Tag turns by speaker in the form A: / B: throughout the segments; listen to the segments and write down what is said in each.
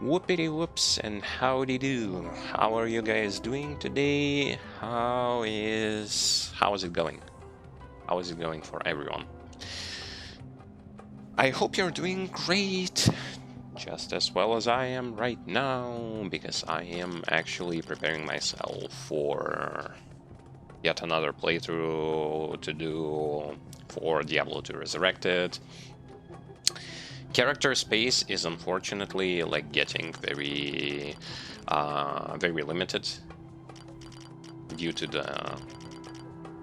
A: Whoopity whoops and howdy do. How are you guys doing today? How is it going? How is it going for everyone? I hope you're doing great, just as well as I am right now, because I am actually preparing myself for yet another playthrough to do for Diablo 2 Resurrected. Character space is unfortunately like getting very limited due to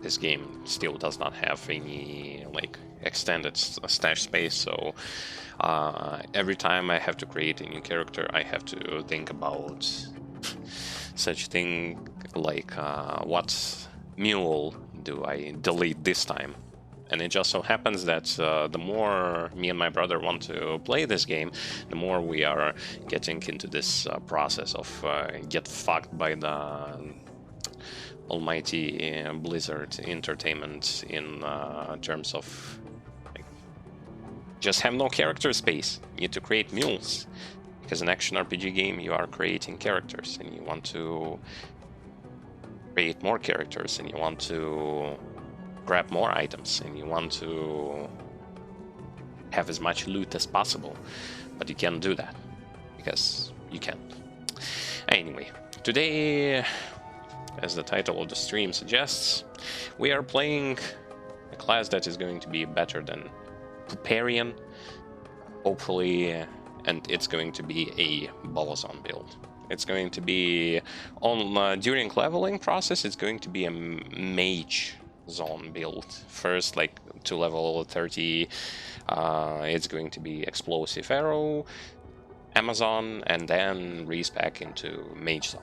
A: this game still does not have any like extended stash space, so every time I have to create a new character I have to think about such thing like what mule do I delete this time. And it just so happens that the more me and my brother want to play this game, the more we are getting into this process of get fucked by the almighty Blizzard Entertainment in terms of like, just have no character space. You need to create mules. Because in action RPG game, you are creating characters, and you want to create more characters, and you want to grab more items, and you want to have as much loot as possible, but you can't do that because you can't. Anyway, today, as the title of the stream suggests, we are playing a class that is going to be better than Puparian, hopefully, and it's going to be a Bolozon build. It's going to be on during leveling process. It's going to be a mage zone build. First, like to level 30, it's going to be explosive arrow, Amazon, and then respec into mage zone.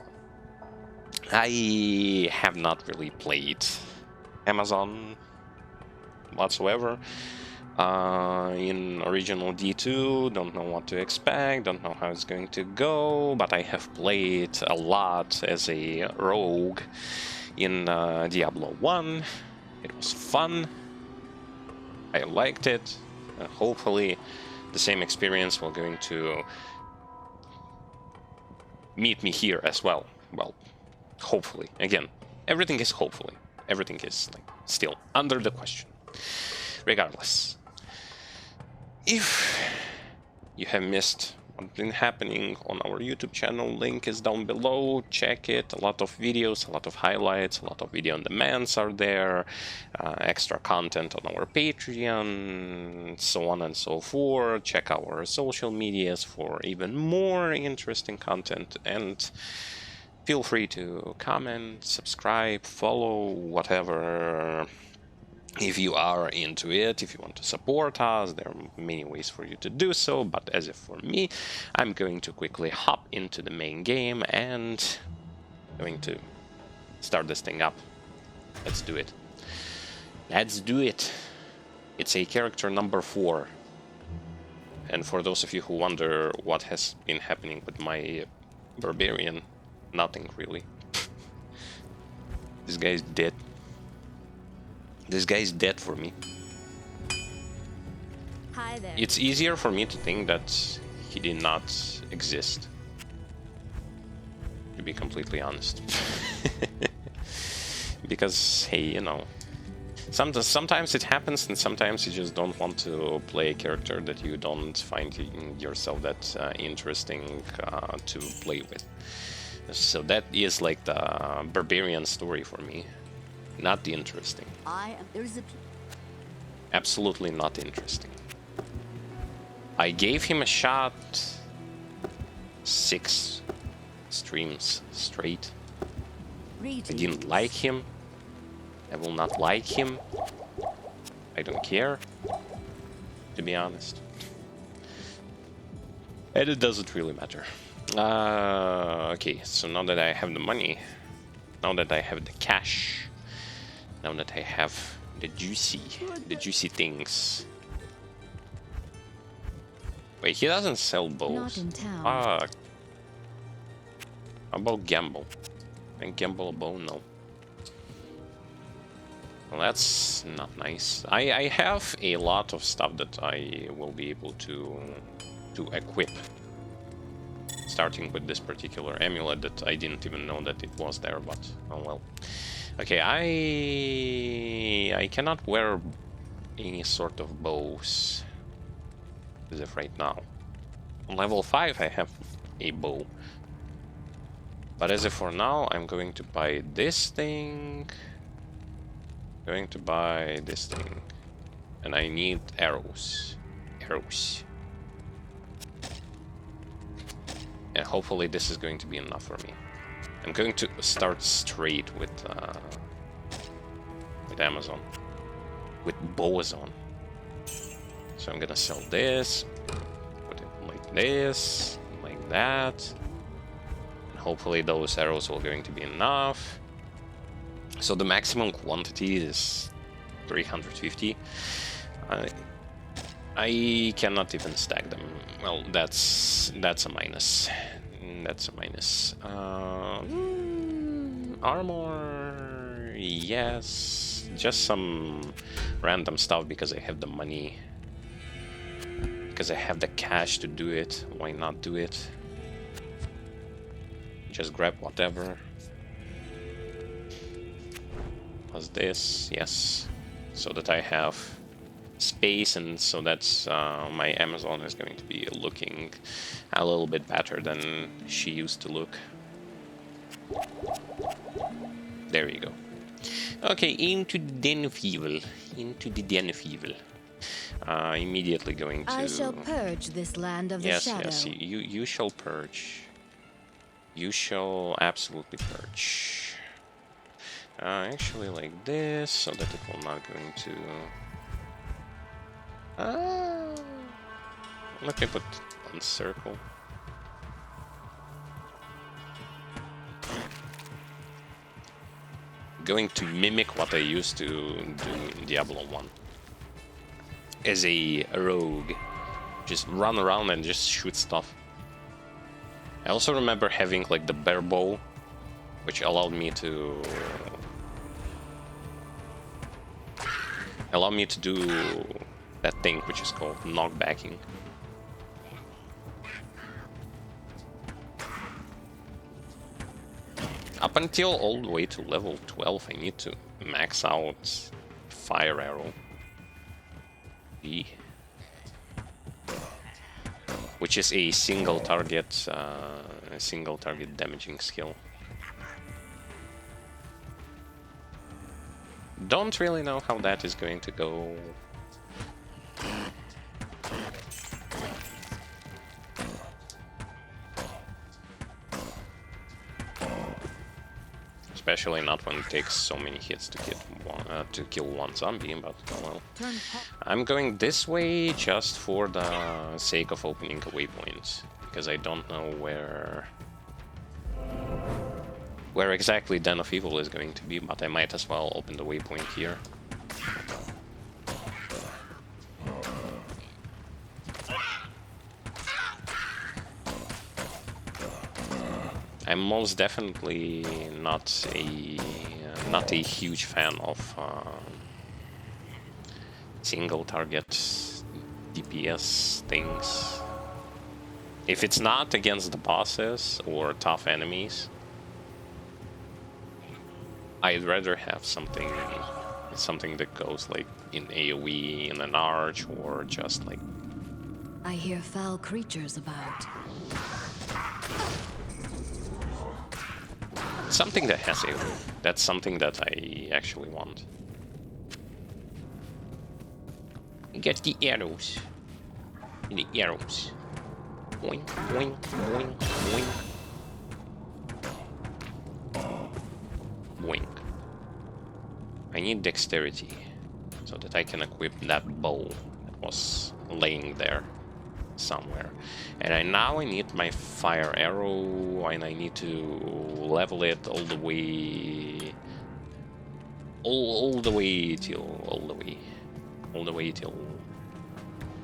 A: I have not really played Amazon whatsoever. In original D2, don't know what to expect, don't know how it's going to go, but I have played a lot as a rogue in Diablo 1. It was fun. I liked it. Hopefully the same experience will going to meet me here as well. Well, hopefully. Again, everything is hopefully. Everything is like still under the question. Regardless, if you have missed what's been happening on our YouTube channel, link is down below. Check it. A lot of videos, a lot of highlights, a lot of video on demands are there, extra content on our Patreon, so on and so forth. Check our social medias for even more interesting content, and feel free to comment, subscribe, follow, whatever. If you are into it, if you want to support us, there are many ways for you to do so, but as if for me, I'm going to quickly hop into the main game and going to start this thing up. Let's do it. Let's do it. It's a character number 4. And for those of you who wonder what has been happening with my barbarian, nothing really. This guy's dead. This guy's dead for me.
B: Hi there.
A: It's easier for me to think that he did not exist, to be completely honest. Because, hey, you know, sometimes it happens, and sometimes you just don't want to play a character that you don't find yourself that interesting to play with. So that is like the barbarian story for me. Not interesting. Absolutely not interesting. I gave him a shot 6 streams straight. I didn't like him. I will not like him. I don't care, to be honest. And it doesn't really matter. Okay, so now that I have the money, now that I have the cash, now that I have the juicy things. Wait, he doesn't sell bows.
B: Not in town.
A: Fuck. How about gamble? Can gamble a bow? No. Well, that's not nice. I have a lot of stuff that I will be able to equip. starting with this particular amulet that I didn't even know that it was there, but oh well. Okay, I cannot wear any sort of bows as of right now. On level 5 I have a bow. But as of for now, I'm going to buy this thing. Going to buy this thing. And I need arrows. Arrows. And hopefully this is going to be enough for me. I'm going to start straight with Amazon. With Boazon. So I'm gonna sell this. Put it like this. Like that. And hopefully those arrows are going to be enough. So the maximum quantity is 350. I cannot even stack them. Well, that's a minus. That's a minus. Armor, yes. Just some random stuff because I have the money. Because I have the cash to do it. Why not do it? Just grab whatever. Plus this, yes. So that I have space, and so that's my Amazon is going to be looking a little bit better than she used to look. There you go. Okay, into the den of evil. Into the den of evil. Immediately going to...
B: I shall purge this land of the shadow.
A: Yes, you shall purge. You shall absolutely purge. Actually like this, so that it will not going to... let me put on circle. Going to mimic what I used to do in Diablo 1. As a rogue. Just run around and just shoot stuff. I also remember having like the bear bow, which allowed me to... do that thing which is called knockbacking. Up until all the way to level 12 I need to max out fire arrow. Which is a single target damaging skill. Don't really know how that is going to go. Especially not when it takes so many hits to kill one zombie, but oh well. I'm going this way just for the sake of opening a waypoint, because I don't know where exactly Den of Evil is going to be, but I might as well open the waypoint here. I'm most definitely not a huge fan of single target DPS things. If it's not against the bosses or tough enemies, I'd rather have something that goes like in AoE, in an arch, or just like...
B: I hear foul creatures about.
A: Something that has AoE. That's something that I actually want. Get the arrows. The arrows. Boing, boing, boing, boing. Boing. I need dexterity so that I can equip that bow that was laying there somewhere. And now I need my fire arrow, and I need to level it all the way till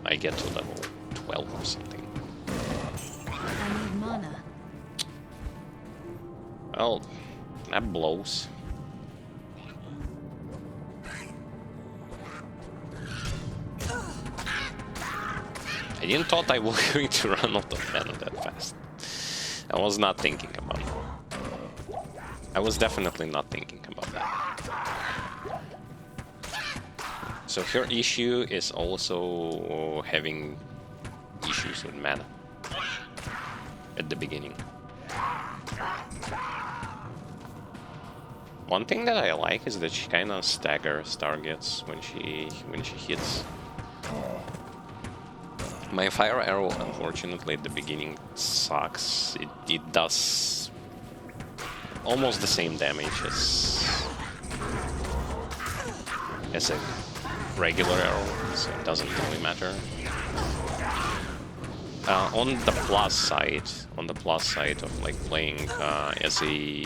A: I get to level 12 or something.
B: I need mana.
A: Well, that blows. I didn't thought I was going to run out of mana that fast. I was not thinking about it. I was definitely not thinking about that. So her issue is also having issues with mana at the beginning. One thing that I like is that she kind of staggers targets when she hits. My fire arrow, unfortunately, at the beginning sucks. It does almost the same damage as a regular arrow, so it doesn't really matter. On the plus side of like playing as a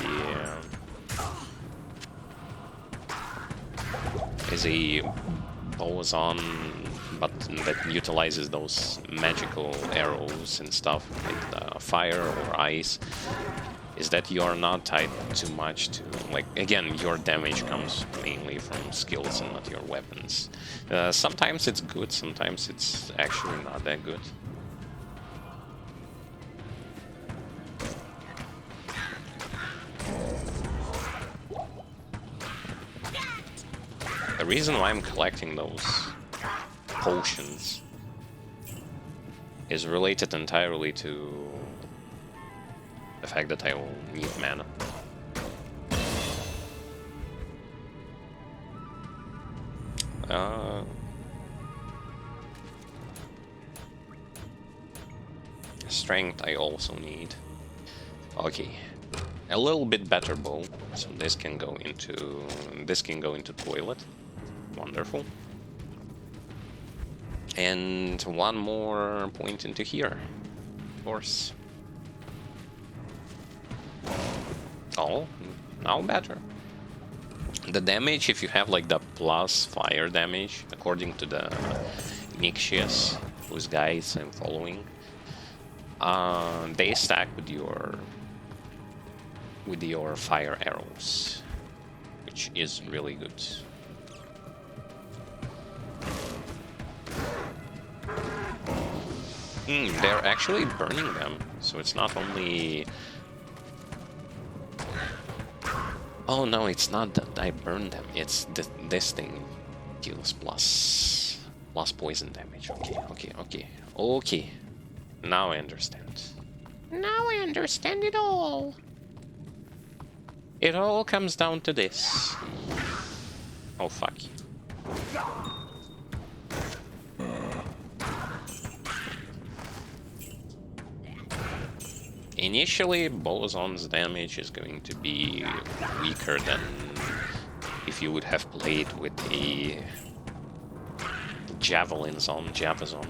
A: Magezon, but that utilizes those magical arrows and stuff like fire or ice, is that you are not tied too much to, like, again, your damage comes mainly from skills and not your weapons. Sometimes it's good, sometimes it's actually not that good. The reason why I'm collecting those potions is related entirely to the fact that I will need mana. Strength I also need. Okay. A little bit better bow, so this can go into toilet. Wonderful. And one more point into here, of course. Oh, now better. The damage, if you have like the plus fire damage, according to the Nixius, whose guides I'm following, they stack with your fire arrows, which is really good. They're actually burning them, so it's not only... Oh no, it's not that I burned them, it's this thing deals plus poison damage. Okay. Now I understand. Now I understand it all. It all comes down to this. Oh fuck. Initially, Bozon's damage is going to be weaker than if you would have played with a Javazon.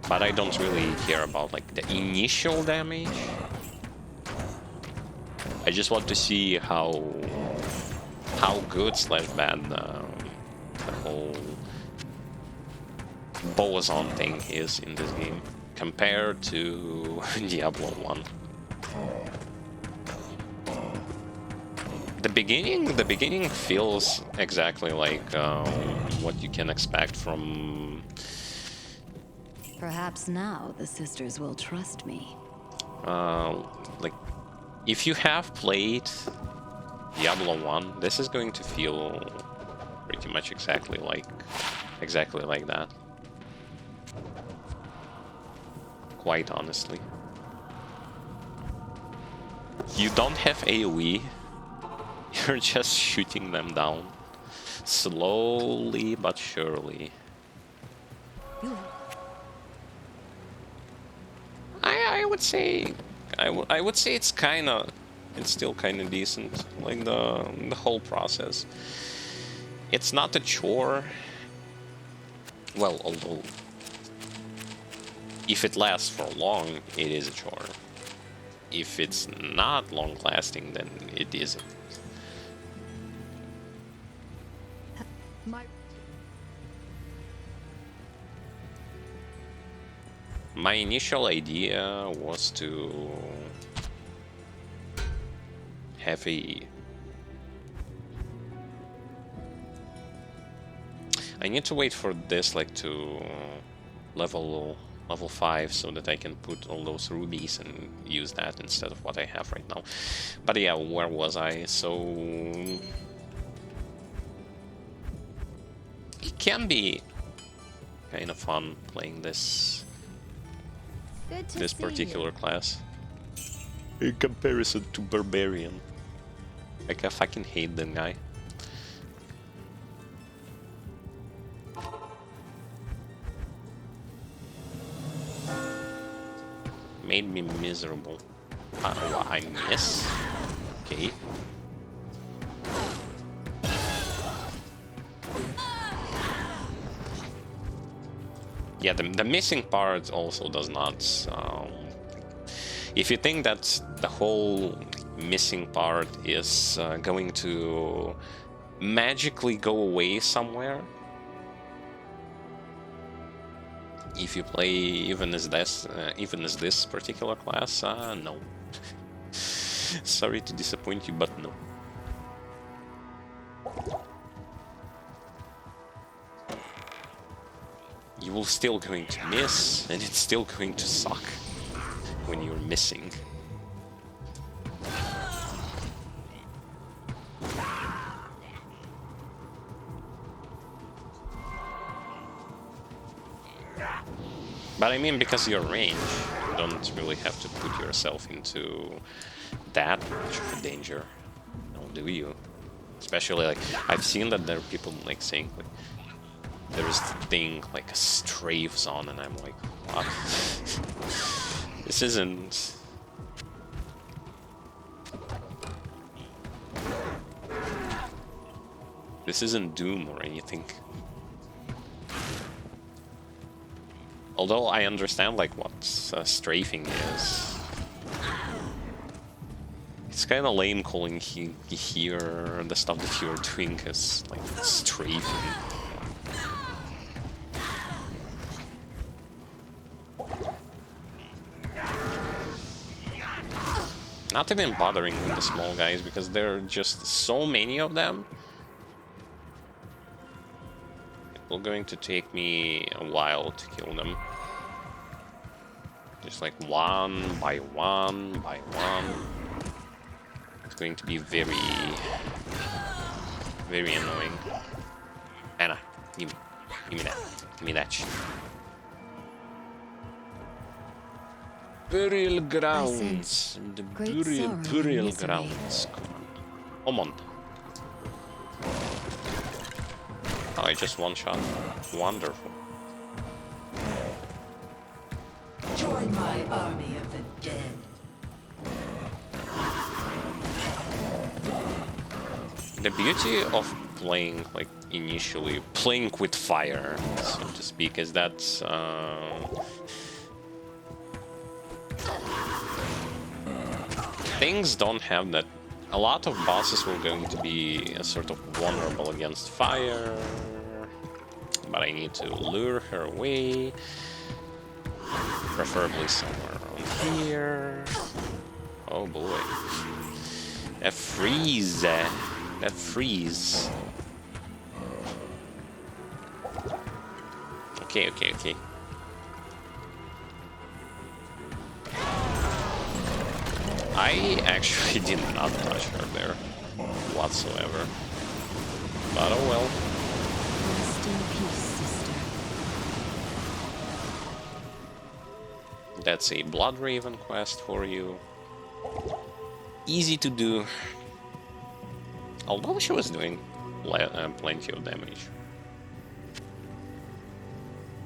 A: But I don't really care about like the initial damage. I just want to see how good / bad the whole Bozon thing is in this game compared to Diablo 1. The beginning feels exactly like what you can expect from...
B: Perhaps now the sisters will trust me.
A: Like, if you have played Diablo 1, this is going to feel pretty much exactly like that. Quite honestly. You don't have AoE, you're just shooting them down. Slowly but surely. I would say it's still kinda decent. Like the whole process. It's not a chore. Well, although if it lasts for long, it is a chore. If it's not long lasting, then it isn't. My initial idea was to have I need to wait for this like to level level 5 so that I can put all those rubies and use that instead of what I have right now. But yeah, where was I? So it can be kind of fun playing this particular class in comparison to Barbarian. Like, I fucking hate that guy. Made me miserable. I miss. Okay. Yeah, the missing part also does not. If you think that the whole missing part is going to magically go away somewhere, if you play even as this particular class, no. Sorry to disappoint you, but no. You will still going to miss, and it's still going to suck when you're missing. But I mean, because you're range, you don't really have to put yourself into that much of a danger, no, do you? Especially, like, I've seen that there are people like saying, like, there's the thing like a strafe zone, and I'm like, what? This isn't. This isn't Doom or anything. Although I understand like what strafing is. It's kind of lame calling here the stuff that you're doing as like strafing. Not even bothering with the small guys because there are just so many of them. It's going to take me a while to kill them. Just like one by one by one. It's going to be very, very annoying. Anna, give me that. Give me that shit. Burial grounds. The burial grounds. Come on. Oh, I just one shot. Wonderful.
C: Join my army of the dead.
A: The beauty of playing, like, initially, playing with fire, so to speak, is that things don't have that. A lot of bosses were going to be sort of vulnerable against fire, but I need to lure her away, preferably somewhere around here. Oh boy, a freeze, that freeze. Okay. I actually did not touch her there whatsoever. But oh well.
B: Rest in peace, sister.
A: That's a Blood Raven quest for you. Easy to do. Although she was doing plenty of damage.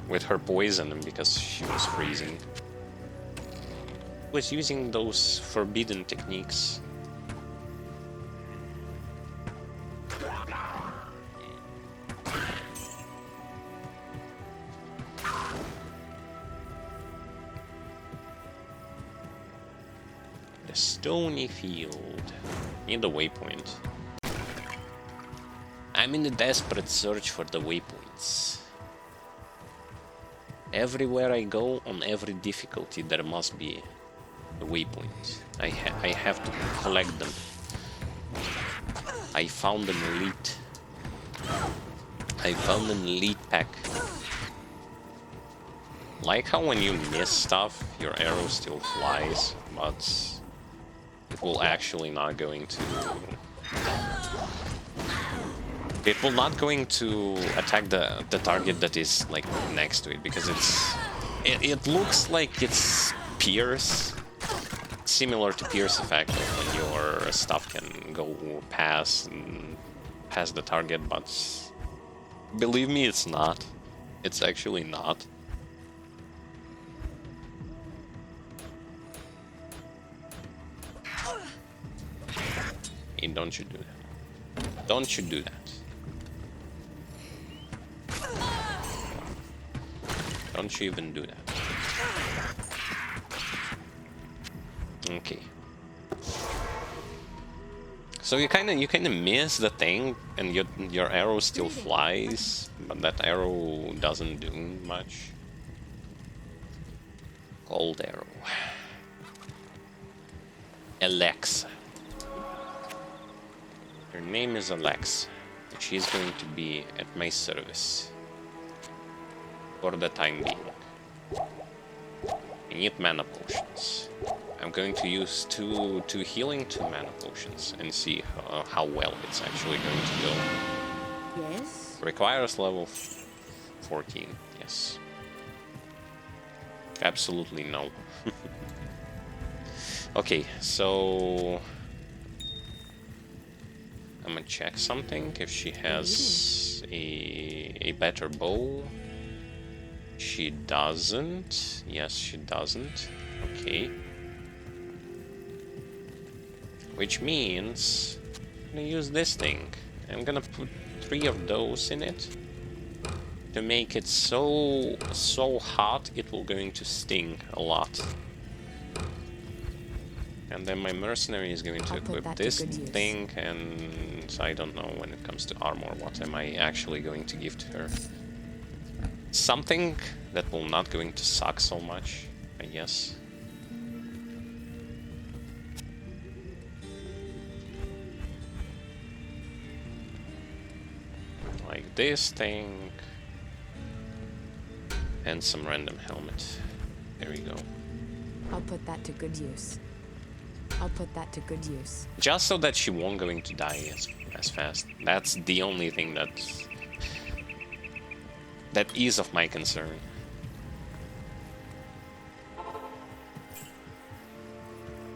A: With her poison and because she was freezing. Was using those forbidden techniques. The stony field. Need the waypoint. I'm in a desperate search for the waypoints. Everywhere I go, on every difficulty, there must be a waypoint. I have to collect them. I found an elite. I found an elite pack. Like how when you miss stuff, your arrow still flies, but it will actually not going to... It will not going to attack the target that is like next to it, because it looks like it's Pierce, similar to Pierce effect when your stuff can go past the target, but believe me, it's not. It's actually not. Hey, don't you do that. Don't you do that. Don't you even do that. Okay. So you kind of miss the thing, and your arrow still flies, but that arrow doesn't do much. Cold arrow. Alexa. Her name is Alexa, and she's going to be at my service for the time being. I need mana potions. I'm going to use two healing, 2 mana potions, and see how well it's actually going to go.
B: Yes?
A: Requires level 14, yes. Absolutely no. Okay, so... I'm gonna check something, if she has a better bow. She doesn't. Yes, she doesn't. Okay. Which means I'm gonna use this thing. I'm gonna put 3 of those in it to make it so hot it will going to sting a lot. And then my mercenary is going to equip this thing, and I don't know when it comes to armor what am I actually going to give to her. Something that will not going to suck so much, I guess. Like this thing. And some random helmet. There we go.
B: I'll put that to good use. I'll put that to good use.
A: Just so that she won't going to die as fast. That's the only thing that is of my concern.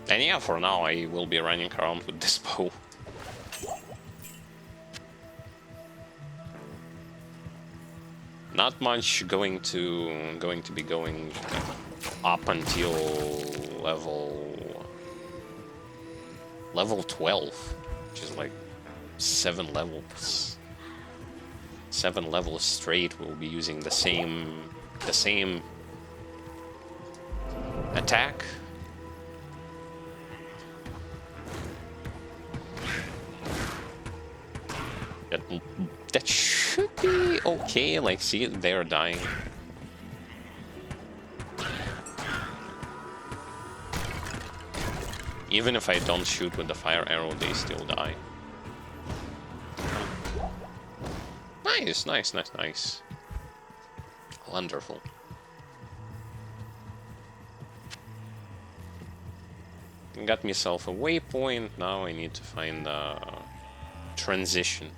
A: And yeah, for now I will be running around with this bow. Not much going to be going up until level 12, which is like 7 levels. 7 levels straight. We'll be using the same attack. That should be okay. Like, see, they're dying. Even if I don't shoot with the fire arrow, they still die. Nice, nice, nice, nice. Wonderful. Got myself a waypoint. Now I need to find a transition.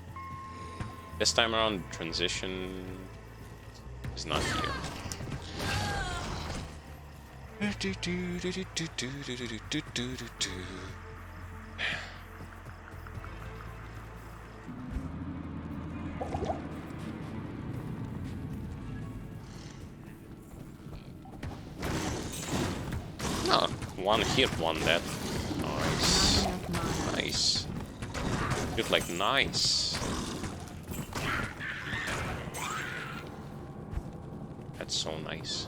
A: This time around, transition is not here. Oh, 1 hit, 1 dead. Nice. Nice. Good, like, nice. That's so nice.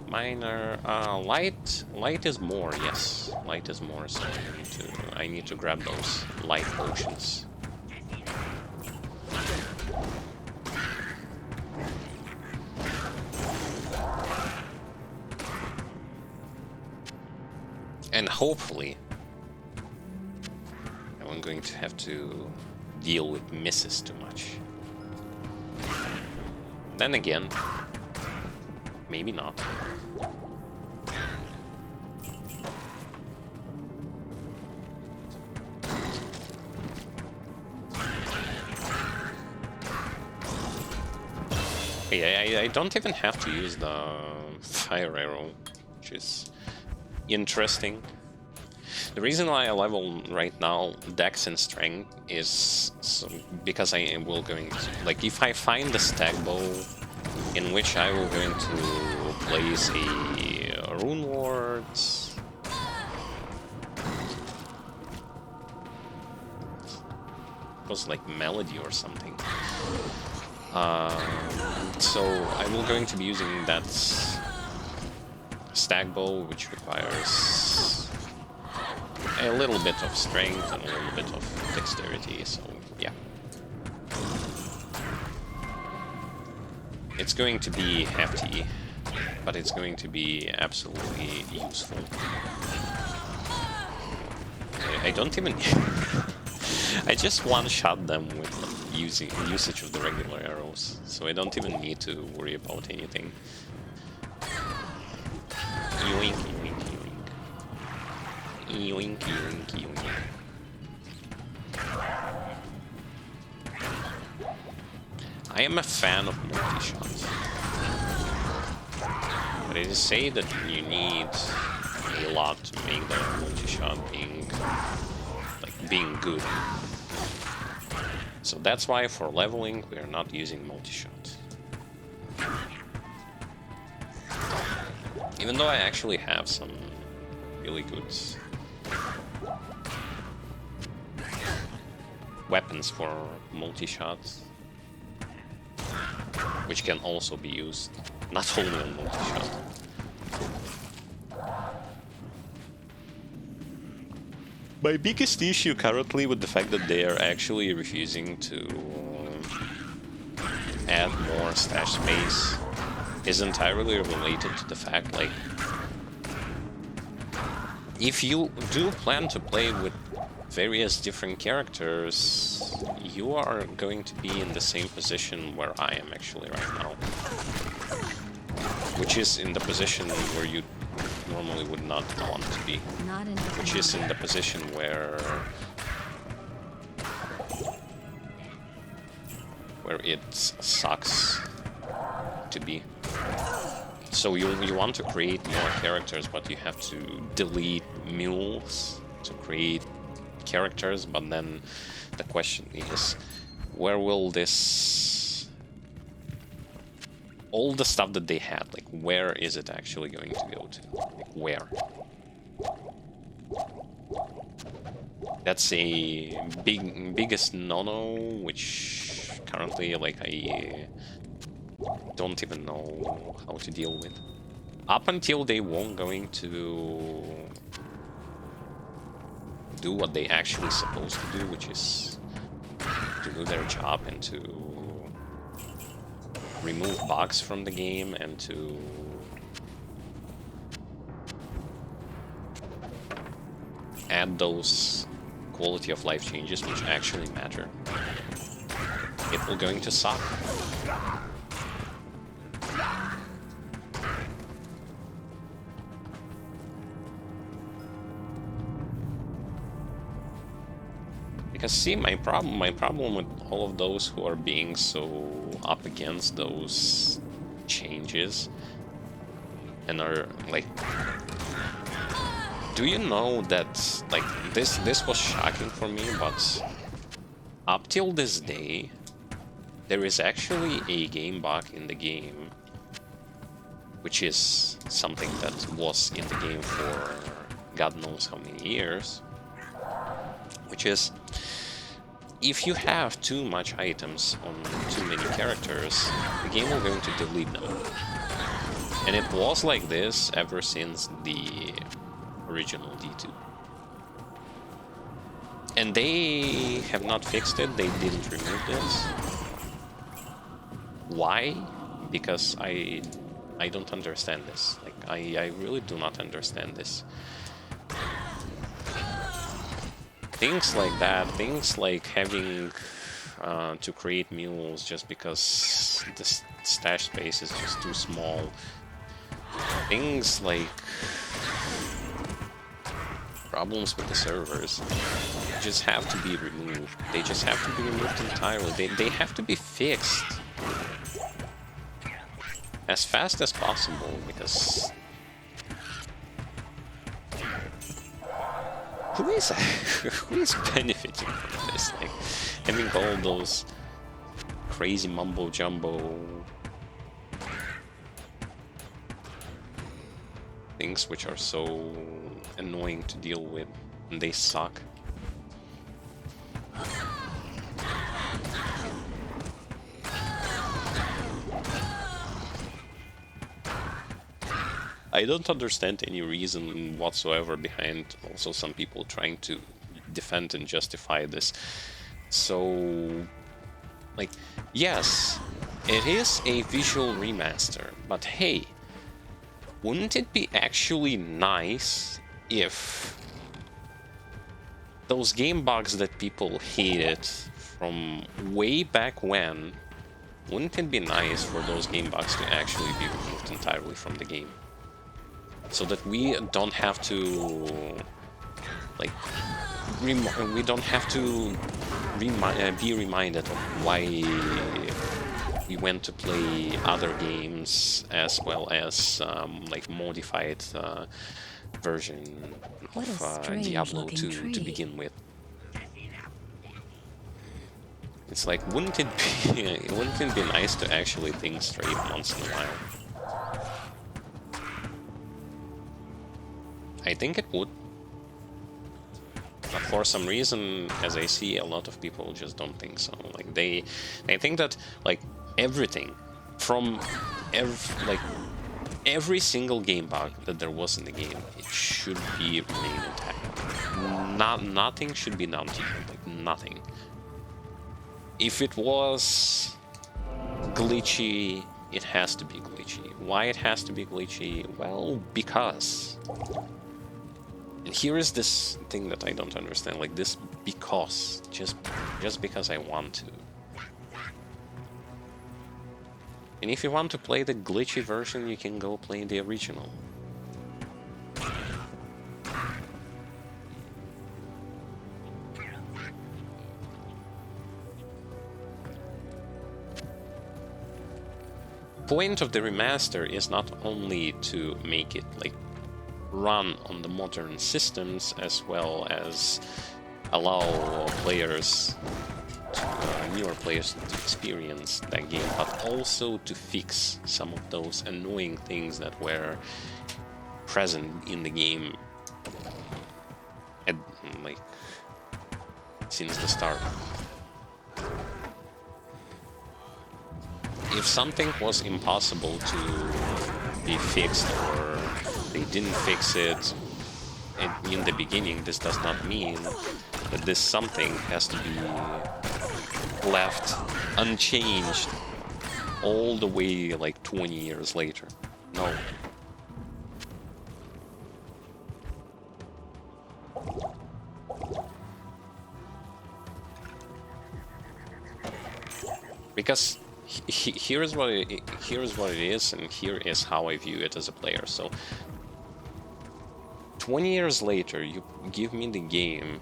A: Minor, light is more, yes. Light is more, so I need to grab those light potions. And hopefully, I'm going to have to deal with misses too much. Then again, Maybe not. I don't even have to use the fire arrow, which is interesting. The reason why I level right now Dex and Strength is because I will going to, like, if I find the stag bow in which I will going to place a rune ward, it was like melody or something. So I will going to be using that stag bow, which requires a little bit of strength and a little bit of dexterity, so yeah. It's going to be hefty, but it's going to be absolutely useful. I don't even... I just one-shot them with usage of the regular arrows, so I don't even need to worry about anything. Yoink, yoink, yoink. Yoink, yoink, yoink. I am a fan of multi-shots, but it is said that you need a lot to make the multi-shot being good. So that's why for leveling we are not using multi-shot. Even though I actually have some really good weapons for multi-shots, which can also be used not only on multi-shot. My biggest issue currently with the fact that they are actually refusing to add more stash space is entirely related to the fact, like, if you do plan to play with various different characters, you are going to be in the same position where I am actually right now. Which is in the position where you normally would not want to be. Which is in the position where it sucks to be. So you want to create more characters, but you have to delete mules to create characters, but then the question is, where will this... all the stuff that they had, like, where is it actually going to go to? Like, where? That's a biggest no-no, which currently, like, I don't even know how to deal with. Up until they won't going to do what they actually supposed to do, which is to do their job and to remove bugs from the game and to add those quality of life changes which actually matter, it will going to suck. Because see, my problem with all of those who are being so up against those changes and are like, do you know that, like, this was shocking for me, but up till this day there is actually a game bug in the game, which is something that was in the game for God knows how many years, which is, if you have too much items on too many characters, the game will going to delete them. And it was like this ever since the original D2. And they have not fixed it, they didn't remove this. Why? Because I don't understand this. Like, I really do not understand this. Things like that, things like having to create mules just because the stash space is just too small, things like problems with the servers just have to be removed. They just have to be removed entirely. They have to be fixed as fast as possible, because who is benefiting from this? Like, having all those crazy mumbo jumbo things which are so annoying to deal with, and they suck. I don't understand any reason whatsoever behind also some people trying to defend and justify this. So, like, yes, it is a visual remaster, but hey, wouldn't it be actually nice if those game bugs that people hated from way back when, wouldn't it be nice for those game bugs to actually be removed entirely from the game? So that we don't have to, like, we don't have to be reminded of why we went to play other games as well as like modified version of Diablo to begin with. It's like, wouldn't it be nice to actually think straight once in a while? I think it would. But for some reason, as I see, a lot of people just don't think so. Like, they think that, like, everything from every single game bug that there was in the game, it should be remain intact. Nothing should be done to it. Like, nothing. If it was glitchy, it has to be glitchy. Why it has to be glitchy? Well, because. And here is this thing that I don't understand, like this because, just because I want to. And if you want to play the glitchy version, you can go play the original. Point of the remaster is not only to make it like run on the modern systems, as well as allow players, newer players, to experience that game, but also to fix some of those annoying things that were present in the game at, like, since the start. If something was impossible to be fixed, or they didn't fix it in the beginning, this does not mean that this something has to be left unchanged all the way like 20 years later. No. Because here's what it is, and here is how I view it as a player. So 20 years later, you give me the game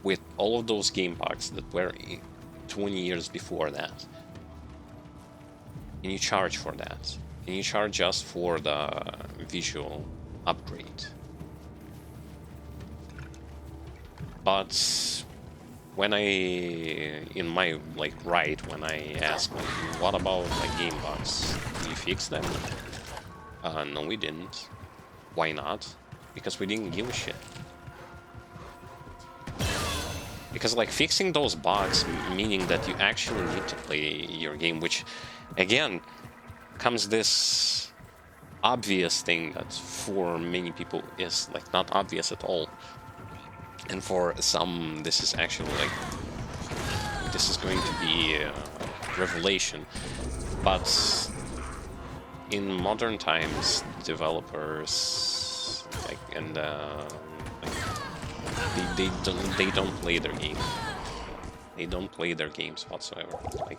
A: with all of those game bugs that were 20 years before that, and you charge for that, and you charge just for the visual upgrade. But when in my right, when I ask, like, what about like game bugs? Did you fix them? No, we didn't. Why not? Because we didn't give a shit. Because, like, fixing those bugs, meaning that you actually need to play your game, which, again, comes this obvious thing that for many people is, like, not obvious at all. And for some, this is actually, like, this is going to be a revelation. But in modern times, developers, like, and they don't play their game. They don't play their games whatsoever. Like,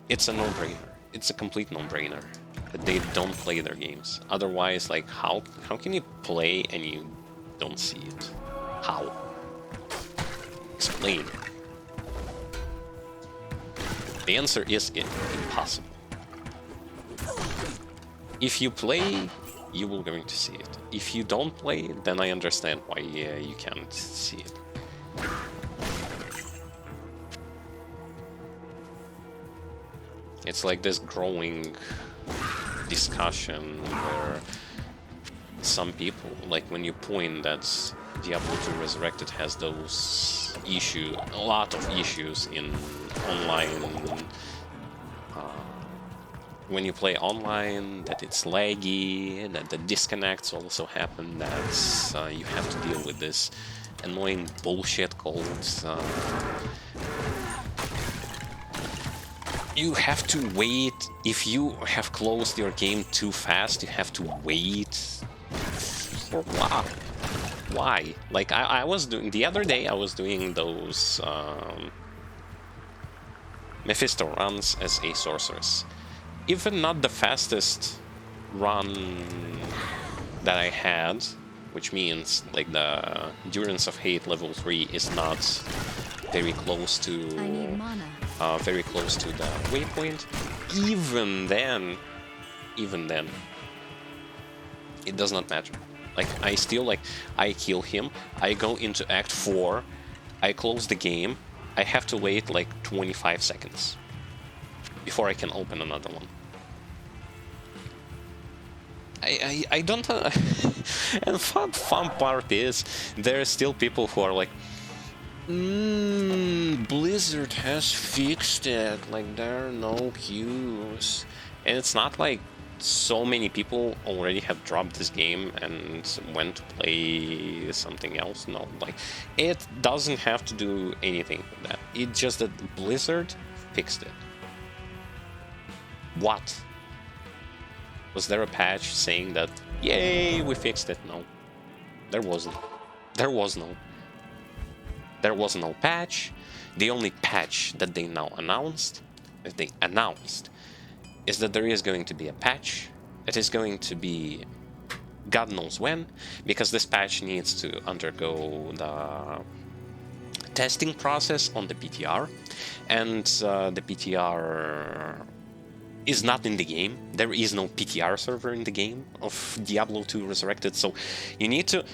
A: it's a no-brainer. It's a complete no-brainer. that they don't play their games. Otherwise, like, how can you play and you don't see it? How? Explain. The answer is impossible. If you play, you will going to see it. If you don't play, then I understand why you can't see it. It's like this growing discussion where some people, like when you point that Diablo 2 Resurrected has those a lot of issues in online, when you play online, that it's laggy, that the disconnects also happen, that you have to deal with this annoying bullshit called you have to wait. If you have closed your game too fast, you have to wait. For what? Why? Like, I was doing... The other day, I was doing those Mephisto runs as a sorceress. Even not the fastest run that I had, which means, like, the Endurance of Hate level 3 is not very close to...
B: I need mana.
A: Very close to the waypoint. Even then, it does not matter. Like, I still, like, I kill him, I go into Act 4, I close the game, I have to wait like 25 seconds before I can open another one. I don't... and fun part is, there are still people who are like, Blizzard has fixed it, like there are no queues. And it's not like so many people already have dropped this game and went to play something else. No, like, it doesn't have to do anything with that. It's just that Blizzard fixed it. What? Was there a patch saying that, yay, we fixed it? No. There wasn't. There was no. There was no patch. The only patch that they now announced, is that there is going to be a patch. It is going to be God knows when, because this patch needs to undergo the testing process on the PTR, and the PTR is not in the game. There is no PTR server in the game of Diablo 2 Resurrected, so you need to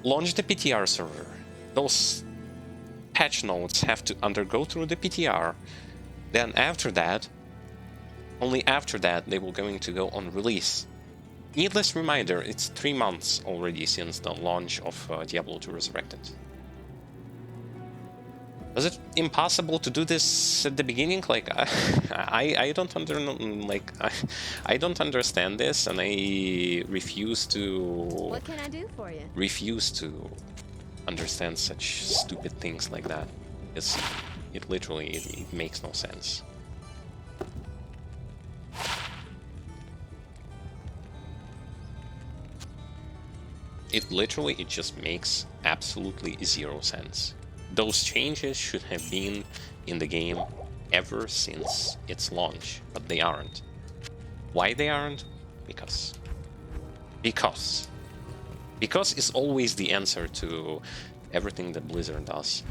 A: launch the PTR server. Those patch notes have to undergo through the PTR. Then after that, only after that, they will going to go on release. Needless reminder, it's 3 months already since the launch of Diablo 2 Resurrected. Was it impossible to do this at the beginning? Like, I don't I don't understand this, and I refuse to...
B: What can I do for you?
A: Refuse to understand such stupid things like that. It literally, it makes no sense. It just makes absolutely zero sense. Those changes should have been in the game ever since its launch, but they aren't. Why they aren't? Because is always the answer to everything that Blizzard does.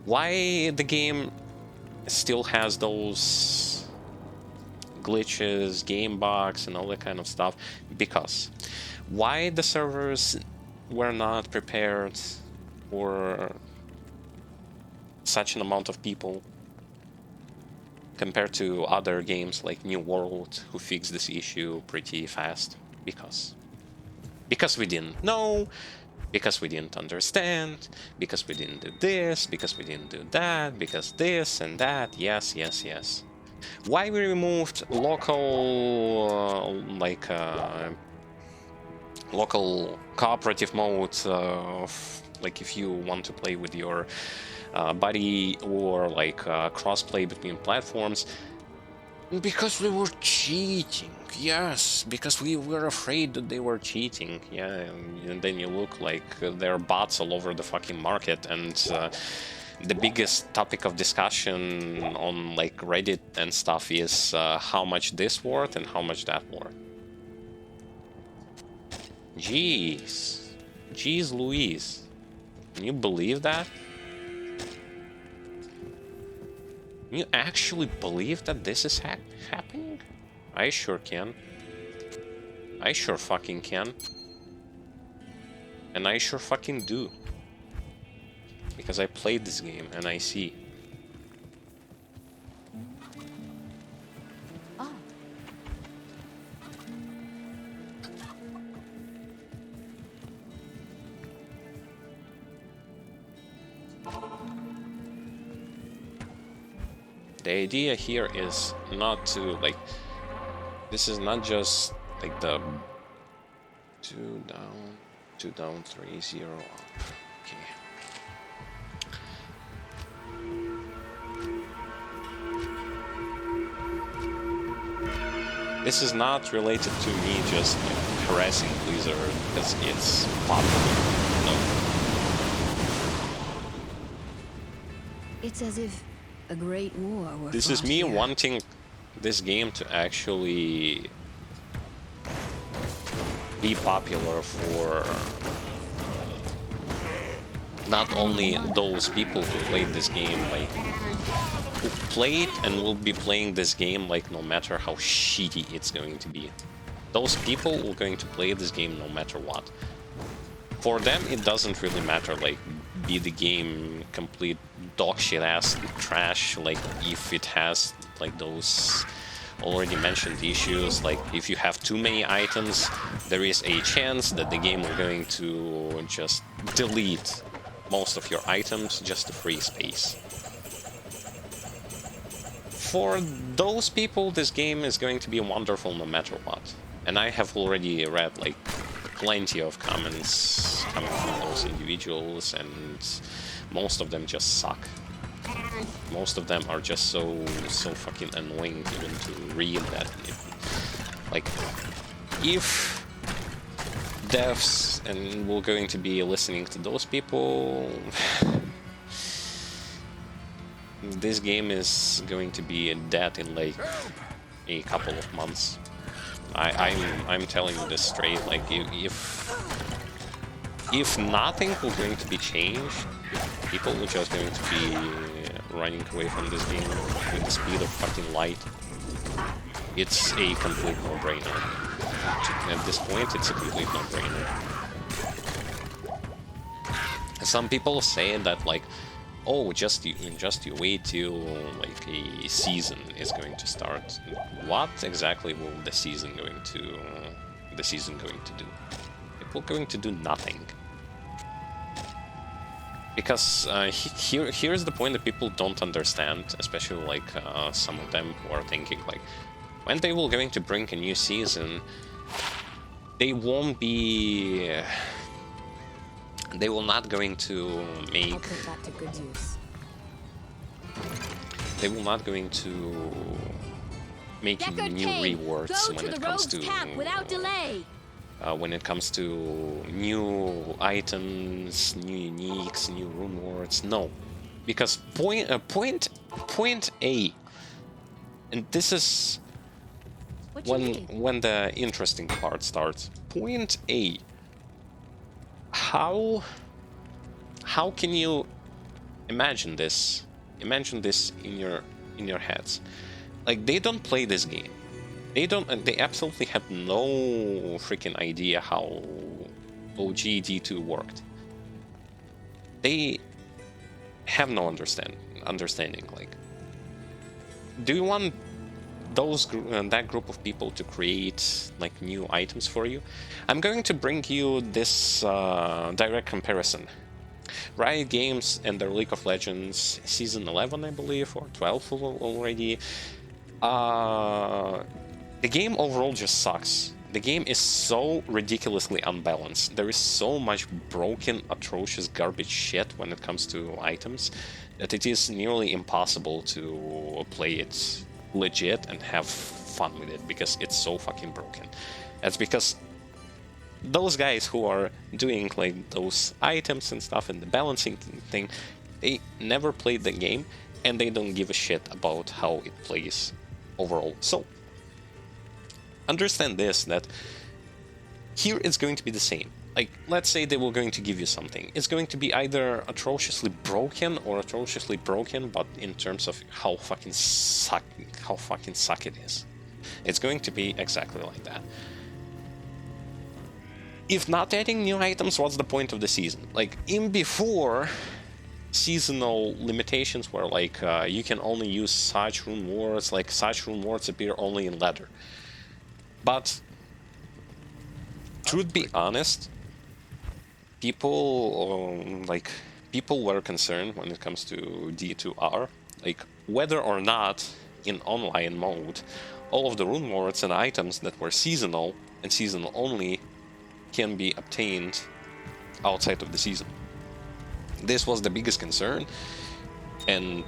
A: Why the game still has those glitches, game bugs, and all that kind of stuff? Because. Why the servers were not prepared for such an amount of people compared to other games like New World, who fixed this issue pretty fast? Because we didn't know, because we didn't understand, because we didn't do this, because we didn't do that, because this and that. Yes. Why we removed local local cooperative mode, like if you want to play with your buddy, or like cross-play between platforms? Because we were cheating. Yes, because we were afraid that they were cheating. Yeah, and then you look like there are bots all over the fucking market, and the biggest topic of discussion on like Reddit and stuff is how much this worth and how much that worth. Jeez Louise, can you believe that? Can you actually believe that this is happening? I sure can. I sure fucking can. And I sure fucking do. Because I played this game and I see.
B: Oh.
A: The idea here is not to like, this is not just like the 2 down, 3, 0 up. Okay. This is not related to me just harassing Blizzard because it's popular. No.
B: It's as if a great war were
A: This is
B: fought
A: me
B: here.
A: wanting this game to actually be popular for not only those people who played this game, like who played and will be playing this game like no matter how shitty it's going to be. Those people are going to play this game no matter what. For them it doesn't really matter, like be the game complete dog shit ass trash, like if it has like those already mentioned issues, like if you have too many items, there is a chance that the game is going to just delete most of your items just to free space. For those people, this game is going to be wonderful no matter what. And I have already read like plenty of comments coming from those individuals, and most of them just suck. Most of them are just so fucking annoying even to read that like if devs and we're going to be listening to those people, this game is going to be dead in like a couple of months. I'm telling you this straight, like if nothing was going to be changed, people were just going to be running away from this game with the speed of fucking light. It's a complete no-brainer. At this point, it's a complete no-brainer. Some people say that like, oh, just you wait till like a season is going to start. What exactly will the season going to do? It will going to do nothing. Because here's the point that people don't understand, especially like some of them who are thinking like, when they will going to bring a new season, they won't be. They will not going to make.
B: I'll put that to good use.
A: They will not going to make new rewards when it comes to.
B: Without delay.
A: When it comes to new items, new uniques, new rewards, no, because point A, and this is when the interesting part starts. Point A. How can you imagine this? Imagine this in your heads. Like they don't play this game. They absolutely have no freaking idea how OG-D2 worked. They have no understanding. Like, do you want that group of people to create like new items for you? I'm going to bring you this direct comparison. Riot Games and their League of Legends Season 11, I believe, or 12 already. The game overall just sucks. The game is so ridiculously unbalanced. There is so much broken, atrocious garbage shit when it comes to items that it is nearly impossible to play it legit and have fun with it because it's so fucking broken. That's because those guys who are doing like those items and stuff and the balancing thing, They never played the game, and they don't give a shit about how it plays overall. So, understand this, that here it's going to be the same. Like, let's say they were going to give you something. It's going to be either atrociously broken or atrociously broken, but in terms of how fucking suck it is. It's going to be exactly like that. If not adding new items, what's the point of the season? Like, in before, seasonal limitations were like, you can only use such rune wards, like such rune wards appear only in ladder. But, truth be honest, people were concerned when it comes to D2R, like whether or not in online mode, all of the rune wards and items that were seasonal and seasonal only can be obtained outside of the season. This was the biggest concern, and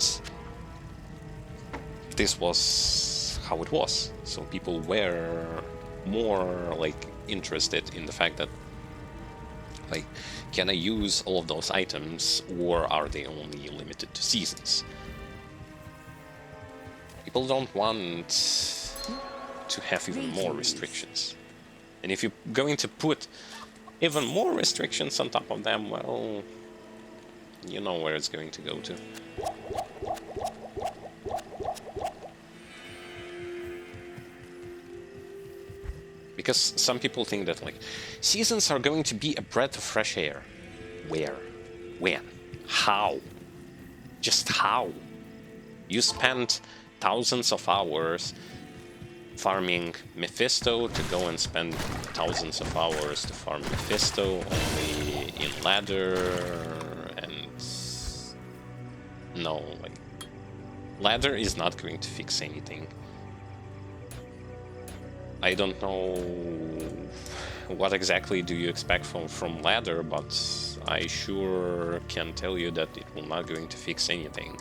A: this was how it was. So people were more like interested in the fact that, like, can I use all of those items, or are they only limited to seasons? People don't want to have even more restrictions. And if you're going to put even more restrictions on top of them, well, you know where it's going to go to. Because some people think that, like, seasons are going to be a breath of fresh air. Where? When? How? Just how? You spent thousands of hours farming Mephisto to go and spend thousands of hours to farm Mephisto only in ladder, and no, like, ladder is not going to fix anything. I don't know what exactly do you expect from ladder, but I sure can tell you that it will not going to fix anything.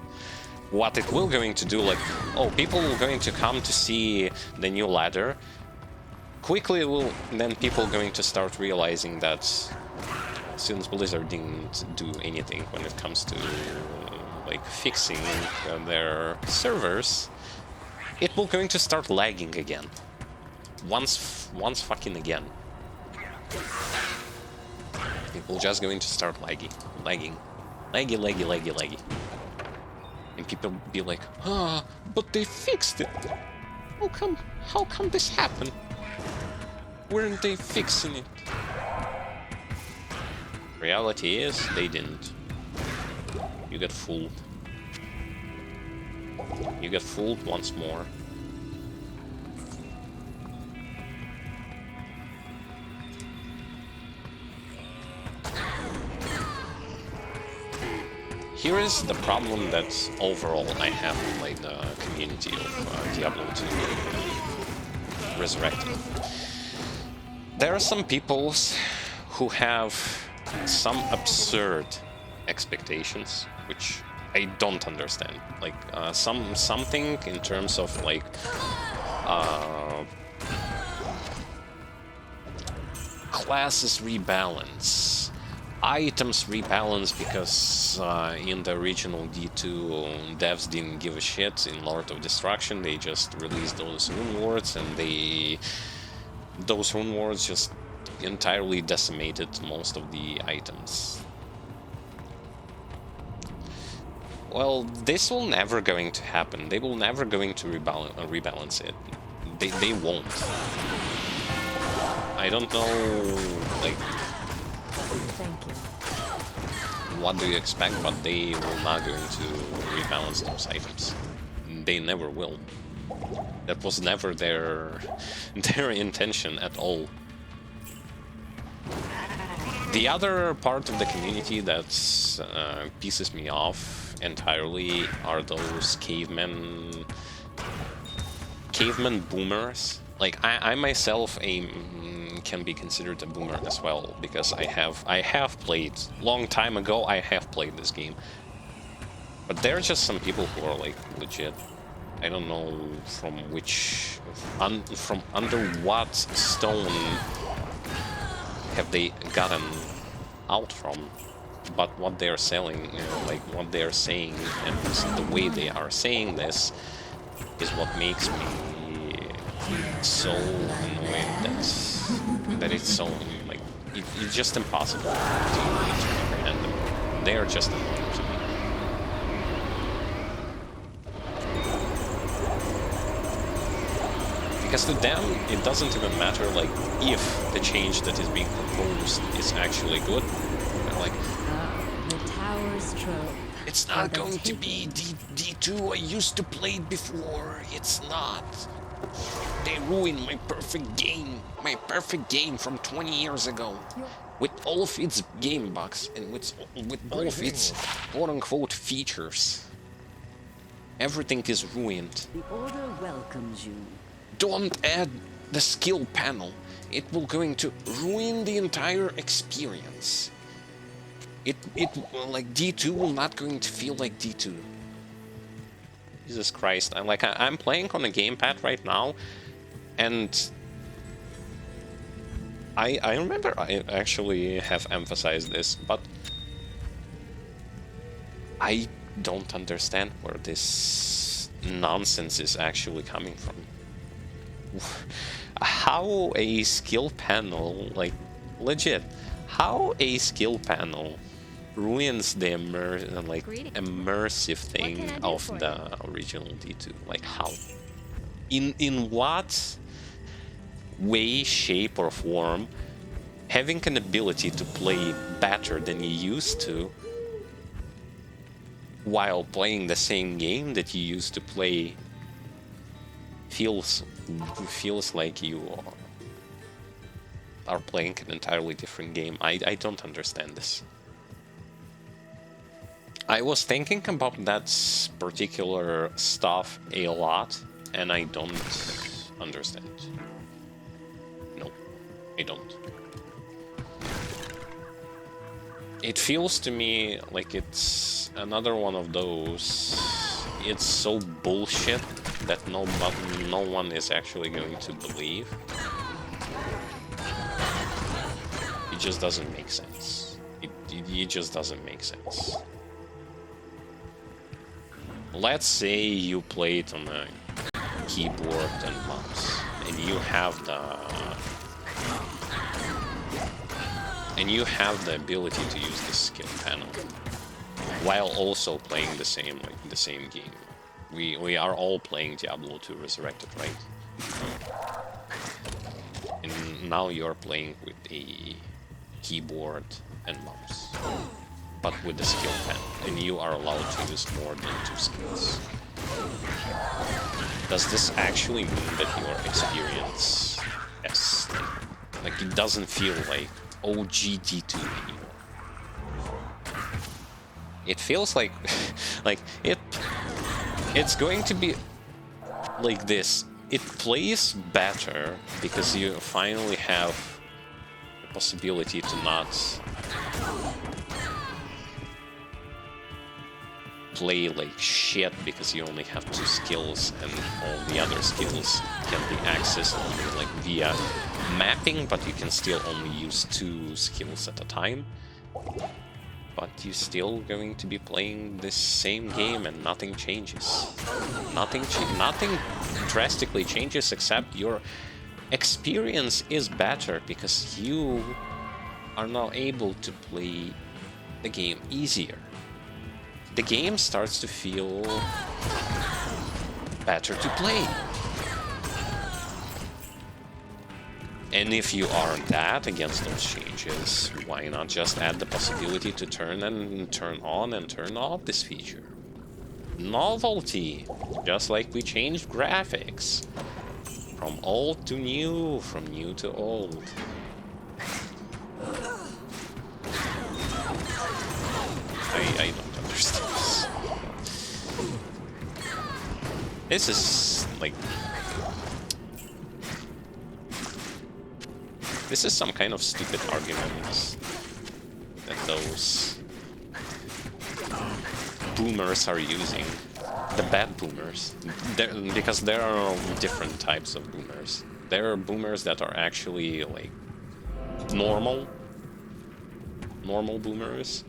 A: What it will going to do, like, oh, people are going to come to see the new ladder. Quickly, then people going to start realizing that since Blizzard didn't do anything when it comes to like fixing their servers, it will going to start lagging again. Once fucking again. It will just going to start laggy. And people be like, ah, but they fixed it. How come this happened? Weren't they fixing it? Reality is, they didn't. You get fooled. You get fooled once more. Here is the problem that overall I have with like the community of Diablo 2 Resurrected. There are some people who have some absurd expectations, which I don't understand. Like something in terms of like classes rebalance, items rebalance, because in the original D2 devs didn't give a shit. In Lord of Destruction they just released those rune wards, and those rune wards just entirely decimated most of the items. Well, this will never going to happen. They will never going to rebalance it. They won't. I don't know, like,
B: Thank you.
A: what do you expect, but they will not going to rebalance those items. They never will. That was never their intention at all. The other part of the community that pisses me off entirely are those cavemen boomers. Like I myself can be considered a boomer as well, because I have played long time ago. I have played this game, but there are just some people who are like legit. I don't know from from under what stone have they gotten out from, but what they're selling, you know, like what they're saying, and the way they are saying this is what makes me so annoyed that it's so like it's just impossible to comprehend them. They are just annoying to me. Because to them, it doesn't even matter like if the change that is being proposed is actually good. They're like,
B: The tower's trope.
A: it's not going to be D2 I used to play before. It's not. They ruined my perfect game. My perfect game from 20 years ago. With all of its game bugs and with all of its quote-unquote features. Everything is ruined.
D: The Order welcomes you.
A: Don't add the skill panel. It will going to ruin the entire experience. It like D2 will not going to feel like D2. Jesus Christ! I'm playing on the gamepad right now, and I remember I actually have emphasized this, but I don't understand where this nonsense is actually coming from. How a skill panel, like legit, how a skill panel ruins the immersive thing of the original D2. Like how? In what way, shape or form having an ability to play better than you used to while playing the same game that you used to play feels like you are playing an entirely different game. I don't understand this. I was thinking about that particular stuff a lot, and I don't understand. No, I don't. It feels to me like it's another one of those. It's so bullshit that no one is actually going to believe. It just doesn't make sense. It just doesn't make sense. Let's say you play it on a keyboard and mouse, and you have the ability to use the skill panel while also playing the same game. We are all playing Diablo 2 Resurrected, right? And now you're playing with a keyboard and mouse, but with the skill panel, and you are allowed to use more than 2 skills. Does this actually mean that your experience is like it doesn't feel like OG D2 anymore? It feels like it's going to be like this. It plays better because you finally have the possibility to not play like shit because you only have 2 skills and all the other skills can be accessed only like via mapping, but you can still only use 2 skills at a time. But you're still going to be playing this same game and nothing changes. Nothing drastically changes except your experience is better because you are now able to play the game easier. The game starts to feel better to play. And if you aren't that against those changes, why not just add the possibility to turn on and turn off this feature? Novelty, just like we changed graphics. From old to new, from new to old. I don't understand this. This is like... This is some kind of stupid argument that those boomers are using. The bad boomers. Because there are different types of boomers. There are boomers that are actually like normal boomers.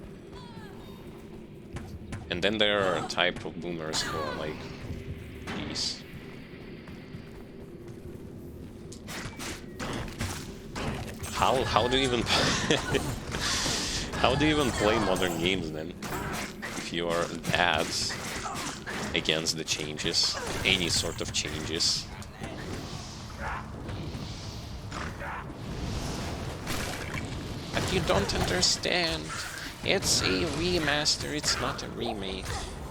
A: And then there are a type of boomers who are like, geez. How do you even how do you even play modern games then? If you are bad against the changes, any sort of changes. But you don't understand. It's a remaster, it's not a remake.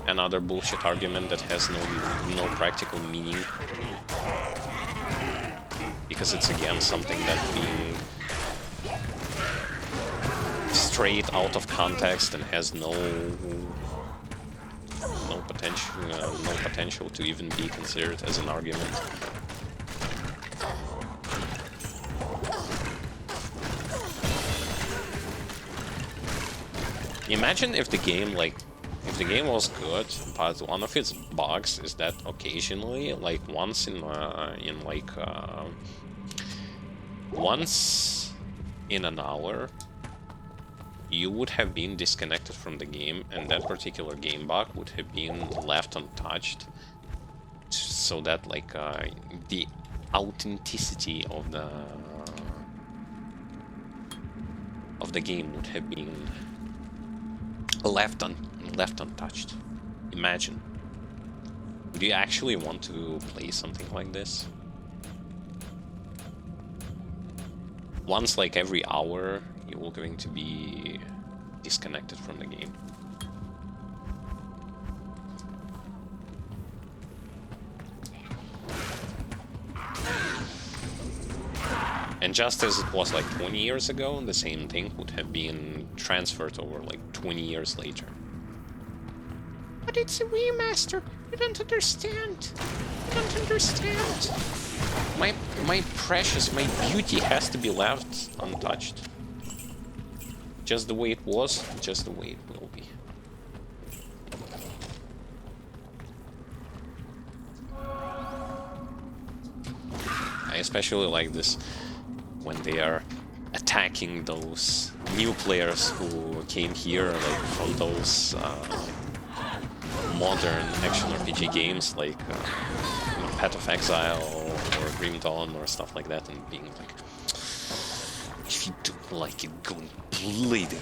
A: Another bullshit argument that has no practical meaning. Because it's again something that being straight out of context and has no potential to even be considered as an argument. Imagine if the game was good, but one of its bugs is that occasionally, like once in an hour, you would have been disconnected from the game, and that particular game bug would have been left untouched, so that like the authenticity of the game would have been left untouched. Imagine. Do you actually want to play something like this? Once like every hour, you're going to be disconnected from the game. And just as it was like 20 years ago, the same thing would have been transferred over like 20 years later. But it's a remaster. You don't understand. You don't understand. My precious, my beauty has to be left untouched. Just the way it was, just the way it will be. I especially like this when they are attacking those new players who came here like from those modern action RPG games like Path of Exile or Grim Dawn or stuff like that, and being like, if you don't like it, go and play the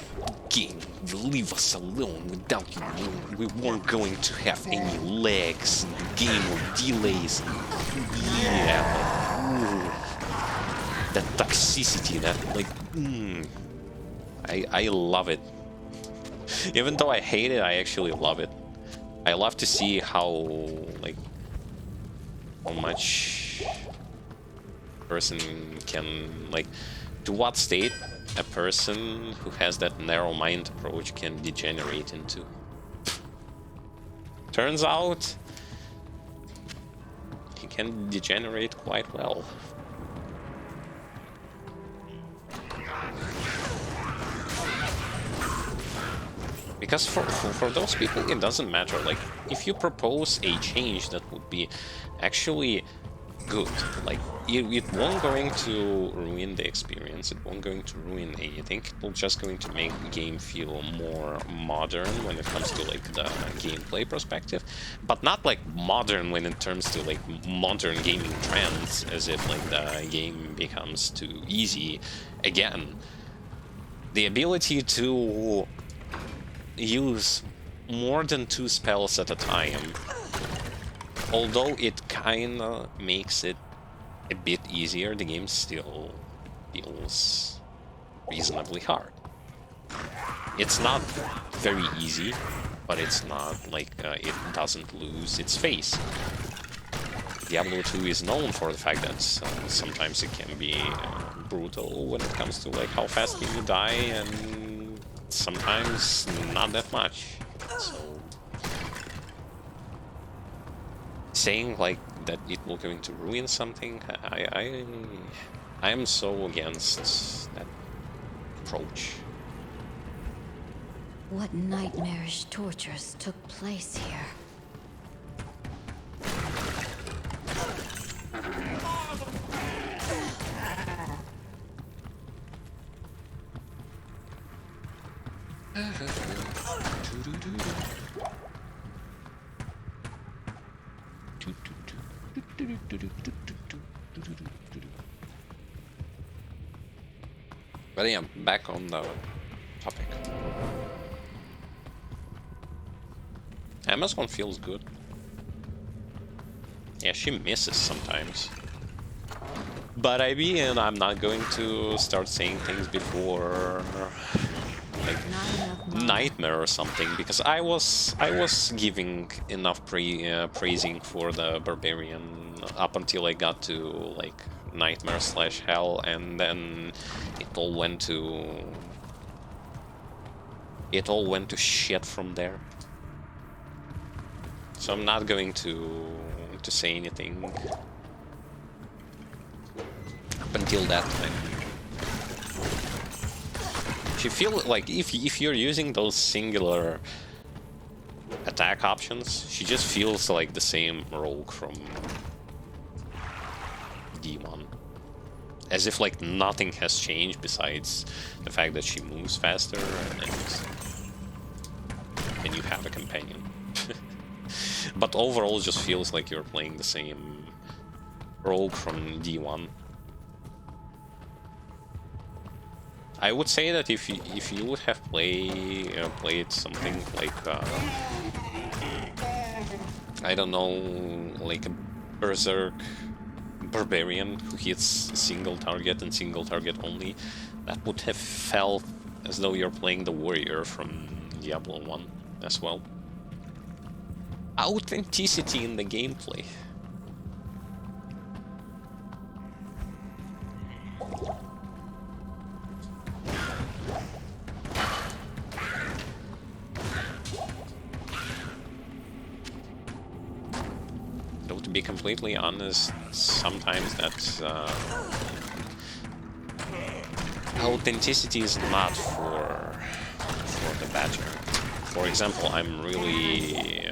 A: game. You leave us alone. Without you, we weren't going to have any legs in the game or delays. Yeah, that toxicity, that like, I love it. Even though I hate it, I actually love it. I love to see how much person can to what state a person who has that narrow mind approach can degenerate into. Turns out he can degenerate quite well. Because for those people, it doesn't matter. Like, if you propose a change that would be actually good, like, it won't going to ruin the experience, it won't going to ruin anything, it's just going to make the game feel more modern when it comes to, like, the gameplay perspective, but not, like, modern when it comes to, like, modern gaming trends, as if, like, the game becomes too easy. Again, the ability to use more than 2 spells at a time, although it kinda makes it a bit easier, the game still feels reasonably hard. It's not very easy, but it's not like it doesn't lose its face. Diablo 2 is known for the fact that sometimes it can be brutal when it comes to like how fast can you die, and sometimes not that much. So saying like that it will going to ruin something, I am so against that approach.
D: What nightmarish tortures took place here?
A: But yeah, back on the topic. Amazon feels good. Yeah, she misses sometimes. But I mean, I'm not going to start saying things before like Nightmare or something, because I was giving enough praising for the Barbarian up until I got to like Nightmare / Hell, and then it all went to shit from there. So I'm not going to say anything up until that time. She feels like if you're using those singular attack options, she just feels like the same rogue from D1. As if like nothing has changed besides the fact that she moves faster and you have a companion. But overall it just feels like you're playing the same rogue from D1. I would say that if you would have played something like I don't know, like a Berserk Barbarian who hits single target and single target only, that would have felt as though you're playing the warrior from Diablo 1 as well. Authenticity in the gameplay. Though to be completely honest, sometimes that's authenticity is not for the Badger. For example, I'm really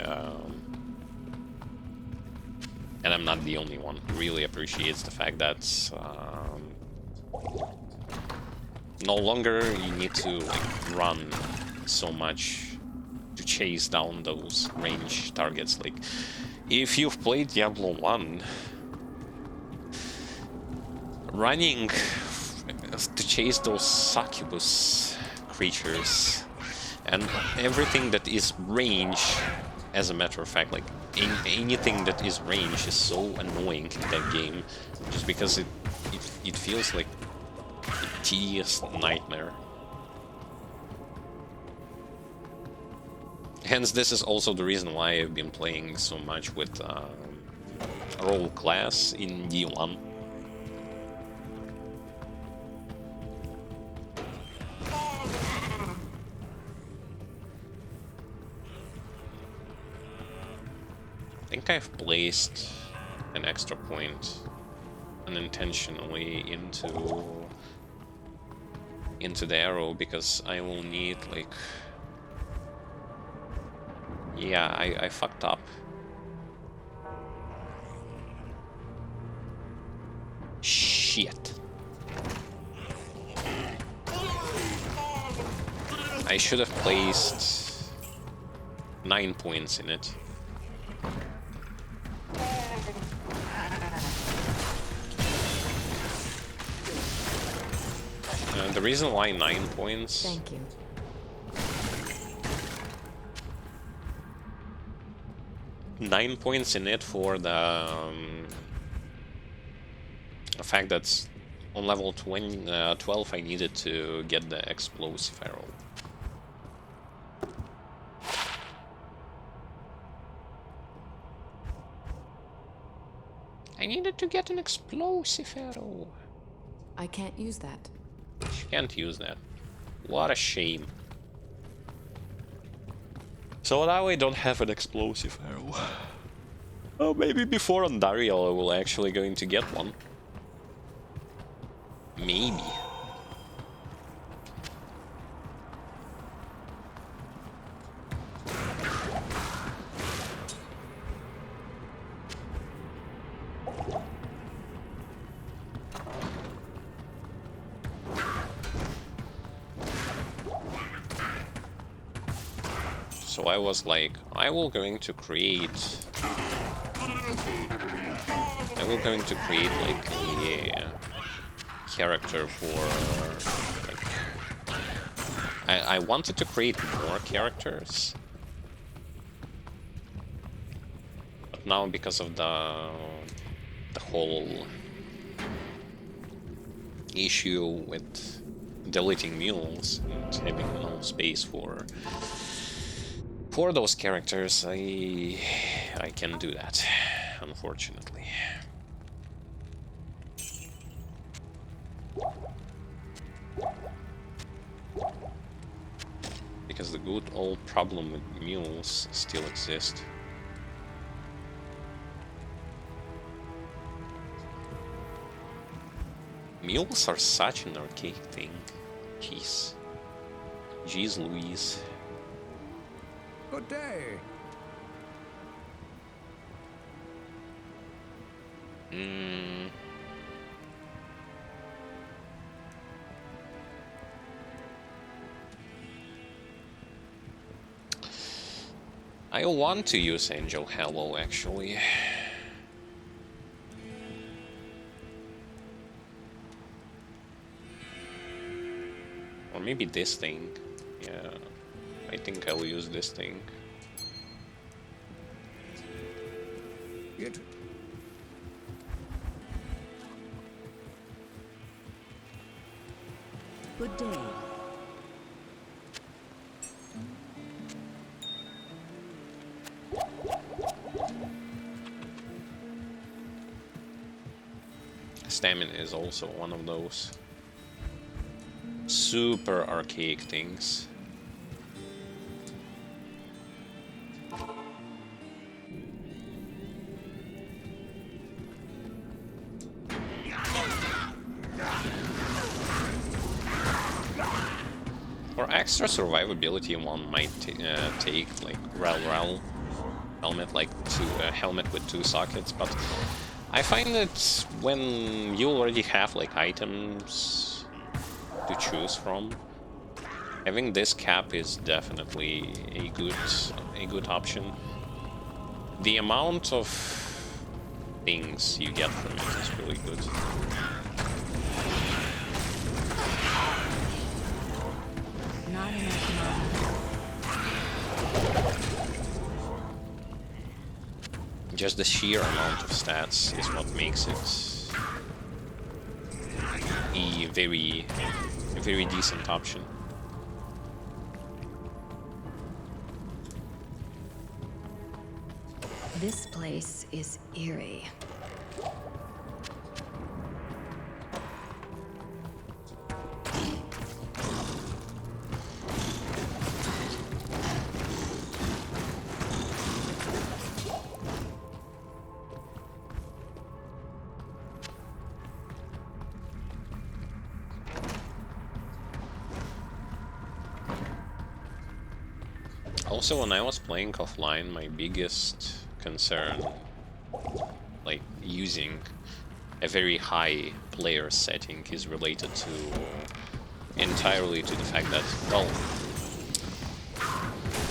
A: and I'm not the only one who really appreciates the fact that no longer you need to like run so much to chase down those range targets. Like, if you've played Diablo 1, running to chase those succubus creatures and everything that is range, as a matter of fact, like anything that is range is so annoying in that game, just because it feels like a tedious nightmare. Hence, this is also the reason why I've been playing so much with role class in D1. I think I've placed an extra point unintentionally into the arrow, because I will need like... Yeah, I fucked up. Shit. I should have placed 9 points in it. The reason why 9 points...
B: Thank you.
A: Nine points in it for the fact that on level 12 I needed to get the explosive arrow. I needed to get an explosive arrow.
B: I can't use that.
A: You can't use that. What a shame. So now I don't have an explosive arrow. Oh, maybe before Andariel I will actually going to get one. Maybe. So I was like, I will going to create I was going to create like a character for like, I wanted to create more characters, but now because of the whole issue with deleting mules and having no space for those characters, I can't do that, unfortunately. Because the good old problem with mules still exists. Mules are such an archaic thing. Jeez. Jeez Louise.
E: Good day.
A: I want to use Angel Hallow, actually. Or maybe this thing. Yeah, I think I'll use this thing.
E: It.
C: Good day.
A: Stamina is also one of those super archaic things. For extra survivability, one might take like Rel helmet, like a helmet with 2 sockets, but I find that when you already have like items to choose from, having this cap is definitely a good option. The amount of things you get from it is really good.
B: Not enough money.
A: Just the sheer amount of stats is what makes it a very decent option.
D: This place is eerie.
A: Also, when I was playing offline, my biggest concern, like using a very high player setting, is related to entirely to the fact that, well,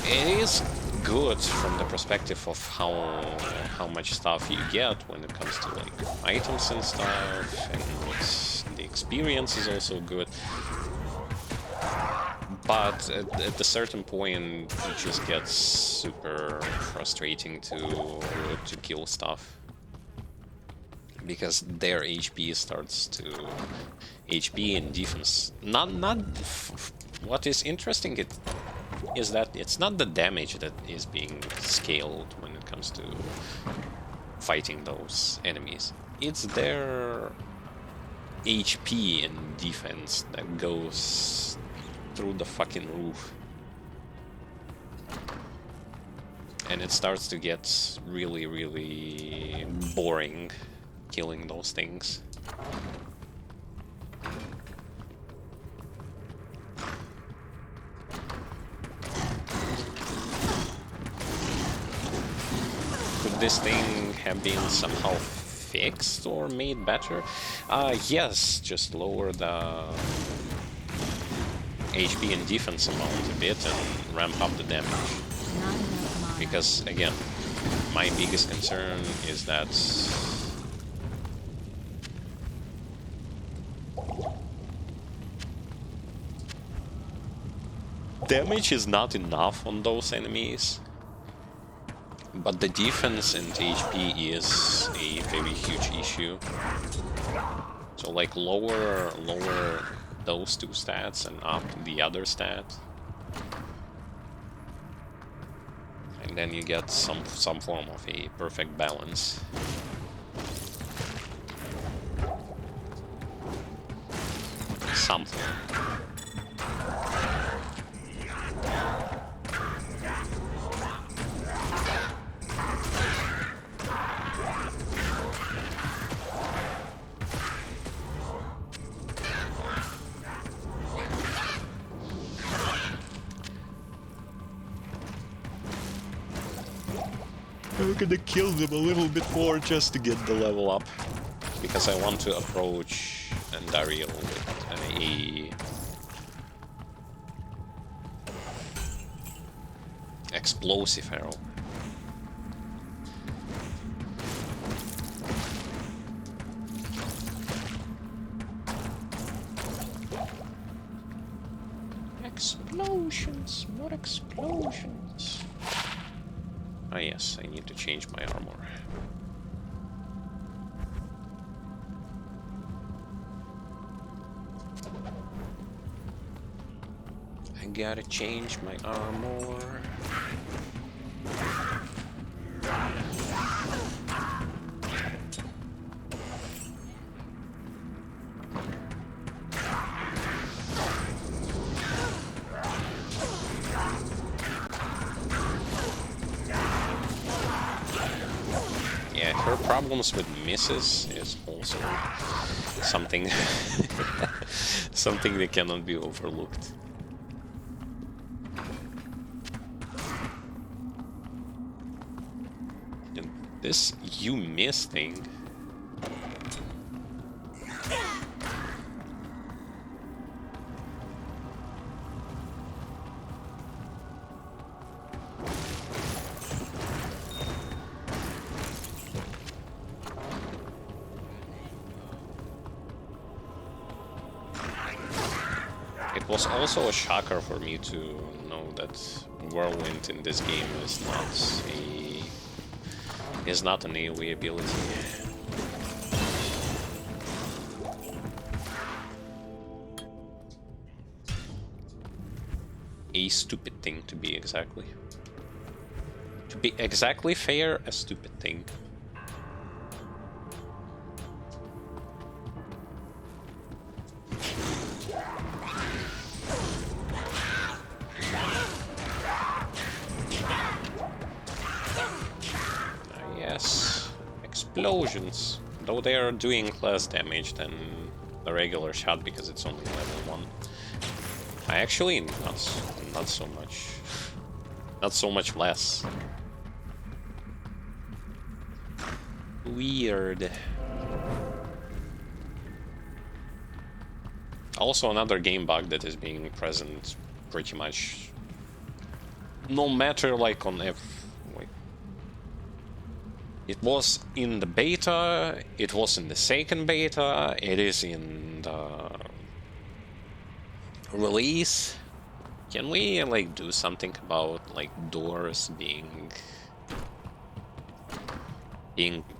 A: it is good from the perspective of how much stuff you get when it comes to like items and stuff, and the experience is also good. But at a certain point, it just gets super frustrating to kill stuff, because their HP starts to HP and defense. What is interesting is that it's not the damage that is being scaled when it comes to fighting those enemies. It's their HP and defense that goes through the fucking roof. And it starts to get really, really boring killing those things. Could this thing have been somehow fixed or made better? Yes, just lower the HP and defense amount a bit and ramp up the damage.
B: Not enough money.
A: Because again, my biggest concern is that damage is not enough on those enemies, but the defense and HP is a very huge issue. So like lower those two stats and up the other stat, and then you get some form of a perfect balance. Something. I'm gonna kill them a little bit more just to get the level up, because I want to approach Andariel with a explosive arrow. Explosions, more explosions. Ah yes, I need to change my armor. I gotta change my armor. Her problems with misses is also something something that cannot be overlooked. And this you miss thing. It was also a shocker for me to know that Whirlwind in this game is not an AoE ability. A stupid thing, to be exactly. To be exactly fair, a stupid thing. Explosions, though they are doing less damage than the regular shot because it's only level 1. I actually not so much less. Weird. Also another game bug that is being present pretty much no matter like on it was in the beta, it was in the second beta, it is in the release. Can we like do something about like doors being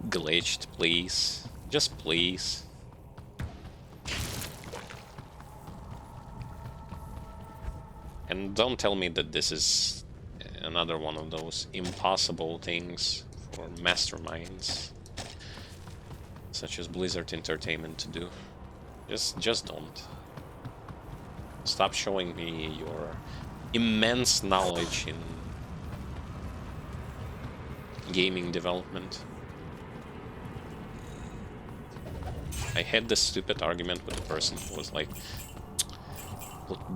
A: glitched, please? Just please. And don't tell me that this is another one of those impossible things for masterminds such as Blizzard Entertainment to do. Just don't. Stop showing me your immense knowledge in gaming development. I had this stupid argument with a person who was like,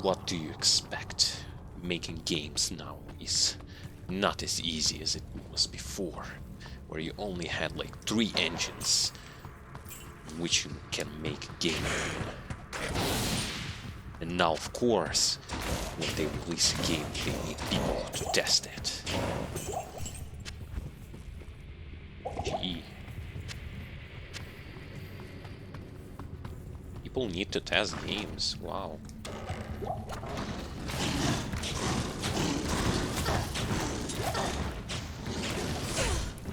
A: what do you expect? Making games now is not as easy as it was before, where you only had like 3 engines which you can make a game in. And now, of course, when they release a game, they need people to test it. People need to test games. Wow.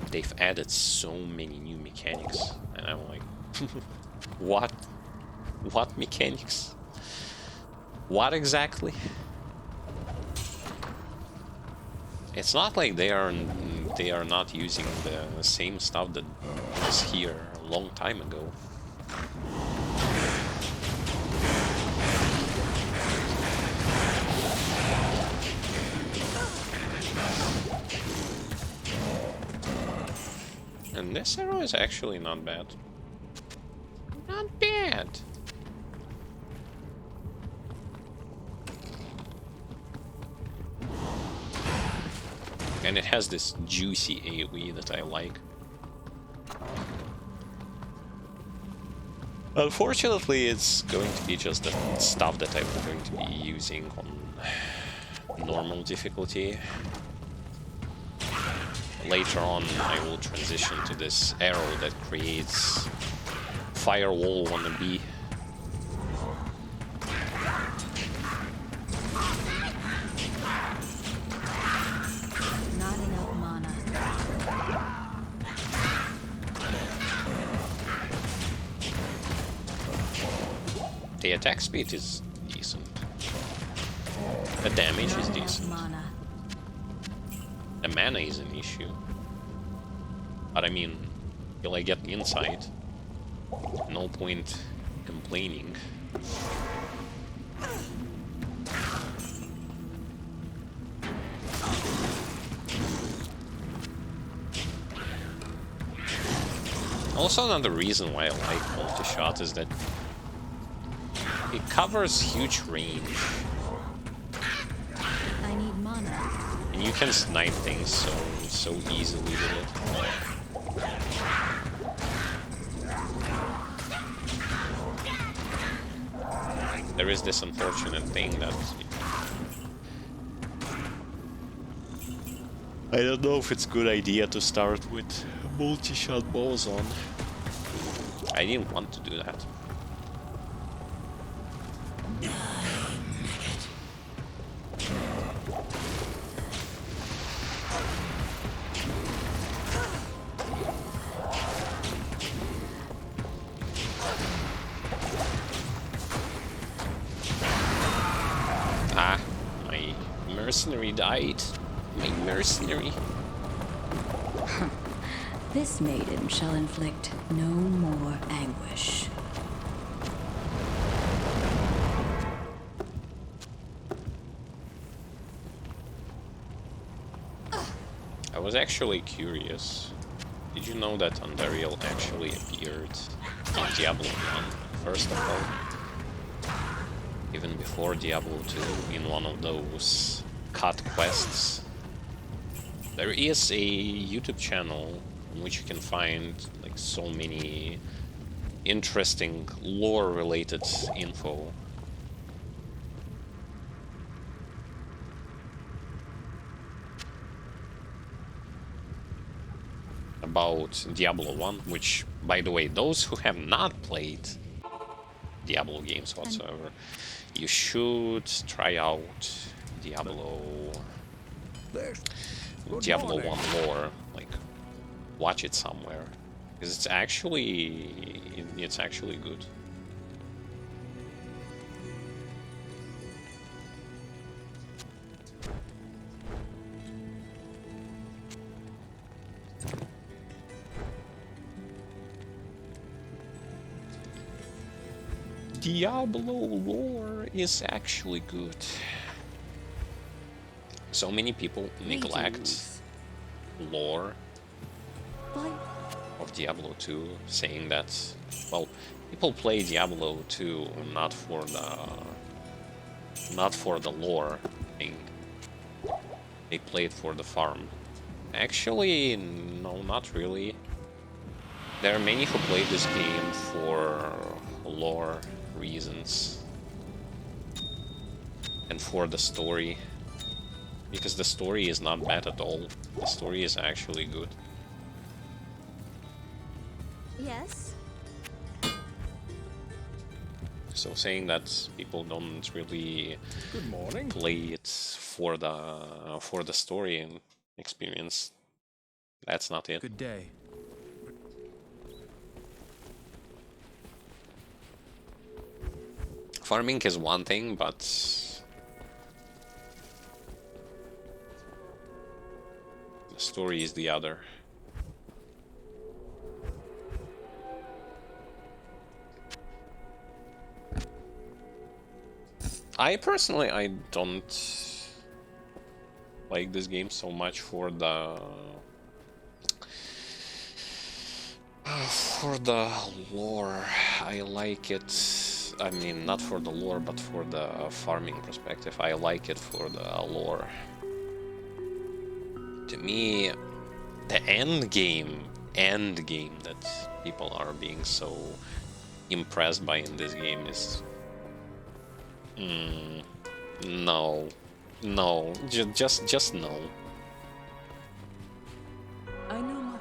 A: They've added so many new mechanics, and I'm like, what? What mechanics? What exactly? It's not like they are not using the same stuff that was here a long time ago. And this arrow is actually not bad. Not bad. And it has this juicy AoE that I like. Unfortunately, it's going to be just the stuff that I'm going to be using on normal difficulty. Later on, I will transition to this arrow that creates firewall wannabe.
B: Not enough mana.
A: The attack speed is decent. The damage is decent.
B: Mana.
A: The mana is an issue. But I mean, till I get insight, no point complaining. Also, another reason why I like multi-shot is that it covers huge range.
B: I need mana.
A: And you can snipe things so easily with it. There is this unfortunate thing that I don't know if it's a good idea to start with multi-shot bows on. I didn't want to do that. Ah, my mercenary died. My mercenary.
B: This maiden shall inflict no more anguish.
A: I was actually curious. Did you know that Andariel actually appeared in Diablo 1, first of all? Even before Diablo 2, in one of those cut quests. There is a YouTube channel on which you can find like so many interesting lore-related info. About Diablo 1, which, by the way, those who have not played Diablo games whatsoever, you should try out Diablo
E: This. Good
A: Diablo
E: morning.
A: 1 lore, like watch it somewhere, because it's actually good. Diablo lore is actually good. So many people neglect
B: Greetings.
A: lore
B: Why?
A: of Diablo 2, saying that, well, people play Diablo 2 not for the lore thing. They play it for the farm. Actually, no, not really. There are many who play this game for lore reasons and for the story, because the story is not bad at all. The story is actually good.
B: Yes.
A: So saying that people don't really
E: Good morning.
A: play it for the story and experience, that's not it.
E: Good day.
A: Farming is one thing, but the story is the other. I personally, I don't like this game so much for the lore. I like it. I mean, not for the lore, but for the farming perspective. I like it for the lore. To me, the end game that people are being so impressed by in this game is no, just no.
B: I know my...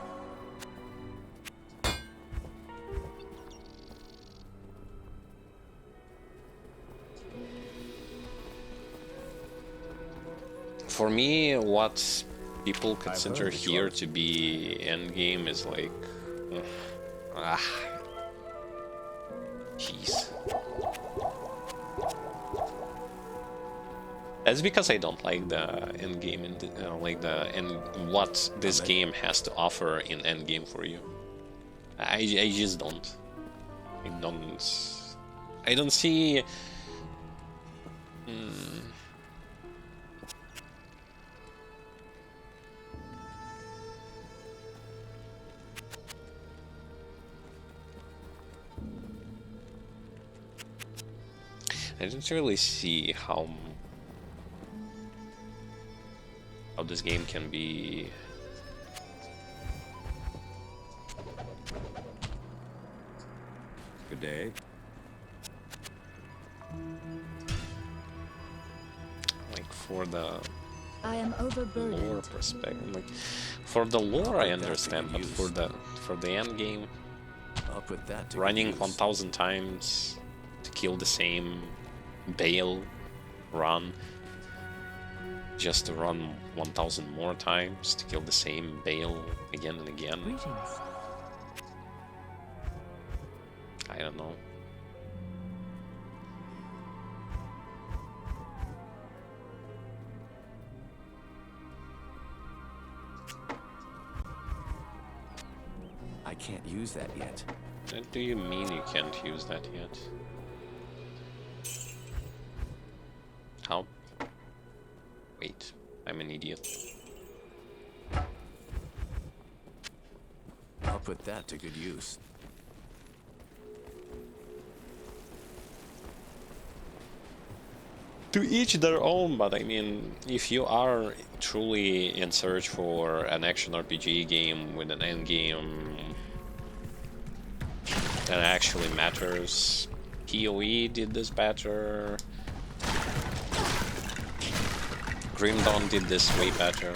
A: For me, what people consider here to be endgame is like, jeez. That's because I don't like the endgame and like the end what this game has to offer in endgame for you. I just don't. I don't see. I don't really see how this game can be
E: Good day.
A: like for the
B: I am
A: lore
B: overburdened.
A: perspective. Like for the lore, I understand, but for the end game,
E: I'll put that to
A: running
E: good use.
A: 1000 times to kill the same bale run, just to run 1000 more times to kill the same bale again and again.
B: Greetings.
A: I don't know.
E: I can't use that yet.
A: What do you mean you can't use that yet? How? Wait, I'm an idiot.
E: I'll put that to good use.
A: To each their own, but I mean, if you are truly in search for an action RPG game with an end game that actually matters, PoE did this better. Grim Dawn did this way better.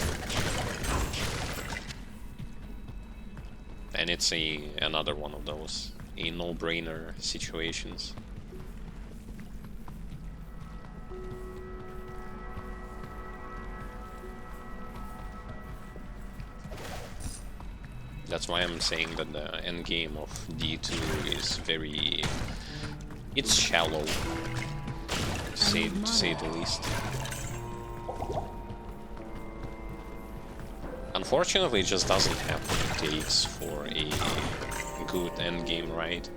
A: And it's another one of those no-brainer situations. That's why I'm saying that the end game of D2 is very... it's shallow, to say the least. Unfortunately, it just doesn't have what it takes for a good end game, right?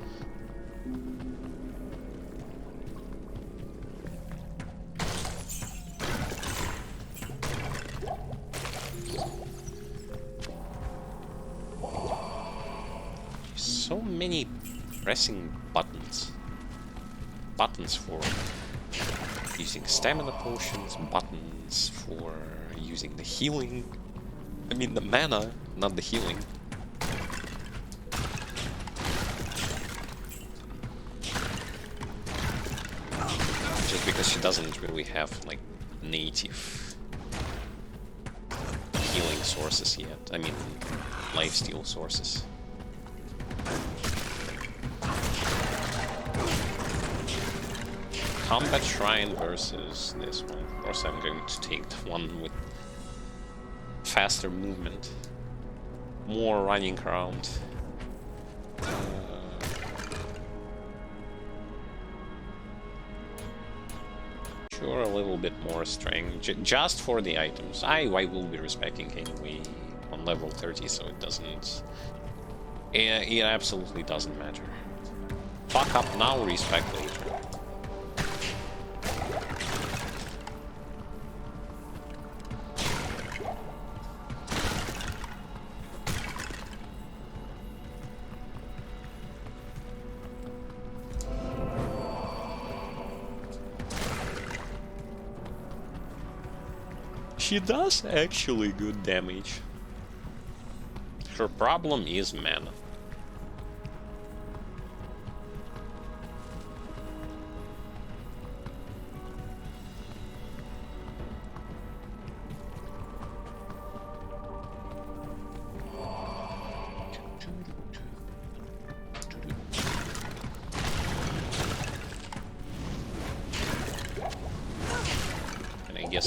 A: So many pressing buttons. Buttons for using stamina potions, buttons for using the healing. I mean the mana, not the healing. Just because she doesn't really have like native healing sources yet. I mean lifesteal sources. Combat Shrine versus this one. Of course, I'm going to take the one with faster movement, more running around. Sure, a little bit more strength, just for the items. I will be respecting anyway on level 30, so it doesn't... It absolutely doesn't matter. Fuck up now, respect later. She does actually good damage. Her problem is mana.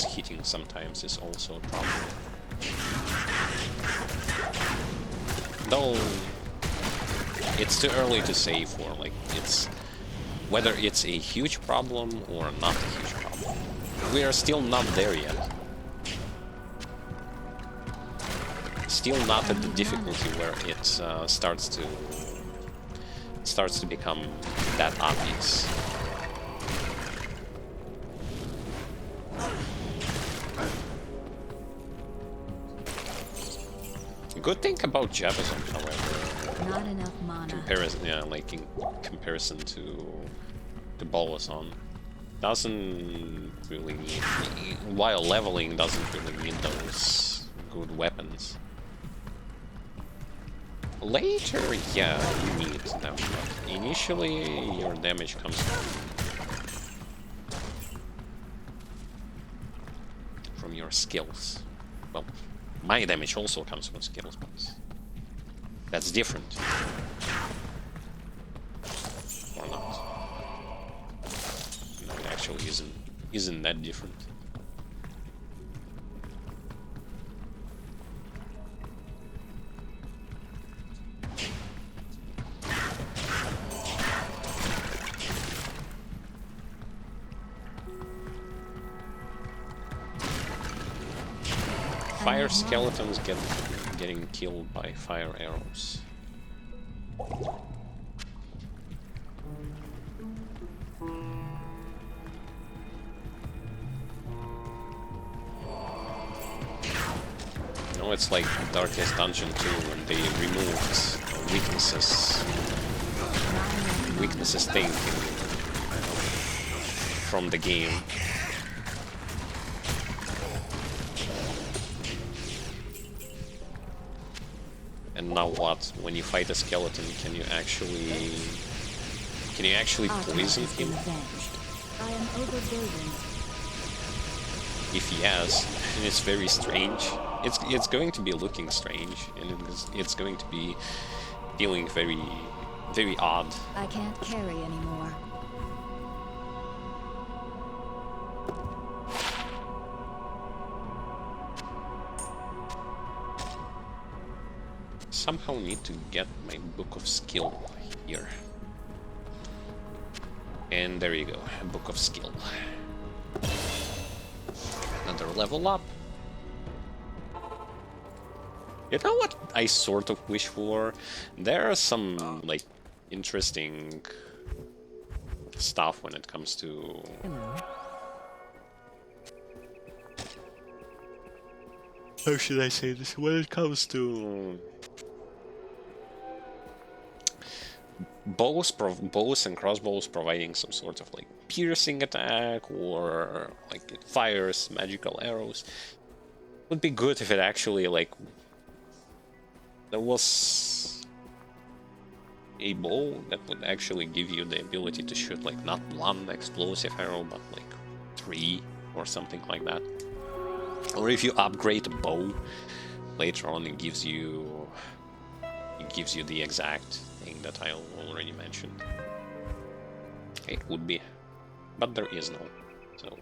A: Hitting sometimes is also a problem. Though it's too early to say for like whether it's a huge problem or not a huge problem. We are still not there yet. Still not at the difficulty where it starts to become that obvious. Good thing about Magezon, however,
B: Not enough mana.
A: in comparison to the Bolosan, doesn't really need, while leveling doesn't really need those good weapons. Later, yeah, you need them, but initially your damage comes from your skills. Well, my damage also comes from skills, but that's different. Or not. No, it actually isn't that different. Fire skeletons getting killed by fire arrows. No, it's like Darkest Dungeon 2 when they removed weaknesses thing from the game. And now what? When you fight a skeleton, can you actually poison him?
B: I am overburdened.
A: If yes, and it's very strange. It's going to be looking strange, and it's going to be feeling very, very odd.
B: I can't carry anymore.
A: Somehow need to get my Book of Skill here. And there you go, a Book of Skill. Another level up. You know what I sort of wish for? There are some, like, interesting stuff when it comes to... How should I say this? When it comes to... bows and crossbows providing some sort of like piercing attack, or like it fires magical arrows. Would be good if it actually like there was a bow that would actually give you the ability to shoot like not one explosive arrow but like 3 or something like that. Or if you upgrade a bow later on, it gives you the exact thing that I already mentioned. It would be but there is no. So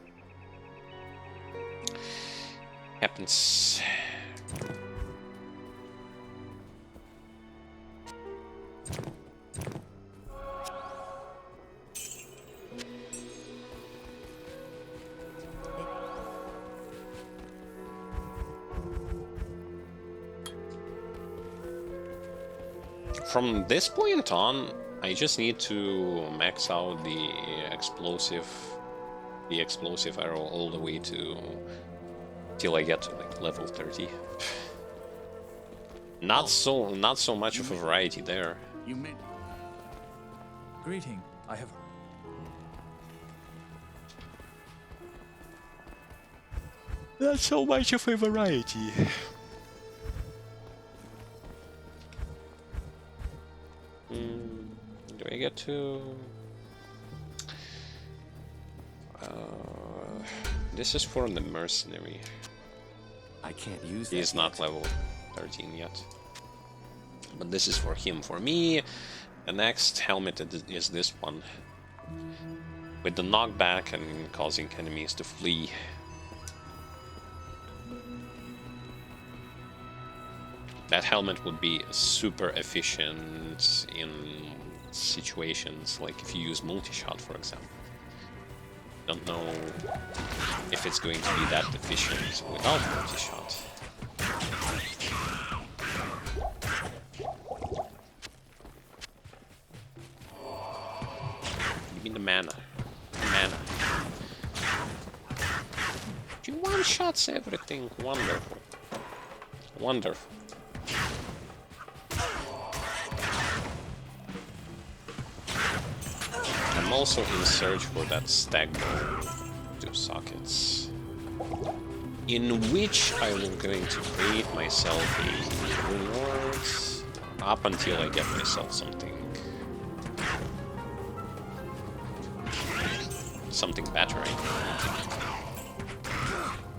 A: happens. From this point on, I just need to max out the explosive arrow all the way to till I get to like level 30. Not so much of a variety there.
E: You made...
F: Greeting. I have...
A: Not so much of a variety. Do I get to... this is for the mercenary.
E: I can't use that
A: He is not
E: yet.
A: level 13 yet. But this is for him. For me, the next helmet is this one. With the knockback and causing enemies to flee. That helmet would be super efficient in situations like if you use multi-shot, for example. Don't know if it's going to be that efficient without multi-shot. Give me the mana. Mana. She one-shots everything. Wonderful. Wonderful. I'm also in search for that stag bow, 2 sockets, in which I am going to create myself a reward up until I get myself something better.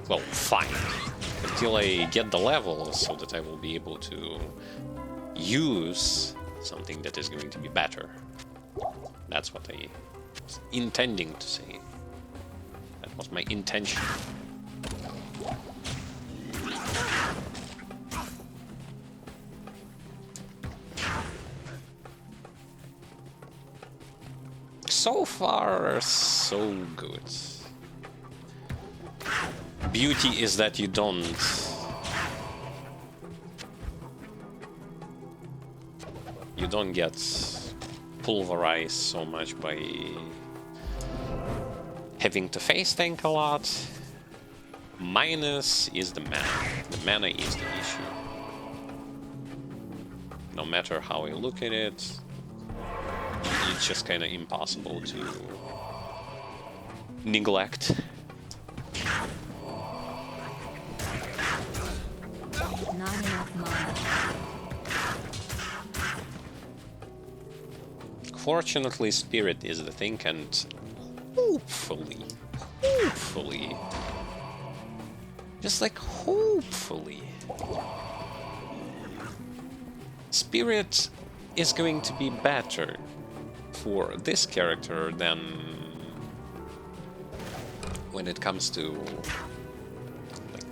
A: Well, fine. Until I get the level so that I will be able to use something that is going to be better. That's what I was intending to say. That was my intention. So far, so good. Beauty is that you don't get pulverized so much by having to face tank a lot. Minus is the mana. The mana is the issue. No matter how I look at it, it's just kind of impossible to neglect.
D: Not enough mana.
A: Fortunately, spirit is the thing, and hopefully, just like hopefully, spirit is going to be better for this character than when it comes to like,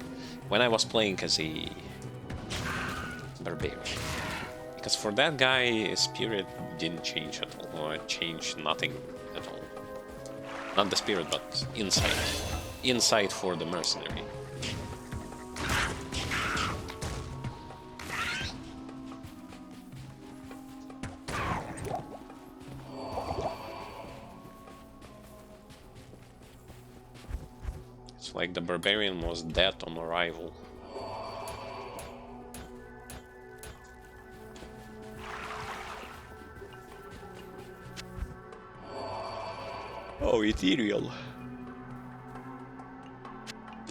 A: when I was playing as a barbarian. Because for that guy, spirit didn't change at all, or changed nothing at all. Not the spirit, but insight. Insight for the mercenary. It's like the barbarian was dead on arrival. Oh, ethereal.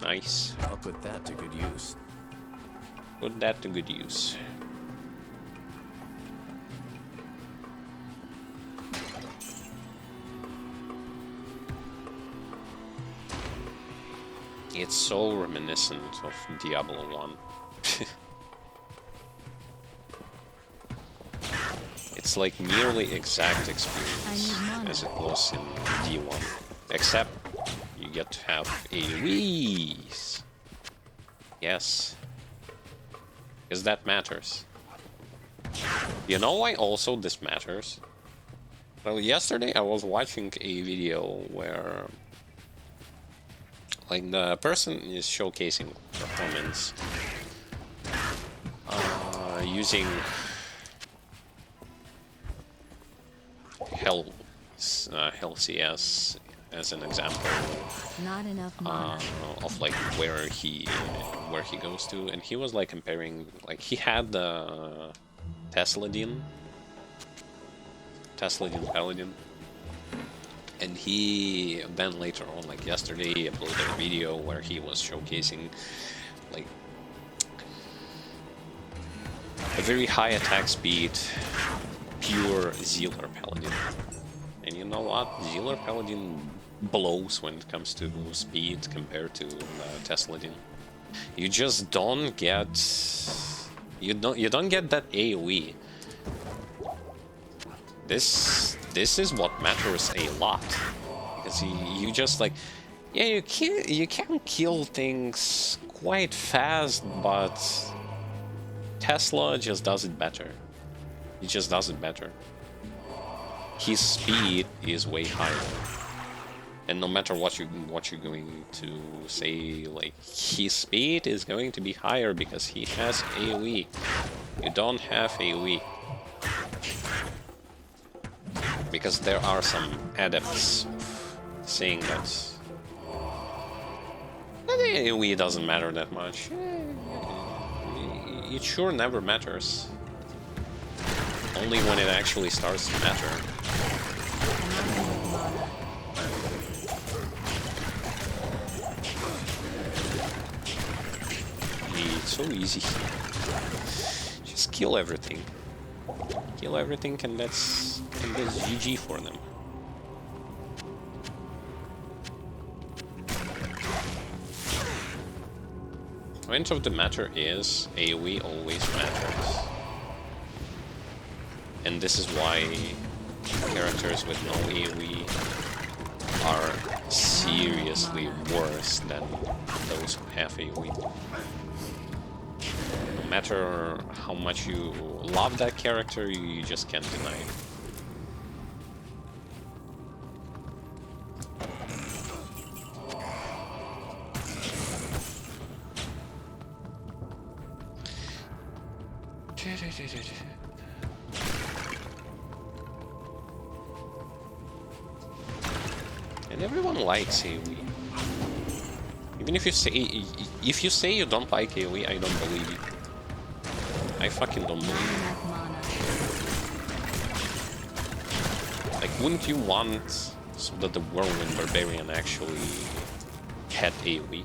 A: Nice.
E: I'll put that to good use.
A: Put that to good use. It's so reminiscent of Diablo 1. It's like nearly exact experience as it was in D1. Except you get to have AoEs. Yes. Because that matters. You know why also this matters? Well, yesterday I was watching a video where like the person is showcasing performance using Hell CS as an example
B: Not enough mana.
A: of like where he goes to, and he was like comparing, like he had the Tesladin Paladin, and he then later on, like yesterday, uploaded a video where he was showcasing like a very high attack speed pure Zealer Paladin. And you know what? Zealer Paladin blows when it comes to speed compared to Tesladin. You just don't get you don't get that AoE. This is what matters a lot, because you just like, yeah, you can kill things quite fast, but Tesla just does it better. He just does it better. His speed is way higher, and no matter what you're going to say, like his speed is going to be higher because he has AoE. You don't have AoE. Because there are some adepts saying that the AoE doesn't matter that much. It sure never matters. Only when it actually starts to matter. It's so easy. Just kill everything. Kill everything, and that's GG for them. Point of the matter is AoE always matters. And this is why characters with no AoE are seriously worse than those who have AoE. No matter how much you love that character, you just can't deny it. And everyone likes AoE. Even if you say you don't like AoE, I don't believe you. I fucking don't believe you. Like, wouldn't you want so that the Whirlwind Barbarian actually had AoE?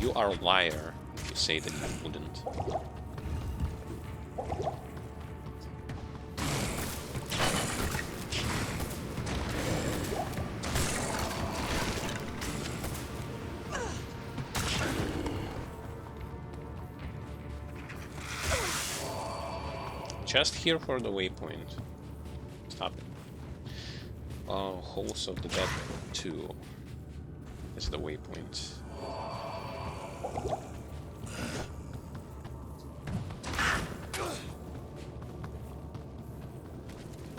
A: You are a liar if you say that you wouldn't. Just here for the waypoint. Stop it. Halls of the Dead 2 is the waypoint.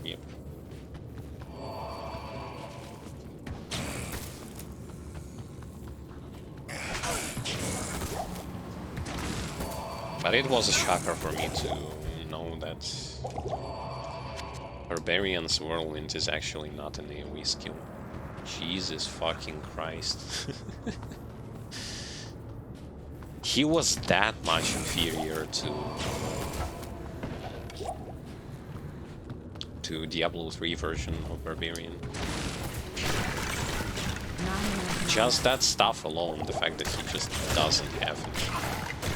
A: Yep. But it was a shocker for me to know that Barbarian's Whirlwind is actually not an AoE skill. Jesus fucking Christ. He was that much inferior to Diablo 3 version of Barbarian. Just that stuff alone, the fact that he just doesn't have it.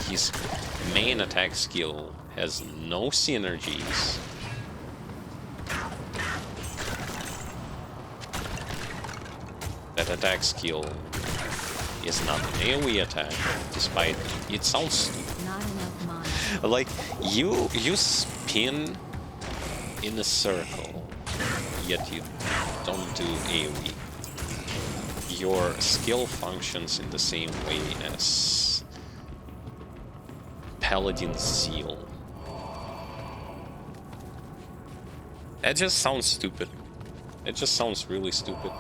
A: His main attack skill has no synergies. That attack skill is not an AoE attack, despite it sounds stupid.
B: Not enough mana.
A: Like you spin in a circle, yet you don't do AoE. Your skill functions in the same way as Paladin's Zeal. That just sounds stupid. It just sounds really stupid.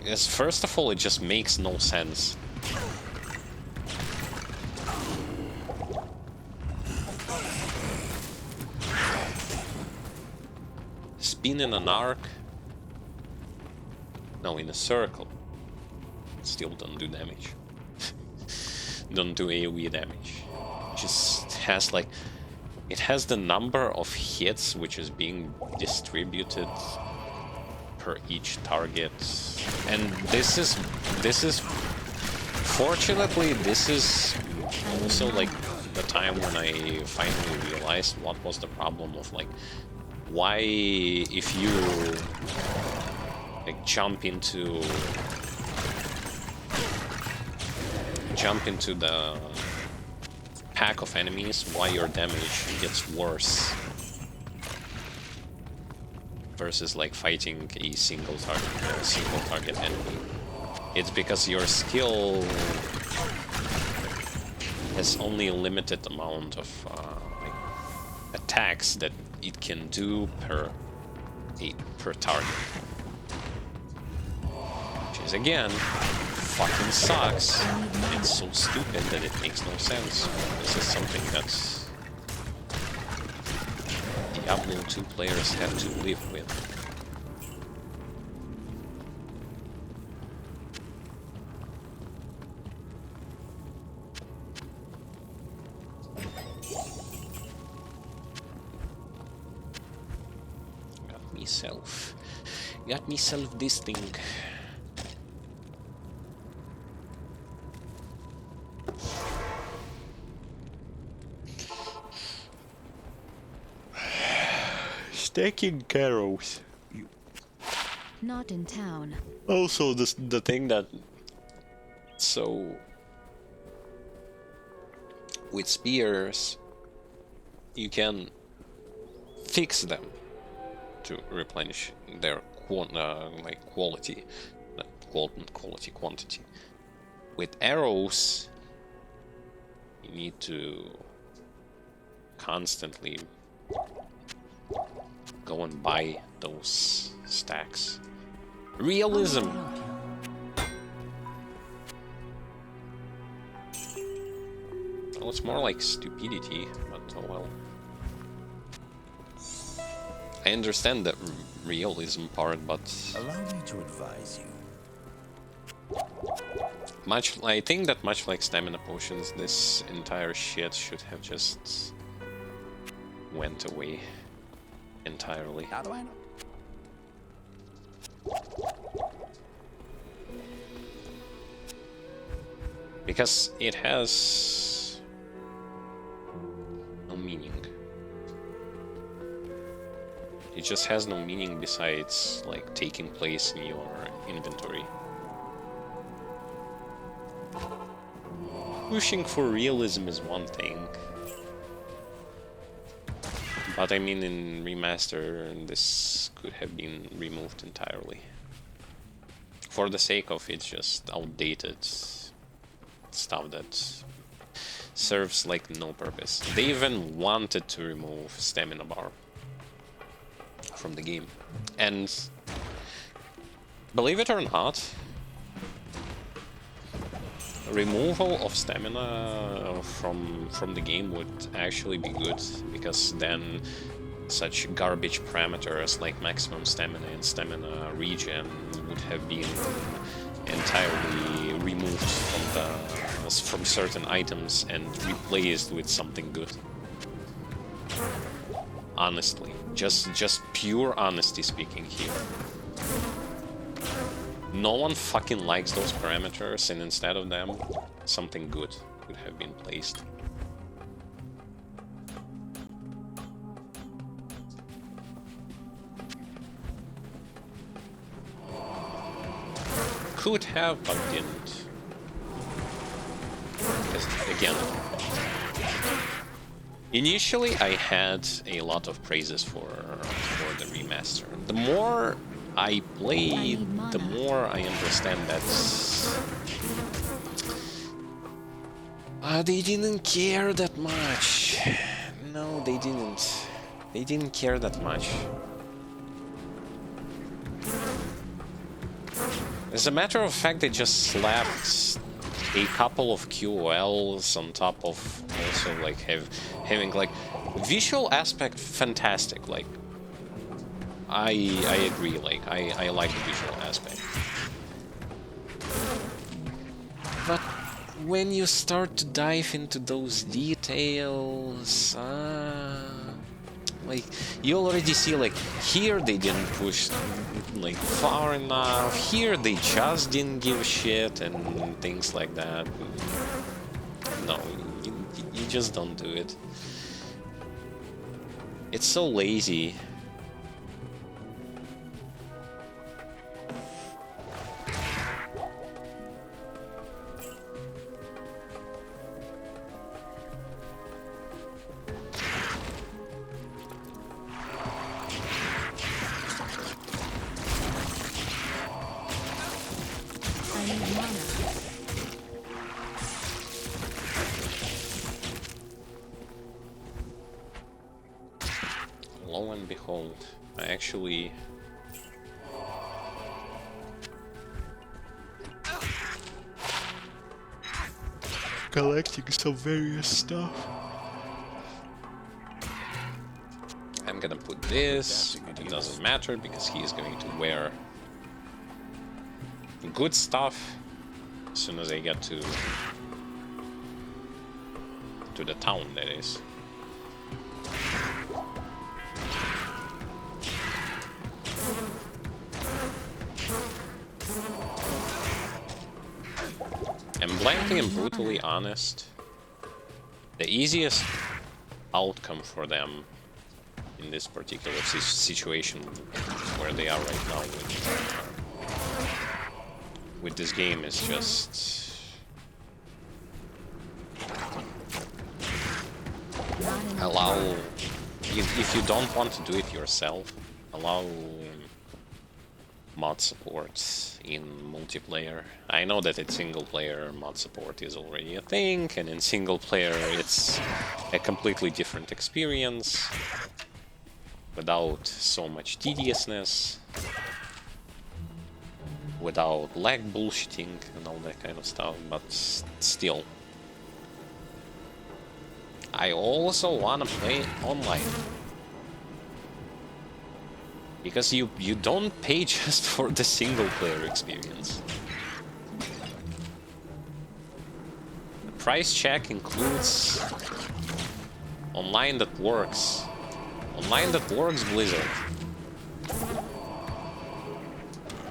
A: Yes, first of all, it just makes no sense. Spin in an arc? No, in a circle. Still don't do damage. Don't do AoE damage. Just has like... It has the number of hits which is being distributed per each target. And this is... Fortunately, this is also like the time when I finally realized what was the problem of like... Why, if you like jump into the pack of enemies, why your damage gets worse versus like fighting a single target enemy? It's because your skill has only a limited amount of like attacks that it can do per target, which is again fucking sucks. It's so stupid that it makes no sense. This is something that Diablo 2 players have to live with. Got myself this thing. Stacking arrows.
D: Not in town.
A: Also, the thing that... So... With spears, you can fix them to replenish their quantity. With arrows, you need to constantly go and buy those stacks. Realism. Well, it's more like stupidity, but oh well. I understand the realism part, but
E: Allow me to advise you.
A: I think that much like stamina potions, this entire shit should have just went away entirely.
E: How do I know?
A: Because it has no meaning. It just has no meaning besides like taking place in your inventory. Pushing for realism is one thing, but I mean in remaster this could have been removed entirely. For the sake of it's just outdated stuff that serves like no purpose. They even wanted to remove stamina bar from the game, and believe it or not, removal of stamina from the game would actually be good, because then such garbage parameters like maximum stamina and stamina regen would have been entirely removed from certain items and replaced with something good. Honestly, just pure honesty speaking here. No one fucking likes those parameters, and instead of them, something good could have been placed. Could have, but didn't. Because, again, Initially, I had a lot of praises for the remaster. The more I played, the more I understand that they didn't care that much. No, they didn't. They didn't care that much. As a matter of fact, they just slapped a couple of QOLs on top of also like having like visual aspect fantastic. Like I agree. Like I like the visual aspect, but when you start to dive into those details, like you already see like here they didn't push like far enough, here they just didn't give a shit and things like that. No, you just don't do it. It's so lazy. Lo and behold, I actually collecting some various stuff. I'm gonna put this, it doesn't matter because he is going to wear good stuff as soon as I get to the town, that is. And blankly and brutally honest, the easiest outcome for them in this particular situation where they are right now with this game is just allow, if you don't want to do it yourself, allow mod support in multiplayer. I know that in single player mod support is already a thing, and in single player it's a completely different experience without so much tediousness, without lag bullshitting and all that kind of stuff, but still. I also wanna play online. Because you don't pay just for the single player experience. The price check includes online that works. Online that works, Blizzard.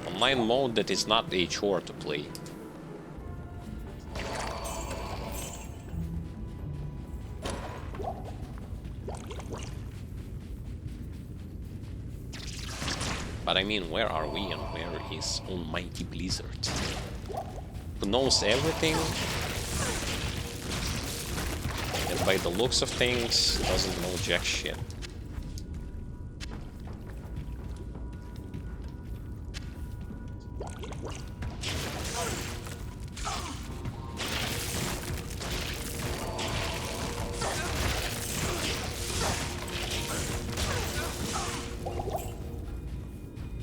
A: Online mode that is not a chore to play. But I mean, where are we and where is almighty Blizzard? Who knows everything, and by the looks of things, doesn't know jack shit.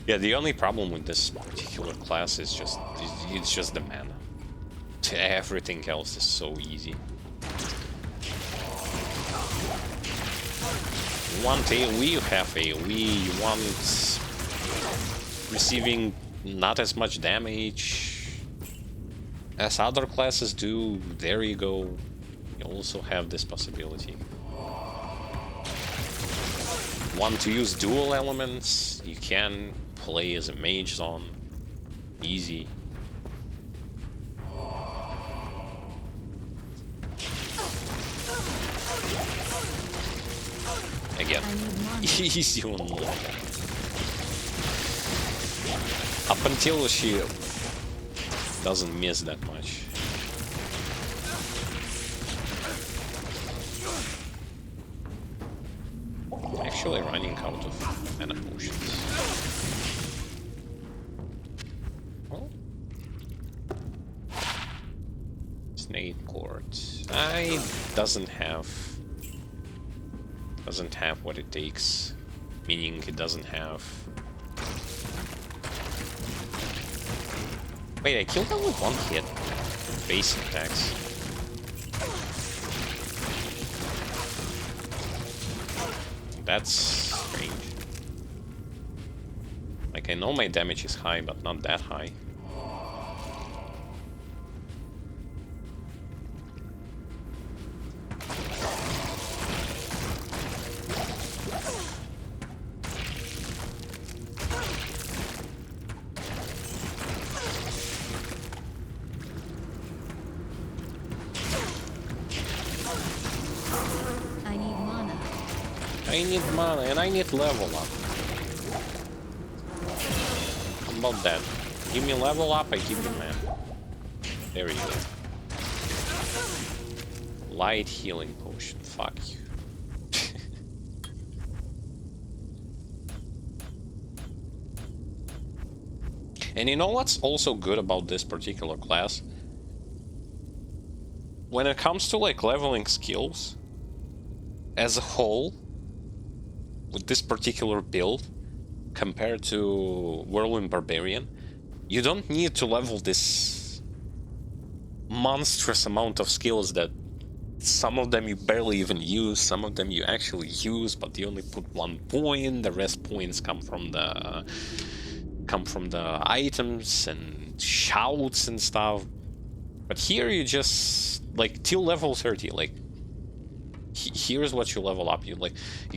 A: Yeah, the only problem with this particular class is it's just the mana. Everything else is so easy. You want AoE, you have AoE. You want receiving not as much damage as other classes do, there you go. You also have this possibility. Want to use dual elements, you can play as a Magezon. Easy. Again, easy on Luna. Up until she doesn't miss that much. actually running out of mana potions. Well, Snake Court. I doesn't have what it takes. Meaning it doesn't have. Wait, I killed them with one hit. Base attacks. That's strange. Like, I know my damage is high, but not that high. I need mana and I need level up. How about that? Give me level up, I give you mana. There you go. Light healing potion. Fuck you. And you know what's also good about this particular class? When it comes to like leveling skills, as a whole, with this particular build, compared to Whirlwind Barbarian, you don't need to level this monstrous amount of skills that some of them you barely even use, some of them you actually use, but you only put 1 point, the rest points come from the items and shouts and stuff. But here you just, like, till level 30, like, here's what you level up. You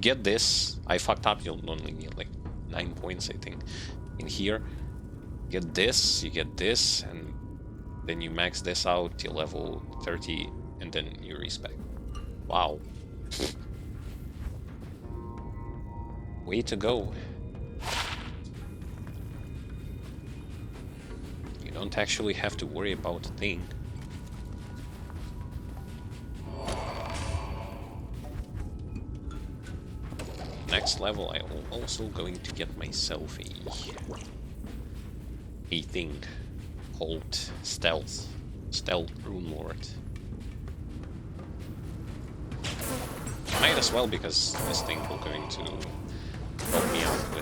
A: get this. I fucked up. You'll only need like 9 points, I think. In here, you get this, and then you max this out till level 30, and then you respec. Wow. Way to go. You don't actually have to worry about a thing. Next level, I'm also going to get myself a thing called Stealth Rune Lord. Might as well, because this thing will going to help me out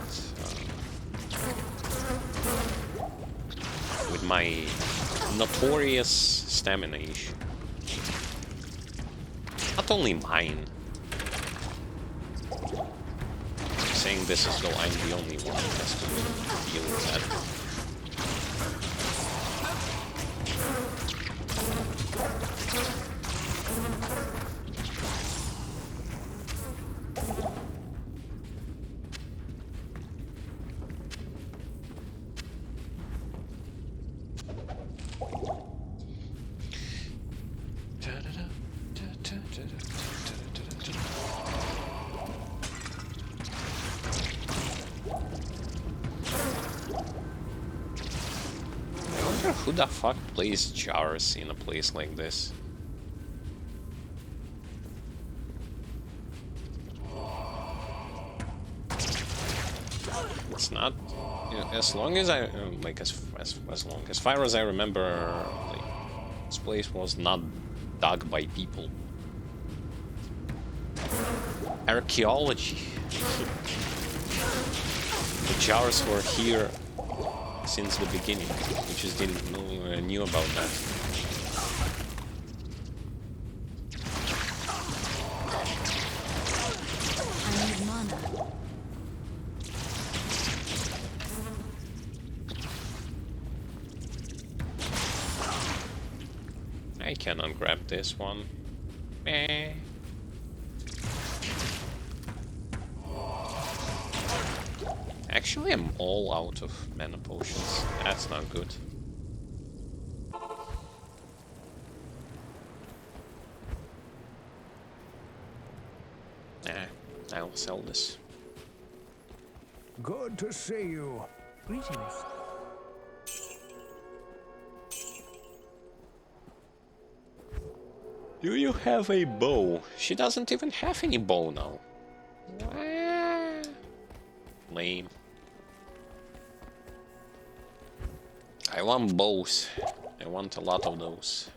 A: with my notorious stamina issue. Not only mine. Saying this as though I'm the only one who has to deal with that. Who the fuck plays jars in a place like this? It's not, you know, as long as I like as far as I remember, like, this place was not dug by people. Archaeology. The jars were here since the beginning. We just didn't know, knew about that.
D: I need mana.
A: I cannot grab this one. Meh. Actually, I'm all out of mana potions. That's not good. I'll sell this.
G: Good to see you.
F: Greetings.
A: Do you have a bow? She doesn't even have any bow now. Lame. I want bows. I want a lot of those.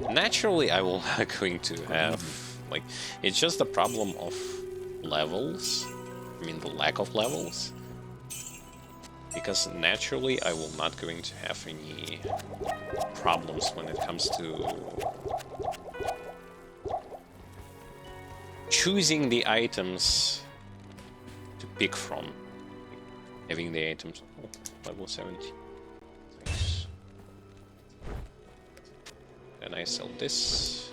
A: Naturally, I will not going to have, like, it's just a problem of levels. I mean, the lack of levels. Because naturally, I will not going to have any problems when it comes to choosing the items to pick from. Having the items. Oh, level 70. Nice. Then I sell this.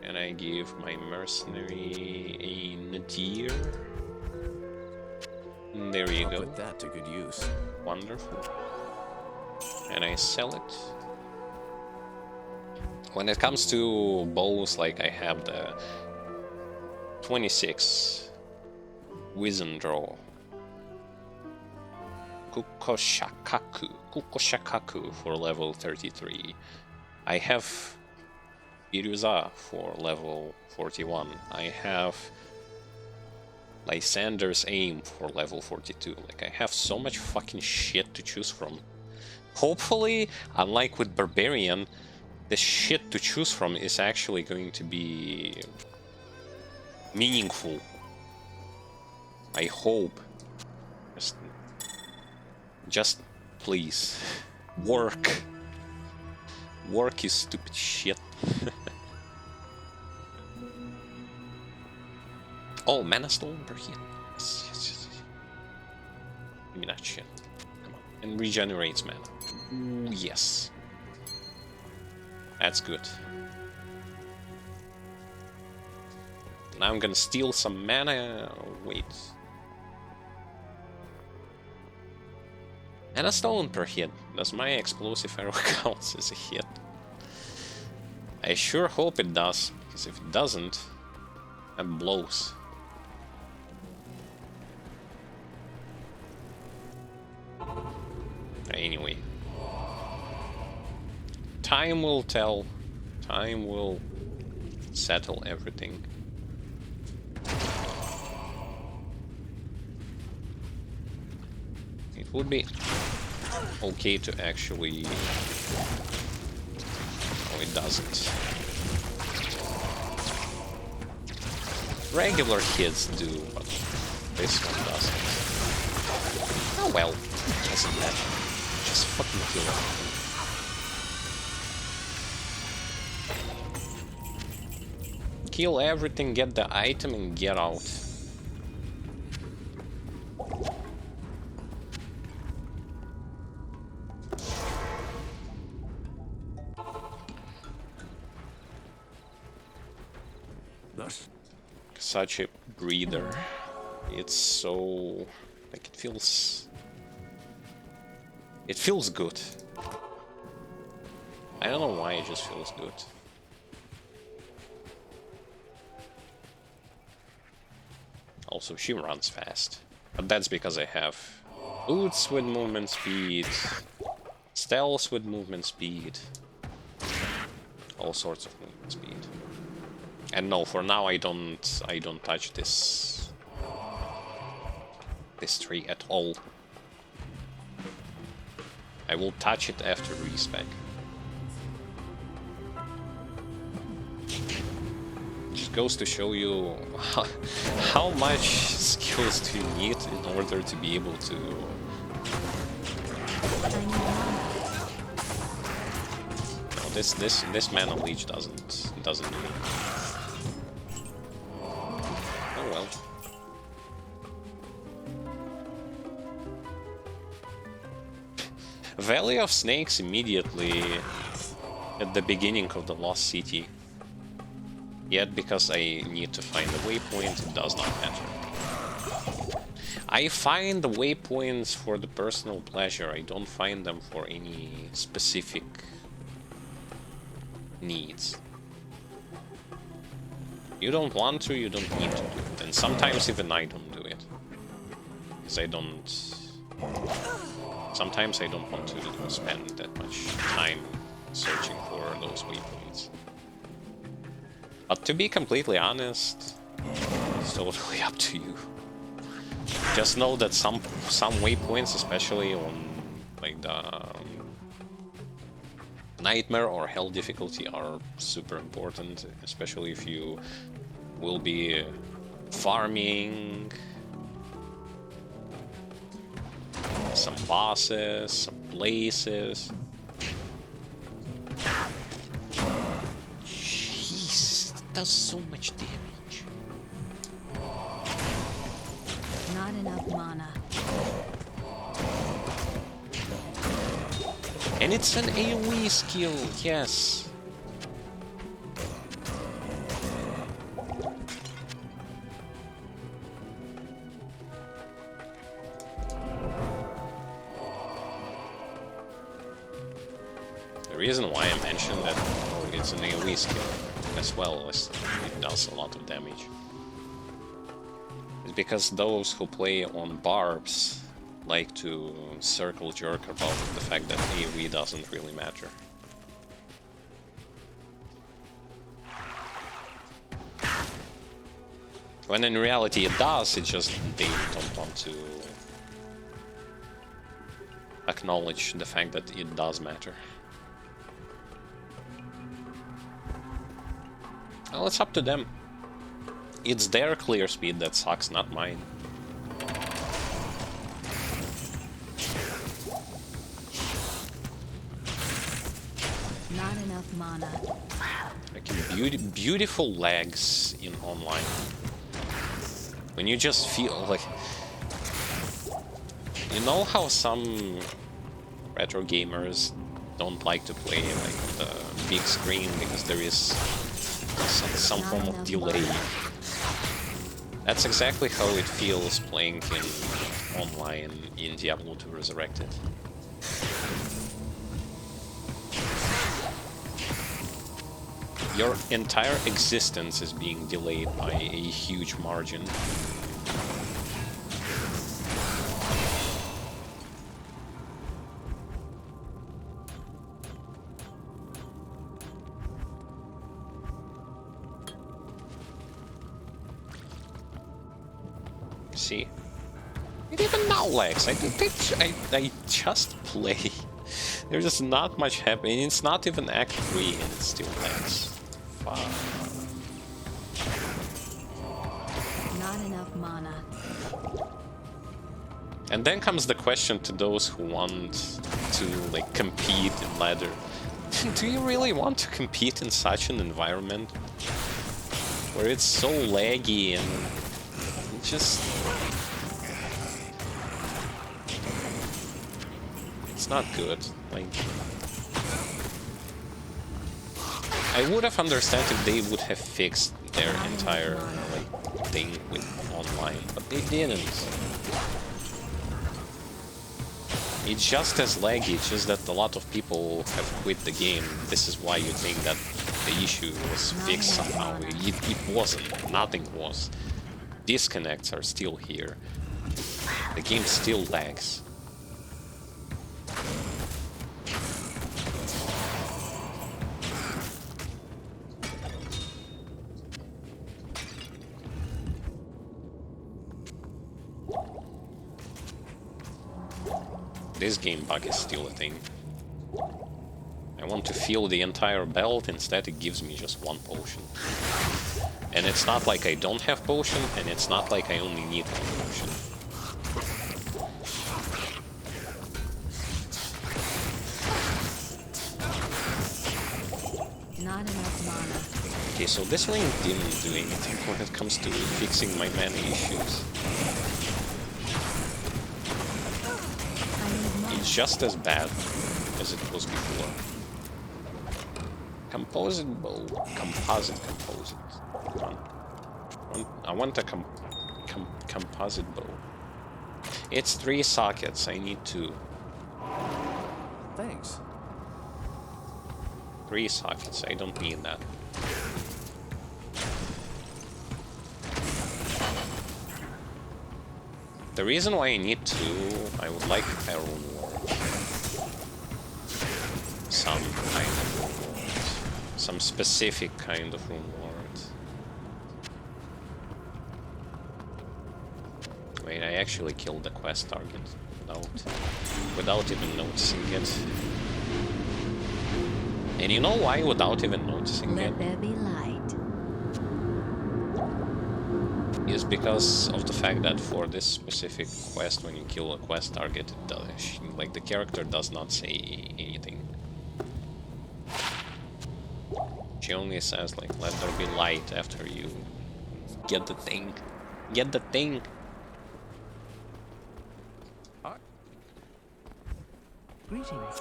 A: And I give my mercenary a nadir. There you go.
E: Put that to good use.
A: Wonderful. And I sell it. When it comes to bows, like I have the 26 Wizen Draw. Kukoshakaku for level 33. I have Iruza for level 41. I have Lysander's Aim for level 42. Like, I have so much fucking shit to choose from. Hopefully, unlike with Barbarian, the shit to choose from is actually going to be meaningful. I hope. Just please. Work. Work, you stupid shit. Oh, Mana Stone per heal. Yes, yes, yes. Give me that shit. Come on. And regenerates mana. Ooh, yes. That's good. Now I'm gonna steal some mana. Wait. Mana Stone per hit. Does my explosive arrow count as a hit? I sure hope it does, because if it doesn't, that blows. Anyway. Time will tell. Time will settle everything. It would be okay to actually... Oh, it doesn't. Regular hits do, but this one doesn't. Oh well, doesn't matter. Just fucking kill everything. Kill everything, get the item, and get out. Such a breather. It's so... like, it feels... It feels good. I don't know why, it just feels good. Also, she runs fast. But that's because I have boots with movement speed, stealth with movement speed, all sorts of movement speed. And no, for now I don't touch this tree at all. I will touch it after respec. Just goes to show you how much skills do you need in order to be able to... No, this mana leech doesn't do it. Oh well. Valley of Snakes immediately at the beginning of the Lost City. Yet, because I need to find the waypoint, it does not matter. I find the waypoints for the personal pleasure. I don't find them for any specific needs. You don't want to, you don't need to do it. And sometimes even I don't do it. Because I don't... Sometimes I don't want to spend that much time searching for those waypoints. But to be completely honest, it's totally up to you. Just know that some waypoints, especially on like the Nightmare or Hell difficulty, are super important, especially if you will be farming some bosses, some places. Jeez, that does so much damage.
D: Not enough mana.
A: And it's an AoE skill, yes. The reason why I mentioned that it's an AoE skill as well as it does a lot of damage is because those who play on barbs like to circle jerk about the fact that AoE doesn't really matter. When in reality it does, it's just they don't want to acknowledge the fact that it does matter. Well, it's up to them. It's their clear speed that sucks, not mine.
D: Not enough mana.
A: Like beautiful lags in online. When you just feel like... You know how some retro gamers don't like to play like the big screen because there is some form of delay? That's exactly how it feels playing in online in Diablo 2 Resurrected. Your entire existence is being delayed by a huge margin. See? It even now lags. I just play. There's just not much happening. It's not even Act 3 and it still lags. Fuck.
D: Not enough mana.
A: And then comes the question to those who want to like compete in ladder. Do you really want to compete in such an environment where it's so laggy and just... It's not good. Like, I would have understood if they would have fixed their entire like thing with online, but they didn't. It's just as laggy, it's just that a lot of people have quit the game. This is why you think that the issue was fixed somehow. It wasn't. Nothing was. Disconnects are still here. The game still lags. This game bug is still a thing. I want to fill the entire belt, instead it gives me just one potion. And it's not like I don't have potion, and it's not like I only need one potion.
D: Not enough mana.
A: Okay, so this ring didn't do anything when it comes to fixing my mana issues. It's just as bad as it was before. Composite bow. Composite. Come on. I want a composite bow. It's 3 sockets. I need 2.
F: Thanks.
A: 3 sockets. I don't need that. The reason why I need 2, I would like Iron War. some kind of rune lord. Some specific kind of rune lord. Wait, I actually killed the quest target without even noticing it. And you know why without even noticing it?
D: Let there be light.
A: Is because of the fact that for this specific quest, when you kill a quest target, it does, like, the character does not say anything. She only says, like, let there be light after you get the thing. Get the thing!
F: Greetings.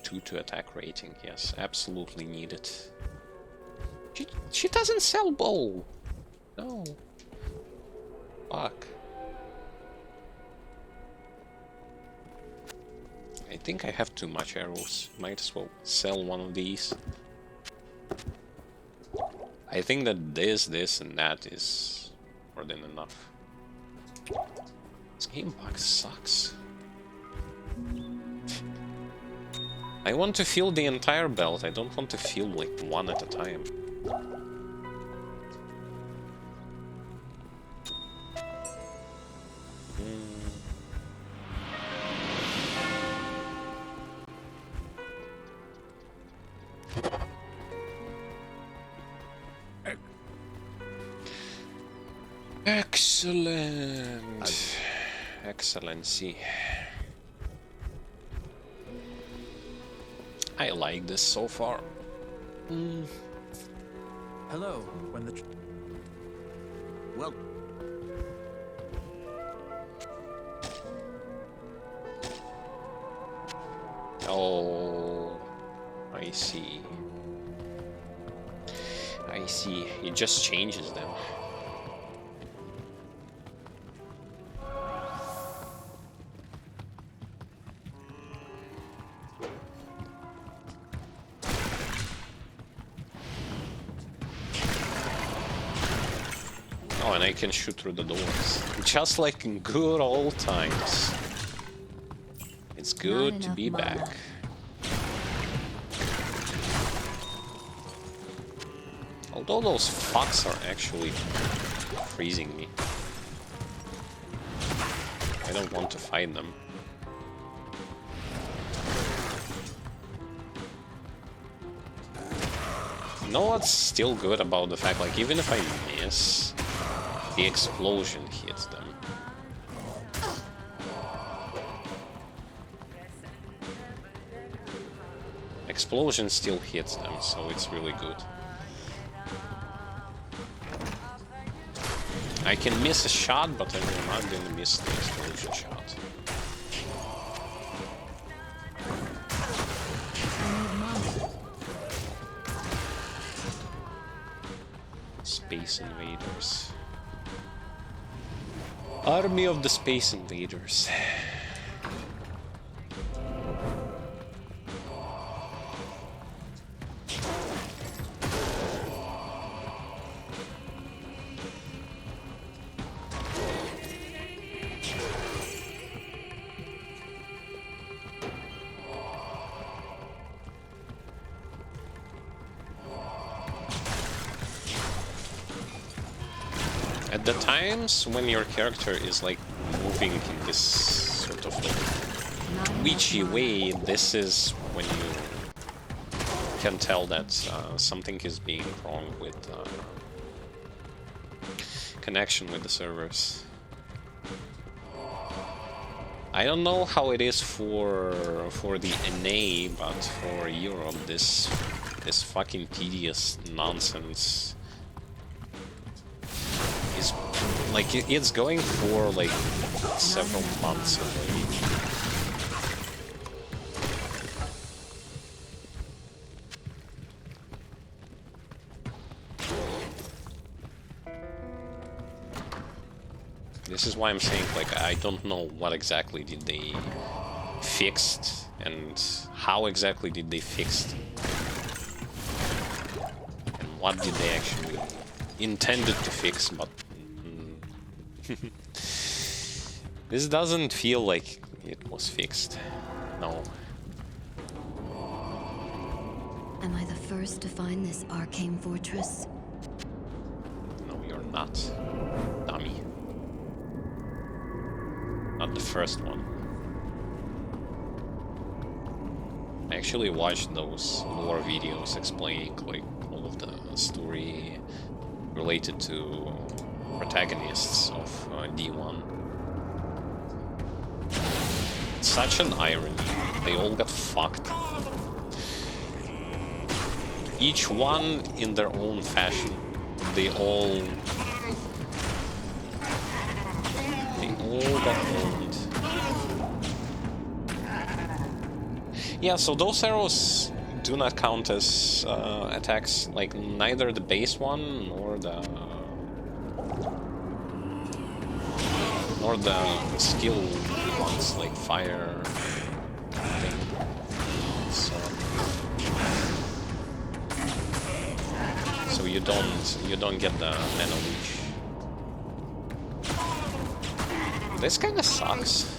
A: 2 to attack rating, yes, absolutely needed. She doesn't sell bow! No. Fuck. I think I have too much arrows. Might as well sell one of these. I think that this, and that is more than enough. This game box sucks. I want to fill the entire belt. I don't want to fill like one at a time. Excellent. Excellency. I like this so far.
F: Hello. When the
E: Well,
A: Oh, I see. I see. It just changes them. Oh, and I can shoot through the doors. Just like in good old times. It's good to be back. Although those fucks are actually freezing me. I don't want to fight them. You know what's still good about the fact, like, even if I miss, the explosion hits them. Explosion still hits them, so it's really good. I can miss a shot, but I'm not gonna miss the explosion shot. Space invaders. Army of the Space Invaders. At the times when your character is like moving in this sort of like witchy way, this is when you can tell that something is being wrong with connection with the servers. I don't know how it is for the NA, but for Europe, this fucking tedious nonsense is like it's going for like several months already. This is why I'm saying, like, I don't know what exactly did they fixed and how exactly did they fix and what did they actually intended to fix, but this doesn't feel like it was fixed. No.
D: Am I the first to find this arcane fortress?
A: No, you're not. Dummy. Not the first one. I actually watched those lore videos explaining like all of the story related to protagonists of D1. It's such an irony. They all got fucked. Each one in their own fashion. They all got owned. Yeah, so those arrows do not count as attacks, like neither the base one nor the skill ones like fire thing. So you don't get the mana leech. This kind of sucks.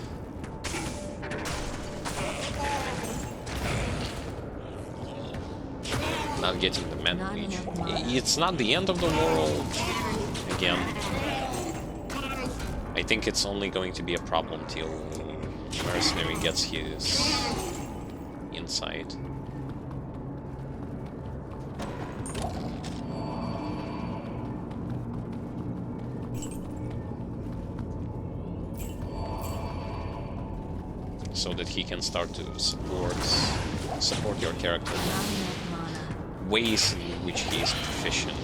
A: Not getting the mana leech. It's not the end of the world. Again, I think it's only going to be a problem till Mercenary gets his insight. So that he can start to support your character in ways in which he is proficient.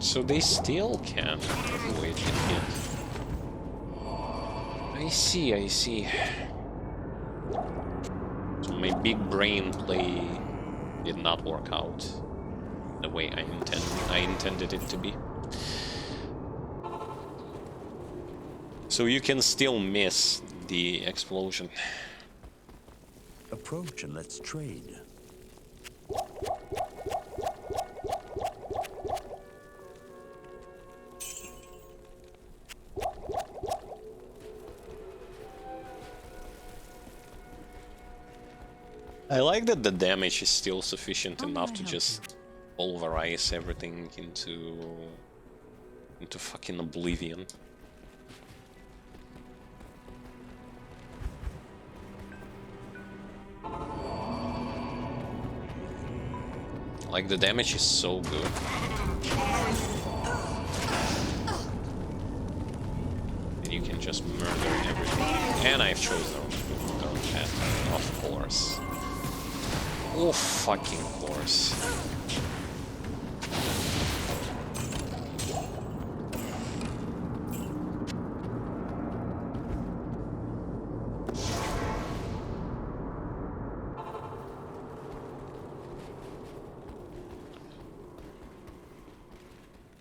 A: So they still can avoid it hit. I see. So my big brain play did not work out the way I intended it to be. So you can still miss the explosion.
E: Approach and let's trade.
A: I like that the damage is still sufficient enough to just pulverize everything into fucking oblivion. Like, the damage is so good. And you can just murder everything. And I've chosen the wrong path, of course. Oh, fucking course.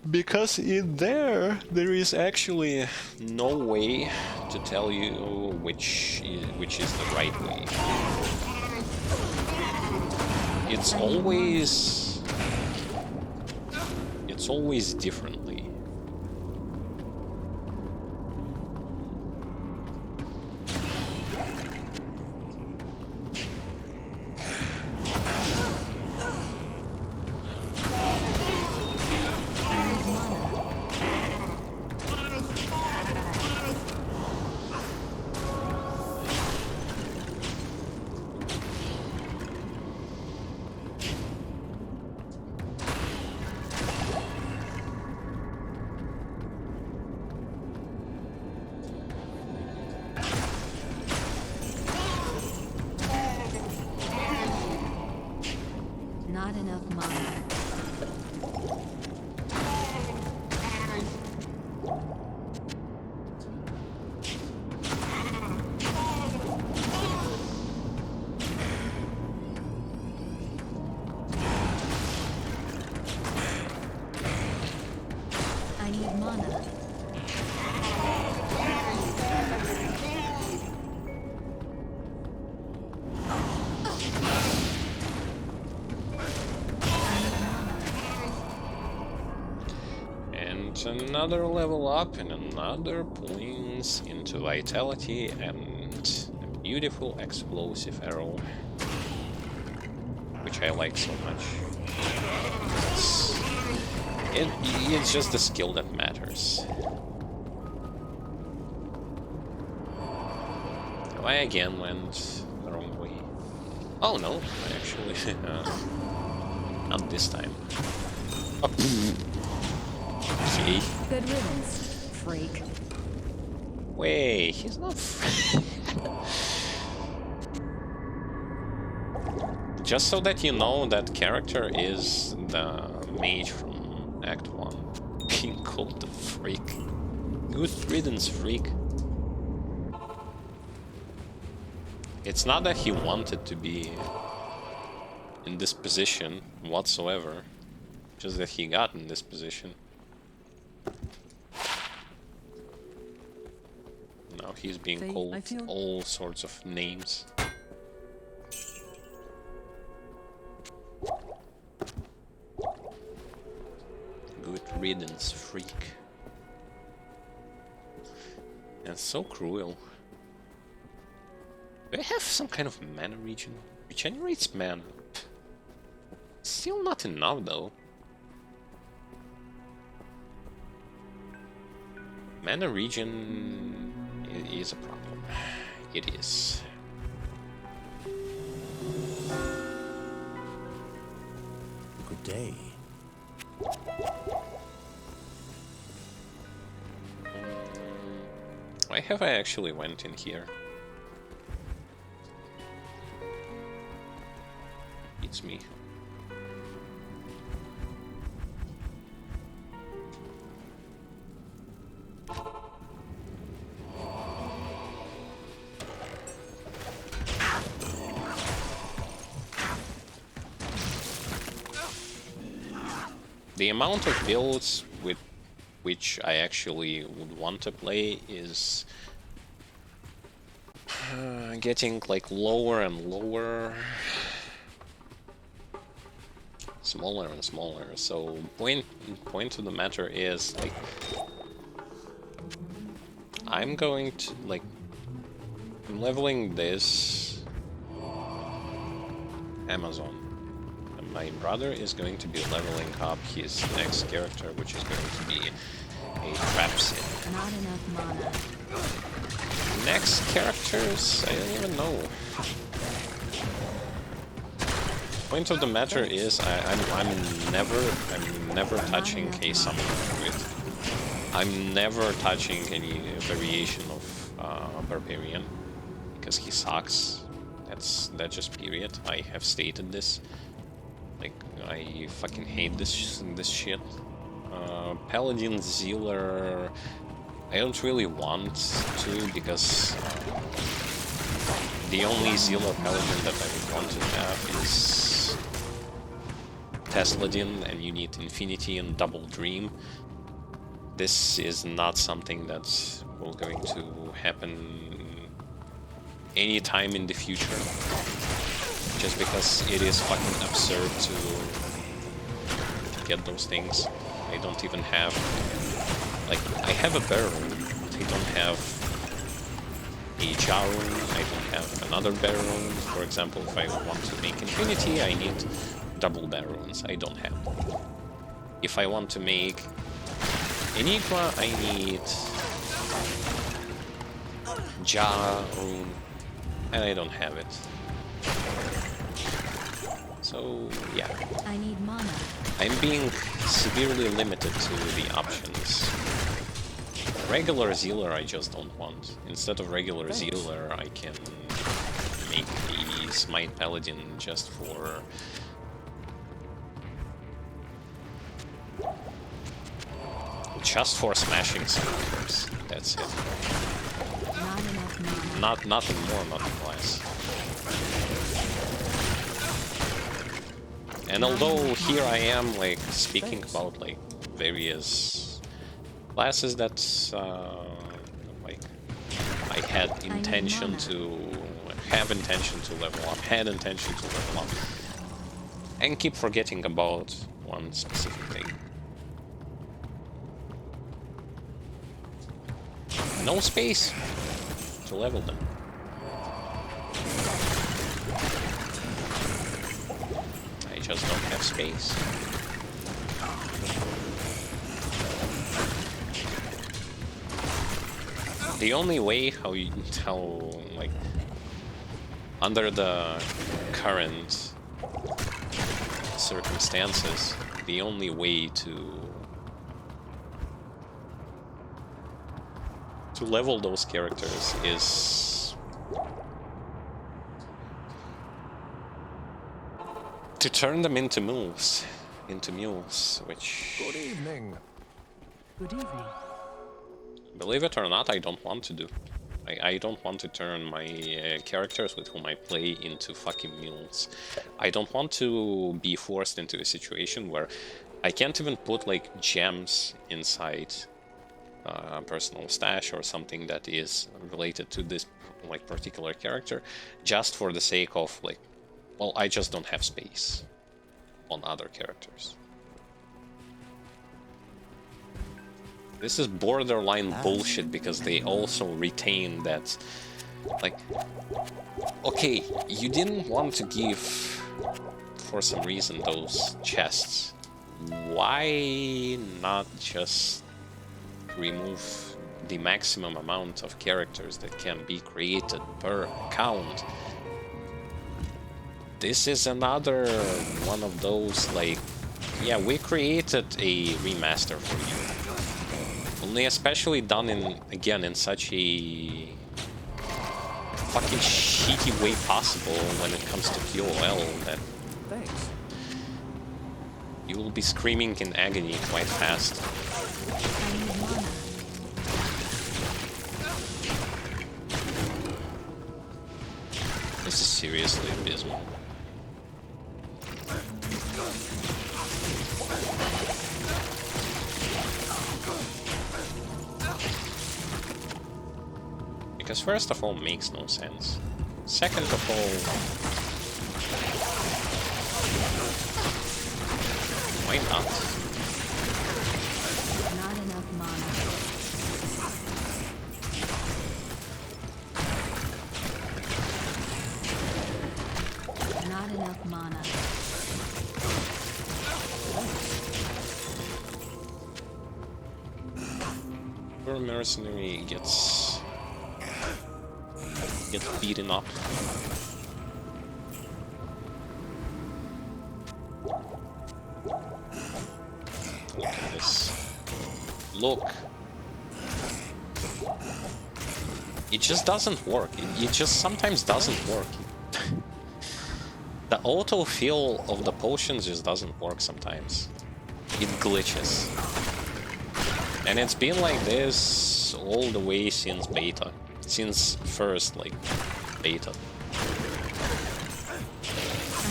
A: Because in there is actually no way to tell you which is the right way. It's always differently.
B: Not enough mana. I need
D: need mana.
A: And another level up and another points into vitality and a beautiful explosive arrow, which I like so much. It's just the skill that matters. I again went the wrong way. Oh no, I actually not this time. Oh. Okay.
B: Good riddance, freak.
A: Wait, he's not Just so that you know, that character is the mage from Act 1. Being called the freak. Good riddance, freak. It's not that he wanted to be in this position whatsoever, just that he got in this position. Now he's being called all sorts of names. Good riddance, freak. That's so cruel. Do I have some kind of mana regen? Regenerates mana. Still not enough though. Mana regen is a problem. It is.
E: Good day.
A: Why have I actually went in here? It's me. The amount of builds with which I actually would want to play is getting like lower and lower, smaller and smaller. So point of the matter is, like, I'm going to I'm leveling this Amazon. My brother is going to be leveling up his next character, which is going to be a trap sim.
B: Not enough mana.
A: Next characters, I don't even know. Point of the matter is, I'm never touching a summon druid. I'm never touching any variation of barbarian because he sucks. That's just period. I have stated this. Like, I fucking hate this shit. Paladin Zealer, I don't really want to, because the only Zealer Paladin that I would want to have is Tesladin, and you need Infinity and Double Dream. This is not something that's going to happen anytime in the future. Just because it is fucking absurd to get those things. I don't even have... Like, I have a barrel, but I don't have a Jarun, I don't have another barrel. For example, if I want to make Infinity, I need double barrels. I don't have them. If I want to make Enigma, I need Jarun, and I don't have it. So, yeah.
B: I need mana.
A: I'm being severely limited to the options. Regular Zealer I just don't want. Instead of regular Zealer, I can make the Smite Paladin just for... smashing some. That's it.
B: Not enough mana.
A: Nothing more, nothing less. And although here I am, like, speaking about, like, various Classes that like I had intention to have intention to level up, had intention to level up, and keep forgetting about one specific thing. No space to level them. I just don't have space. The only way like under the current circumstances, the only way to level those characters is to turn them into mules, which,
E: Good evening.
F: Good evening.
A: believe it or not, I don't want to do. I don't want to turn my characters with whom I play into fucking mules. I don't want to be forced into a situation where I can't even put like gems inside a personal stash or something that is related to this like particular character, just for the sake of like, well, I just don't have space on other characters. This is borderline bullshit because they also retain that, like, okay, you didn't want to give, for some reason, those chests. Why not just remove the maximum amount of characters that can be created per account? This is another one of those, like, yeah, we created a remaster for you. Only especially done in such a fucking shitty way possible when it comes to QOL that
F: Thanks.
A: you will be screaming in agony quite fast.
B: I need mana.
A: This is seriously abysmal. Because first of all, makes no sense. Second of all, why not?
B: Not enough mana. Not enough mana.
A: Poor mercenary gets beaten up. Look at this. Look. It just doesn't work. It just sometimes doesn't work. The autofill of the potions just doesn't work sometimes. It glitches. And it's been like this all the way since beta. Since first, like, beta.
B: I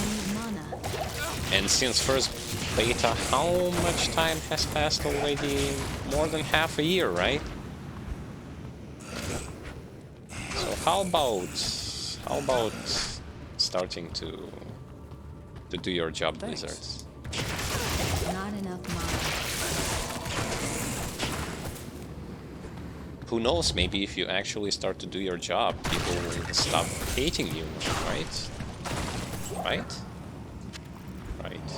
B: need mana.
A: And since first beta, how much time has passed already? More than half a year, right? So how about starting to do your job,
F: Thanks.
A: Blizzards?
B: Not enough mana.
A: Who knows, maybe if you actually start to do your job, people will stop hating you, right? Right? Right.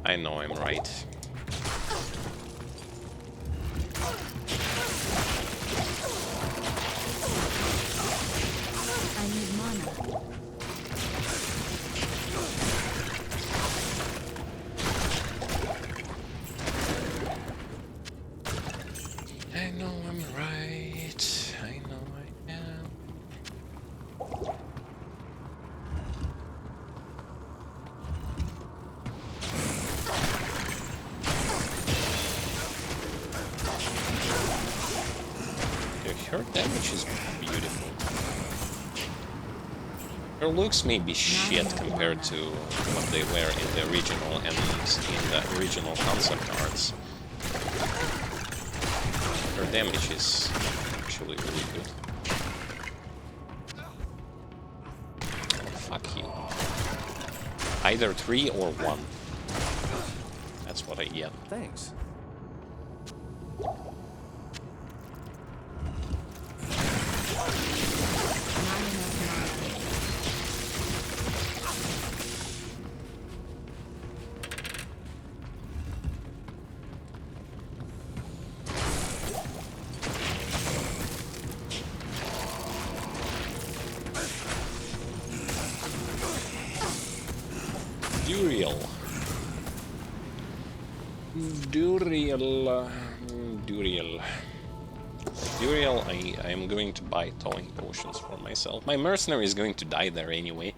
A: I know I'm right.
B: I need mana.
A: I know I'm right. I know I am. Her damage is beautiful. Her looks may be shit compared to what they were in the original and in the original concept arts. Her damage is actually really good. Oh, fuck you. Either 3 or 1. That's what I get.
E: Thanks.
A: Duriel, I am going to buy towing potions for myself. My mercenary is going to die there anyway.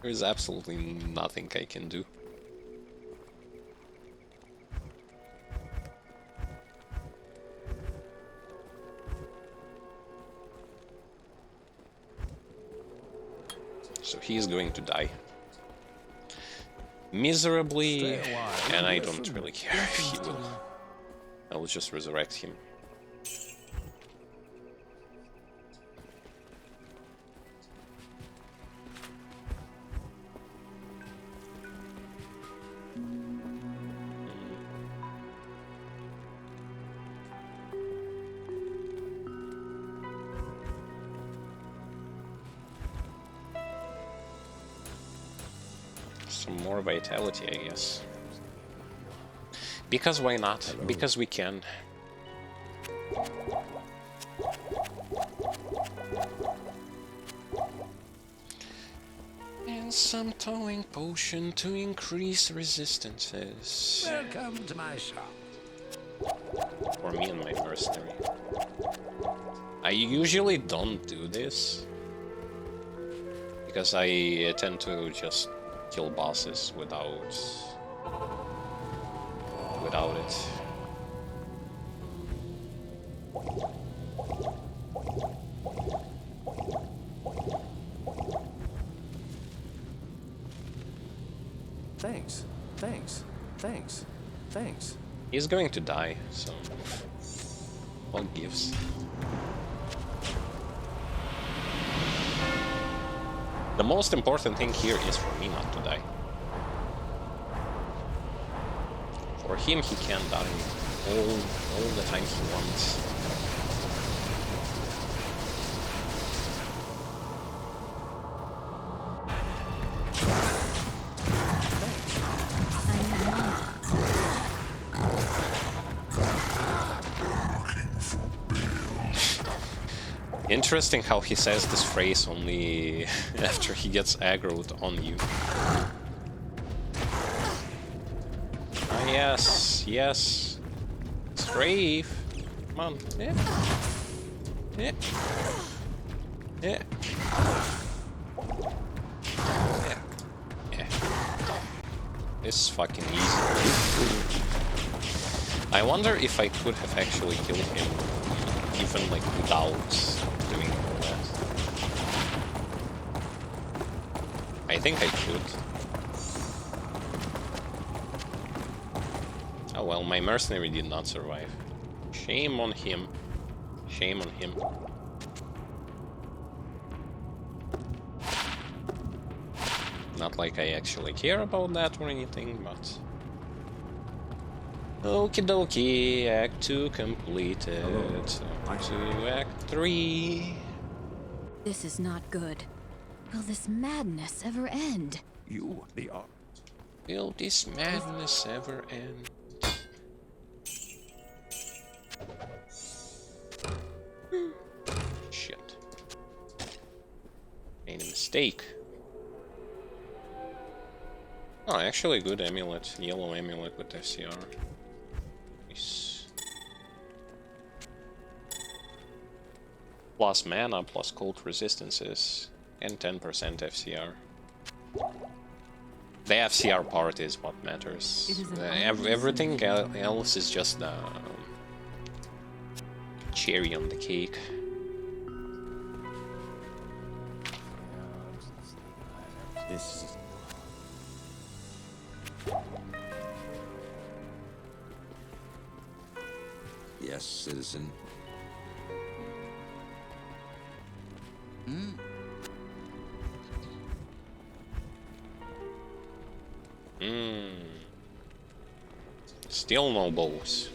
A: There is absolutely nothing I can do. So he is going to die. Miserably, and I don't really care if he will. I will just resurrect him. Some more vitality, I guess. Because why not? Hello. Because we can. And some towing potion to increase resistances.
F: Welcome to my shop.
A: For me and my mercenary. I usually don't do this. Because I tend to just kill bosses without it.
E: Thanks. Thanks. Thanks. Thanks.
A: He's going to die, so what gives? The most important thing here is for me not to die. For him, he can die all the time he wants. Interesting how he says this phrase only after he gets aggroed on you. Ah, yes, yes. Strafe. Come on. Yeah. Yeah. Yeah. Yeah. Yeah. This is fucking easy. I wonder if I could have actually killed him even like without doing all that. I think I could. Oh well, my mercenary did not survive. Shame on him. Shame on him. Not like I actually care about that or anything, but... Okie dokie, Act 2 completed. On to Act 3.
D: This is not good. Will this madness ever end?
F: You, the art.
A: Will this madness ever end? Shit. Made a mistake. Oh, actually good amulet. Yellow amulet with FCR. Nice. Plus mana, plus cold resistances, and 10% FCR. The FCR part is what matters. Everything else is just the cherry on the cake.
E: This is...
F: Yes, citizen.
A: Still no bows.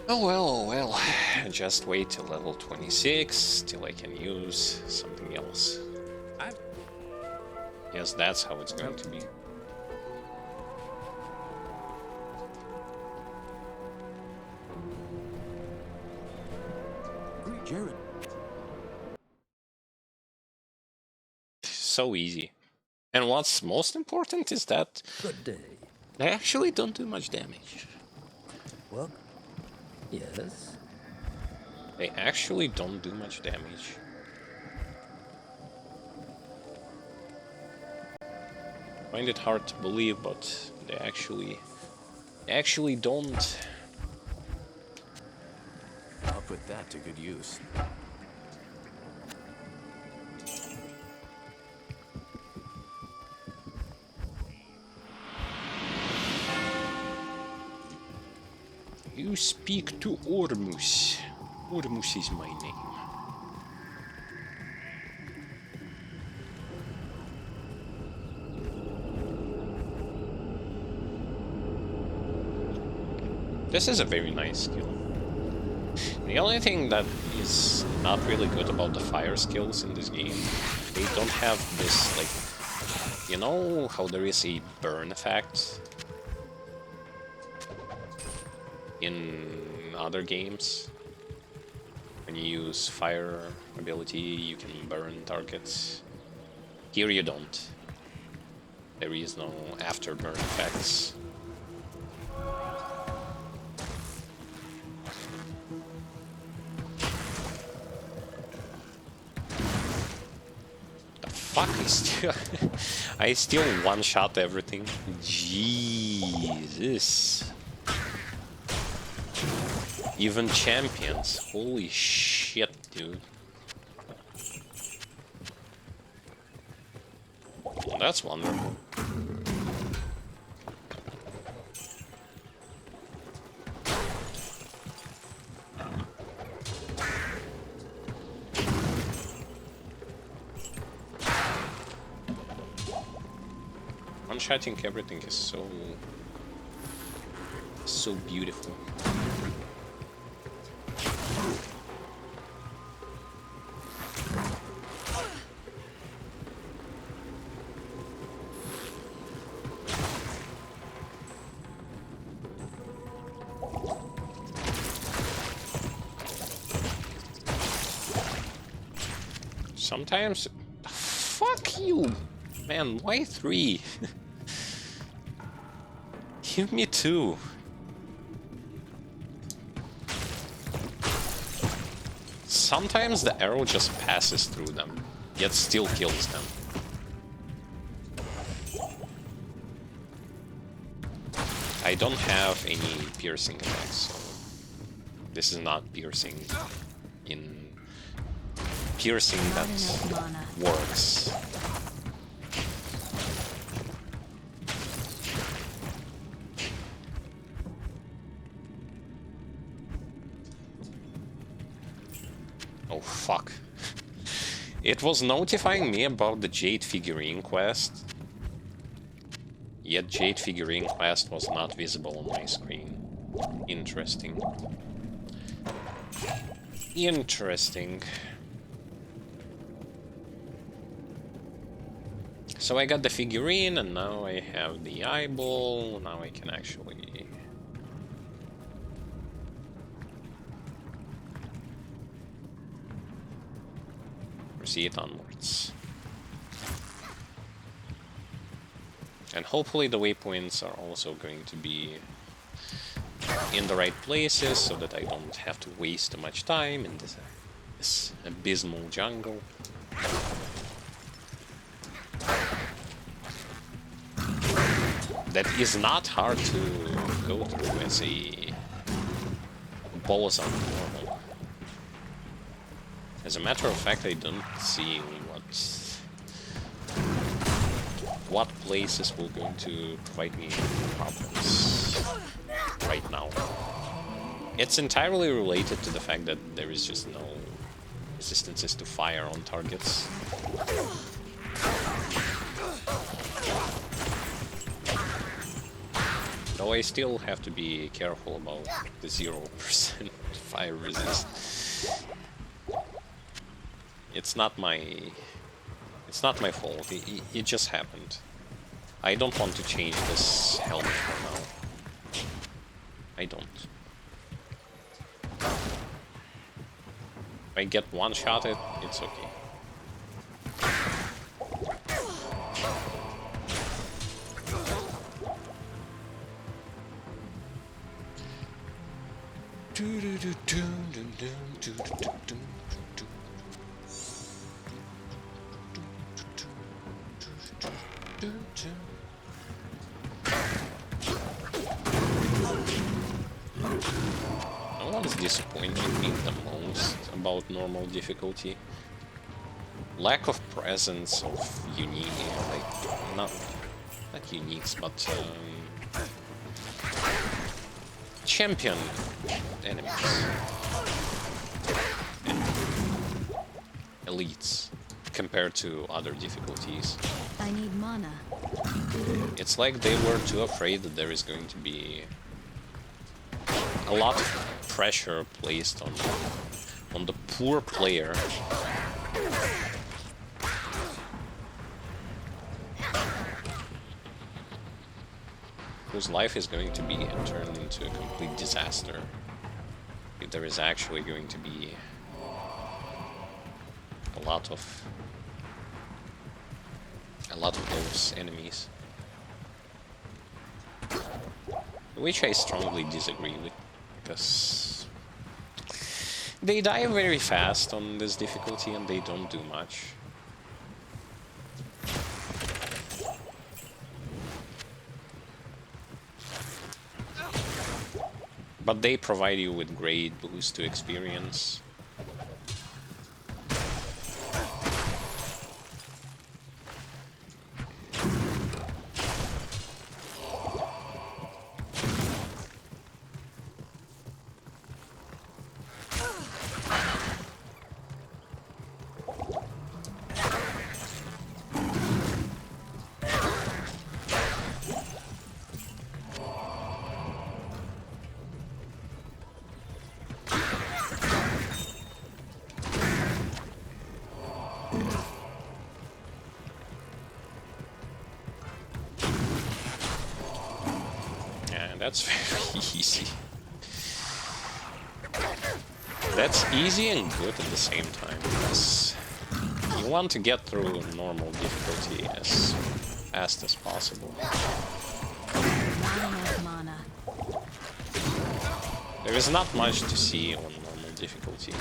A: Oh well, oh well. Just wait till level 26, till I can use something else. Yes, that's how it's going to be.
E: Jared.
A: So easy. And what's most important is that
G: Good day.
A: they actually don't do much damage.
G: Well, yes.
A: They actually don't do much damage. I find it hard to believe, but they actually don't.
E: I'll put that to good use.
A: You speak to Ormus. Ormus is my name. This is a very nice skill. The only thing that is not really good about the fire skills in this game, they don't have this, like, you know how there is a burn effect in other games? When you use fire ability, you can burn targets. Here you don't. There is no afterburn effects. Fuck, I still one-shot everything. Jesus. Even champions. Holy shit, dude. Well, that's wonderful. One-shotting everything is so beautiful. Sometimes... Fuck you! Man, why 3? Give me 2. Sometimes the arrow just passes through them, yet still kills them. I don't have any piercing attacks, so this is not piercing in piercing that works. Oh fuck. It was notifying me about the Jade figurine quest, yet Jade figurine quest was not visible on my screen. Interesting. Interesting. So I got the figurine, and now I have the eyeball. Now I can actually... proceed onwards. And hopefully the waypoints are also going to be in the right places, so that I don't have to waste too much time in this abysmal jungle. That is not hard to go through as a boss on normal. As a matter of fact, I don't see what places will going to provide me problems. right now. It's entirely related to the fact that there is just no resistances to fire on targets. Though I still have to be careful about the 0% fire resist. It's not my fault. It just happened. I don't want to change this helmet for now. I don't. If I get one shot at it's okay. What is disappointing me the most about normal difficulty? Lack of presence of unique, like not uniques, but champion enemies and elites compared to other difficulties.
D: I need mana.
A: It's like they were too afraid that there is going to be a lot of pressure placed on the poor player whose life is going to be turned into a complete disaster if there is actually going to be a lot of those enemies, which I strongly disagree with, because they die very fast on this difficulty and they don't do much. But they provide you with great boost to experience. That's very easy. That's easy and good at the same time, because you want to get through normal difficulty as fast as possible. There is not much to see on normal difficulty.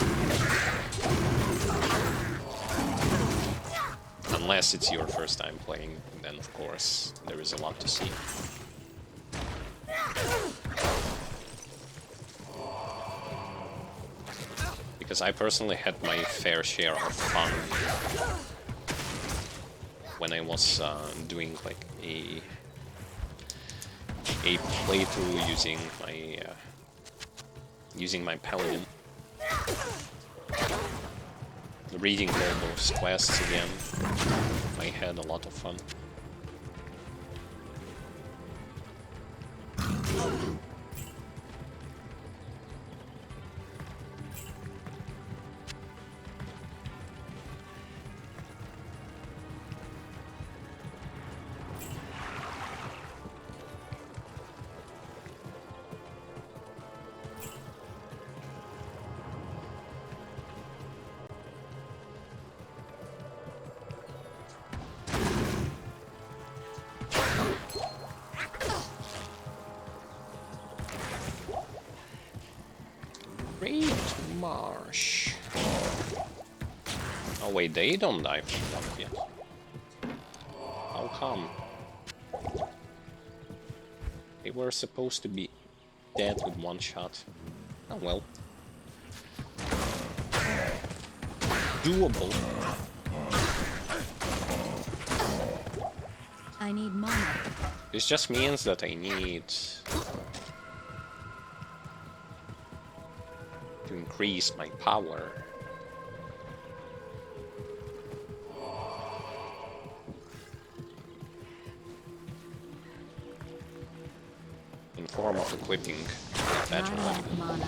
A: Unless it's your first time playing, then of course there is a lot to see. Because I personally had my fair share of fun when I was doing like a playthrough using my paladin, reading all those quests again. I had a lot of fun. Marsh. Oh wait, they don't die from that yet. How come? They were supposed to be dead with one shot. Oh well. Doable.
D: I need mana.
A: This just means that I need to increase my power. In form of equipping a better
D: Not enough
A: weapon.
D: mana.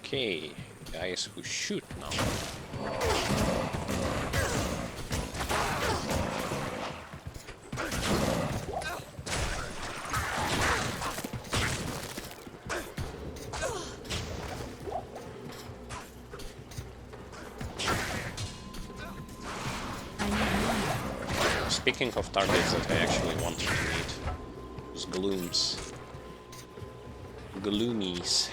A: Okay, guys who shoot now.
D: I need mana.
A: Speaking of targets that I actually wanted to meet, those glooms. Gloomies.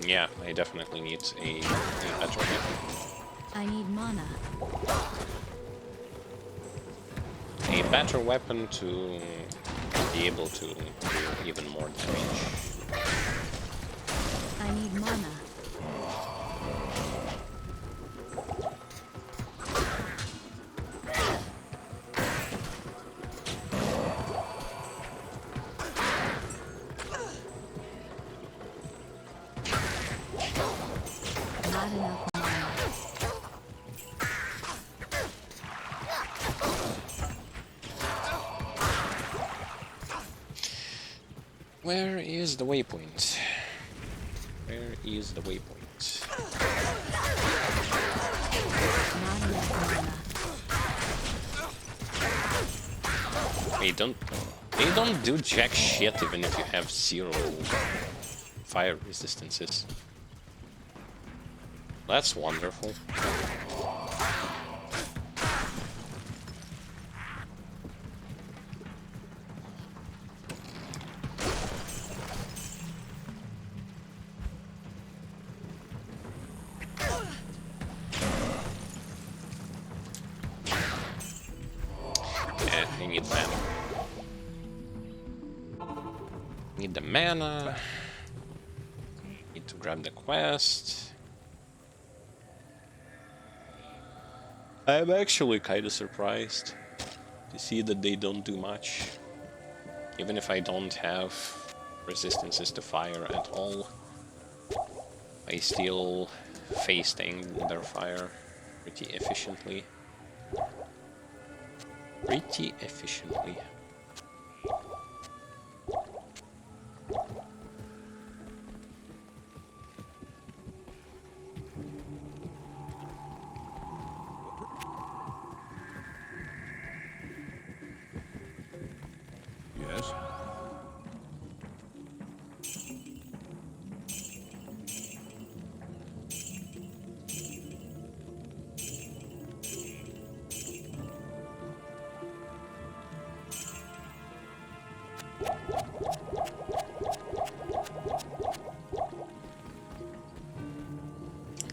A: Yeah, I definitely need a better weapon.
D: I need mana.
A: A better weapon to be able to do even more damage.
D: I need mana. Not enough mana.
A: Where is the waypoint? Where is the waypoint?
D: Not enough mana.
A: They don't do jack shit even if you have 0 fire resistances. That's wonderful. I need mana. Need the mana. Need to grab the quest. I'm actually kind of surprised to see that they don't do much. Even if I don't have resistances to fire at all, I still face their fire pretty efficiently. Pretty efficiently.
F: Yes?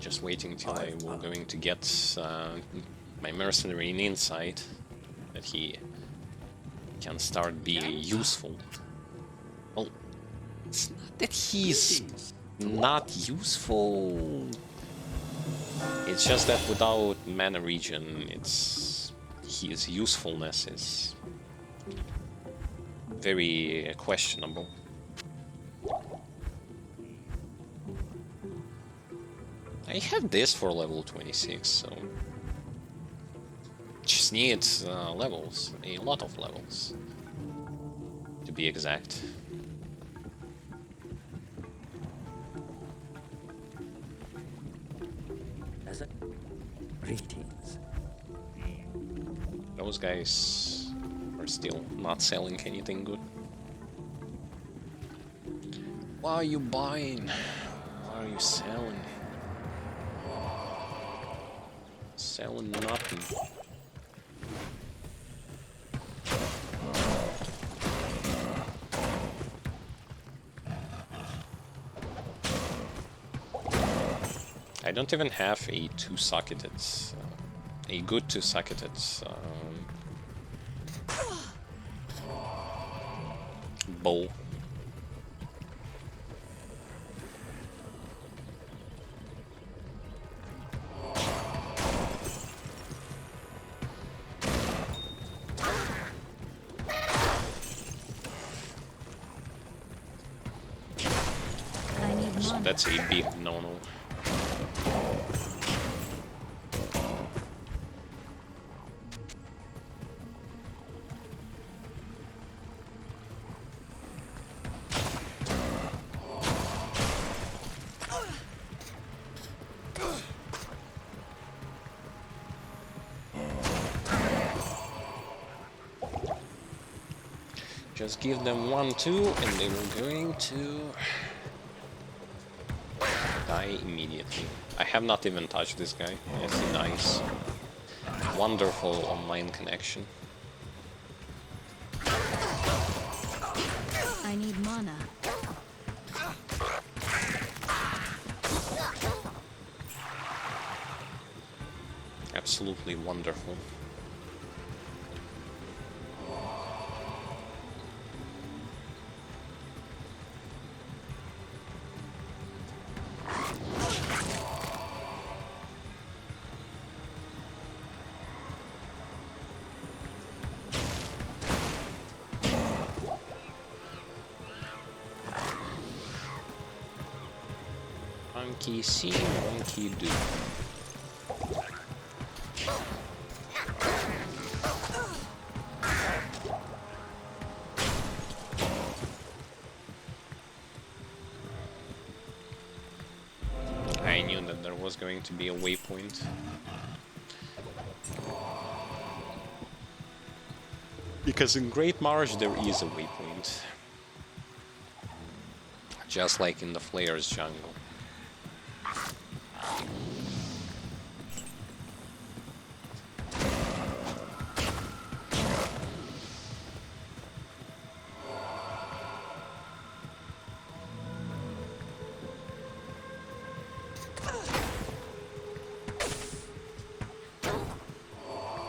A: Just waiting till I'm going to get my mercenary in insight, that he can start being useful. Well, it's not that he's not useful. It's just that without mana regen, his usefulness is very questionable. I have this for level 26, so just needs levels, a lot of levels, to be exact.
G: As a greetings.
A: Those guys are still not selling anything good. Why are you buying? Why are you selling? Selling nothing. I don't even have a two-socketed, a good two-socketed bow. So that's a big no-no. Just give them 1-2 and they were going to die immediately. I have not even touched this guy. Yes, he dies. Wonderful online connection.
D: I need mana.
A: Absolutely wonderful. Monkey see, monkey do. I knew that there was going to be a waypoint. Because in Great Marsh there is a waypoint. Just like in the Flayer's jungle.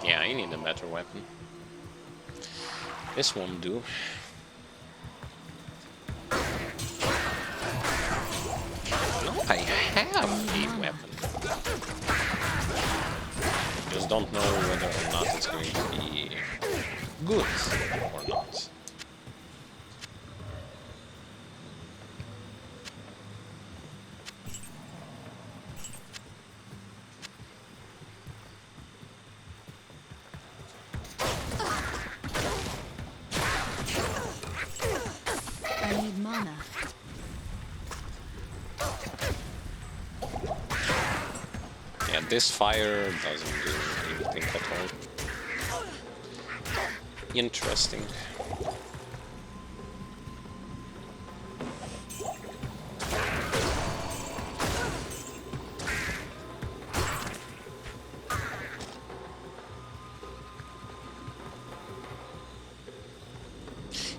A: Yeah, I need a better weapon. This won't do. No, I have a weapon. Just don't know whether or not it's going to be good or not.
D: I need mana.
A: Yeah, this fire doesn't do anything at all. Interesting.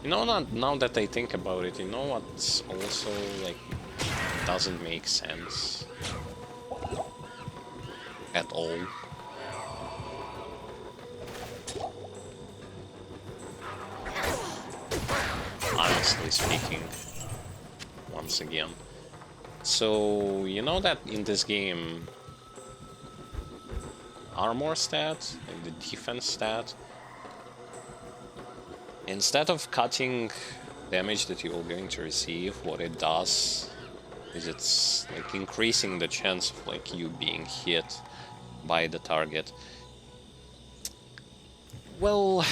A: You know, now that I think about it, you know what's also, like, doesn't make sense at all? Honestly speaking, once again. So, you know that in this game, armor stat and the defense stat, instead of cutting damage that you're going to receive, what it does is it's like increasing the chance of like you being hit by the target. Well,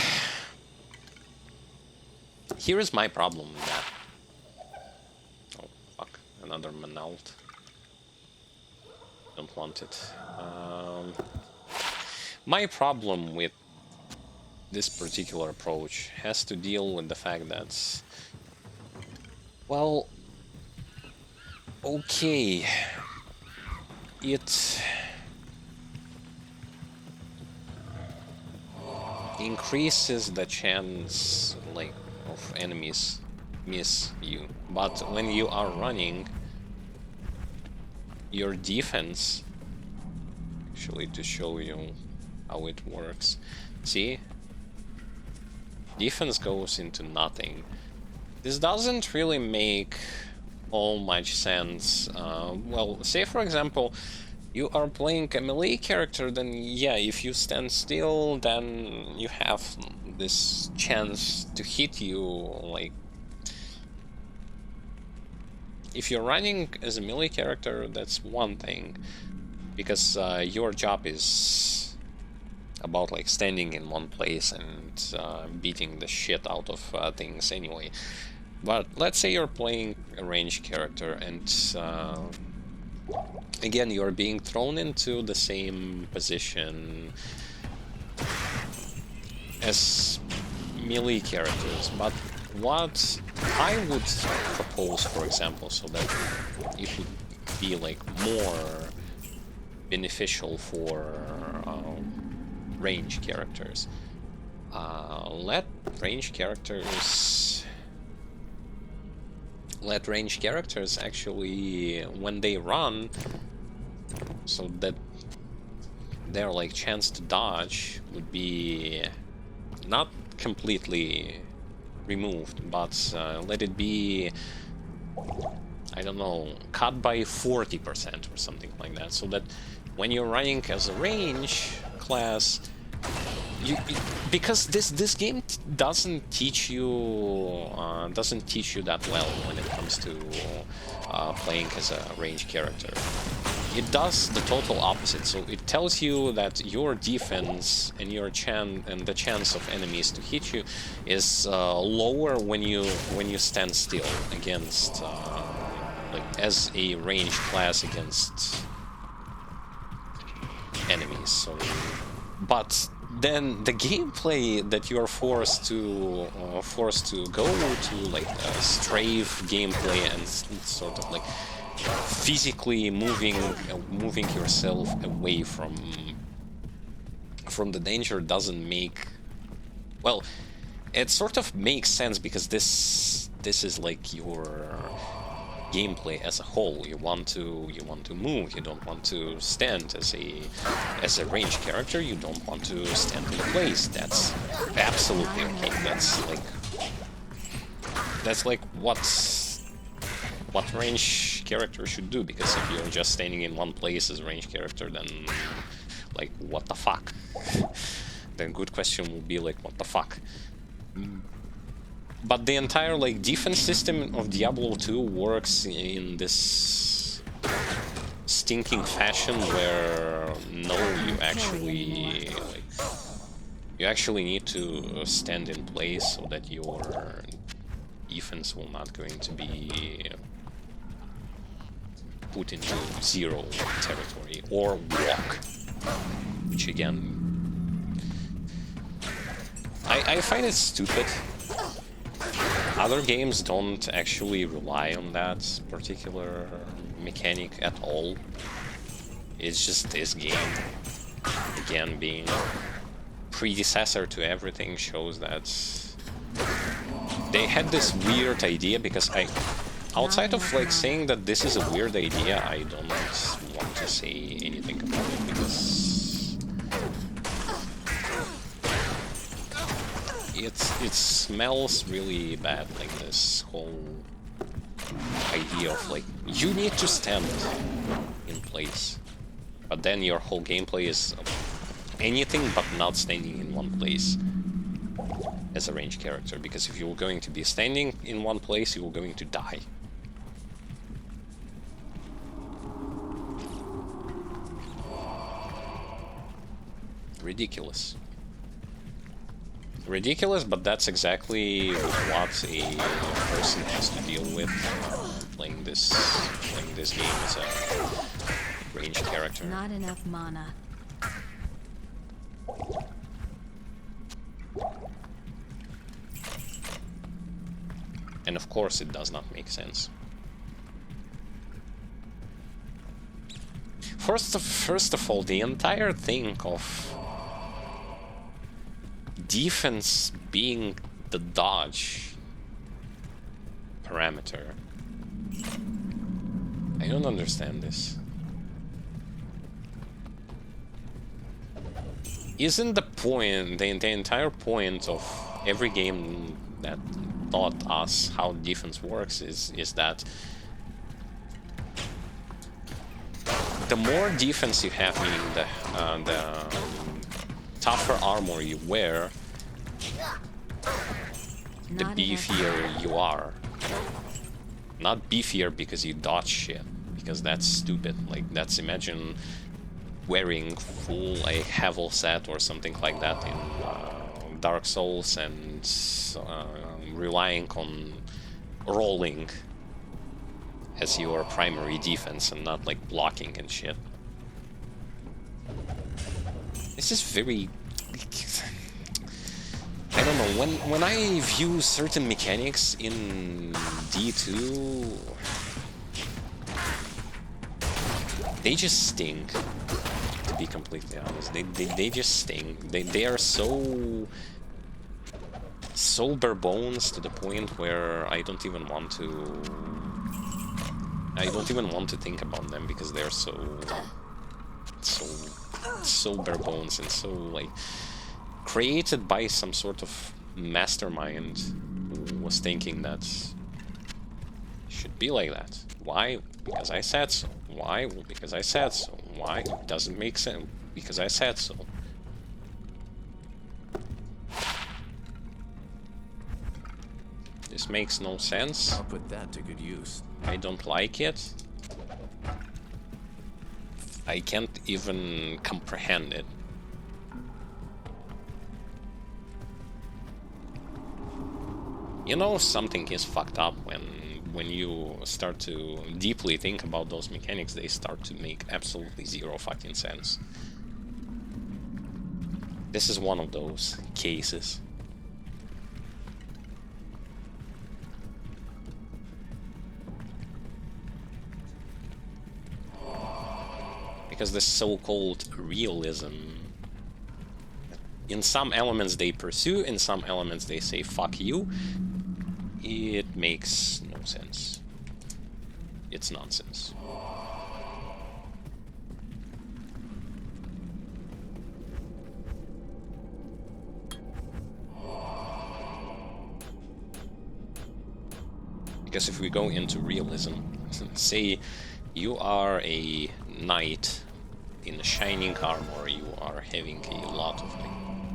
A: here is my problem with that. Oh fuck, another Manalt. Don't want it. My problem with this particular approach has to deal with the fact that, well, okay, it increases the chance, like, of enemies miss you, but when you are running, your defense, actually, to show you how it works. See? Defense goes into nothing. This doesn't really make all much sense. Well, say for example, you are playing a melee character, then yeah, if you stand still, then you have this chance to hit you, like... If you're running as a melee character, that's one thing, because your job is about like standing in one place and beating the shit out of things anyway. But let's say you're playing a ranged character and again, you're being thrown into the same position as melee characters, but what I would propose, for example, so that it would be like more beneficial for range characters, let range characters actually, when they run, so that their like chance to dodge would be not completely removed, but let it be, I don't know, cut by 40% or something like that, so that when you're running as a range class, because this game doesn't teach you that well when it comes to playing as a range character. It does the total opposite. So it tells you that your defense and your the chance of enemies to hit you is lower when you stand still against like as a range class against enemies. So, but then the gameplay that you are forced to go to, like strafe gameplay and sort of like physically moving yourself away from the danger, doesn't make, well, it sort of makes sense because this is like your gameplay as a whole. You want to move, you don't want to stand as a ranged character, you don't want to stand in place. That's absolutely okay. That's like what range character should do, because if you're just standing in one place as a range character, then like what the fuck? Then good question will be like what the fuck? But the entire like defense system of Diablo 2 works in this stinking fashion where no, you actually need to stand in place so that your defense will not going to be put into zero territory or walk, which again I find it stupid. Other games don't actually rely on that particular mechanic at all. It's just this game, again, being predecessor to everything, shows that they had this weird idea, because outside of like saying that this is a weird idea, I don't want to say anything about it, because it smells really bad, like this whole idea of like you need to stand in place, but then your whole gameplay is anything but not standing in one place as a ranged character, because if you're going to be standing in one place, you're going to die. Ridiculous. Ridiculous, but that's exactly what a person has to deal with playing this game as a ranged character.
D: Not enough mana.
A: And of course it does not make sense. First of all, the entire thing of defense being the dodge parameter, I don't understand this. isn't the point, the entire point of every game that taught us how defense works is that the more defense you have, meaning the tougher armor you wear, the beefier you are. Not beefier because you dodge shit, because that's stupid. Like, that's, imagine wearing full a Havel set or something like that in Dark Souls and relying on rolling as your primary defense and not like blocking and shit. This is very... I don't know, when I view certain mechanics in D2, they just sting, to be completely honest. They just sting. They are so bare bones to the point where I don't even want to think about them, because they're so bare bones and so like created by some sort of mastermind who was thinking that it should be like that. Why? Because I said so. Why? Well, because I said so. Why? It doesn't make sense. Because I said so. This makes no sense.
E: I'll put that to good use.
A: I don't like it. I can't even comprehend it. You know, something is fucked up when you start to deeply think about those mechanics. They start to make absolutely zero fucking sense. This is one of those cases. Because the so-called realism, in some elements they pursue, in some elements they say fuck you, it makes no sense. It's nonsense. Because if we go into realism, say you are a knight in a shining armor, you are having a lot of, like,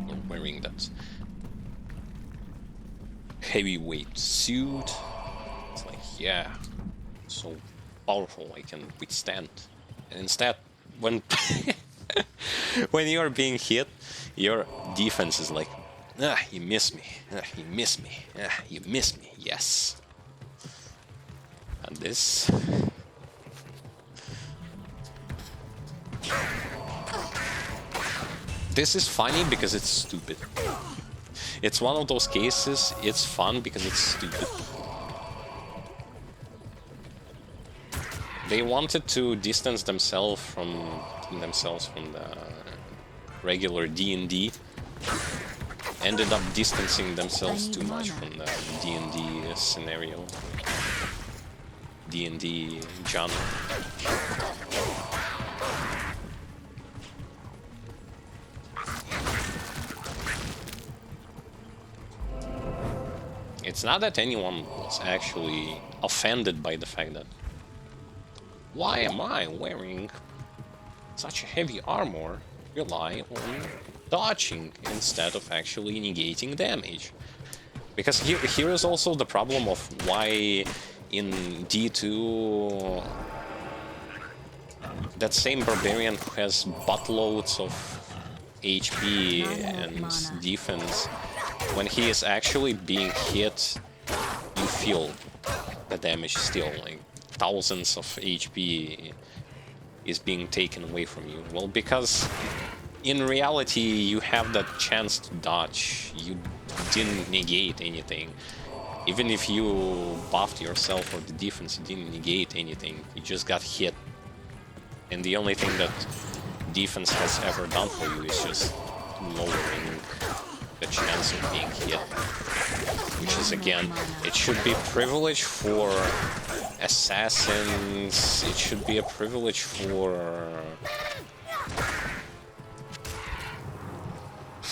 A: you're wearing that heavyweight suit. It's like, yeah, so powerful, I can withstand. And instead, when when you are being hit, your defense is like, ah, you miss me, ah, you miss me, ah, you miss me, yes. And this... This is funny because it's stupid. It's one of those cases, it's fun because it's stupid. They wanted to distance themselves from the regular D&D. Ended up distancing themselves too much from the D&D scenario. D&D genre. It's not that anyone was actually offended by the fact that, why am I wearing such a heavy armor, rely on dodging instead of actually negating damage? Because here is also the problem of why in D2 that same barbarian who has buttloads of HP and defense, when he is actually being hit, you feel the damage still, like thousands of HP is being taken away from you. Well, because in reality you have that chance to dodge, you didn't negate anything. Even if you buffed yourself for the defense, you didn't negate anything, you just got hit. And the only thing that defense has ever done for you is just lowering the chance of being hit. Which is, again, it should be a privilege for assassins, it should be a privilege for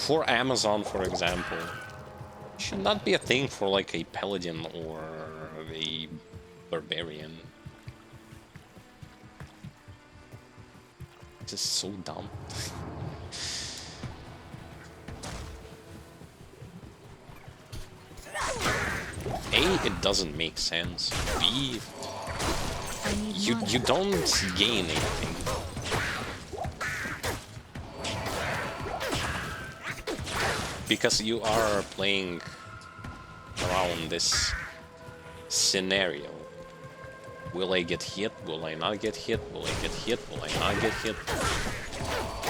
A: for Amazon, for example, should not be a thing for like a paladin or a barbarian. This is so dumb. A, it doesn't make sense. B, you don't gain anything. Because you are playing around this scenario. Will I get hit? Will I not get hit? Will I get hit? Will I not get hit?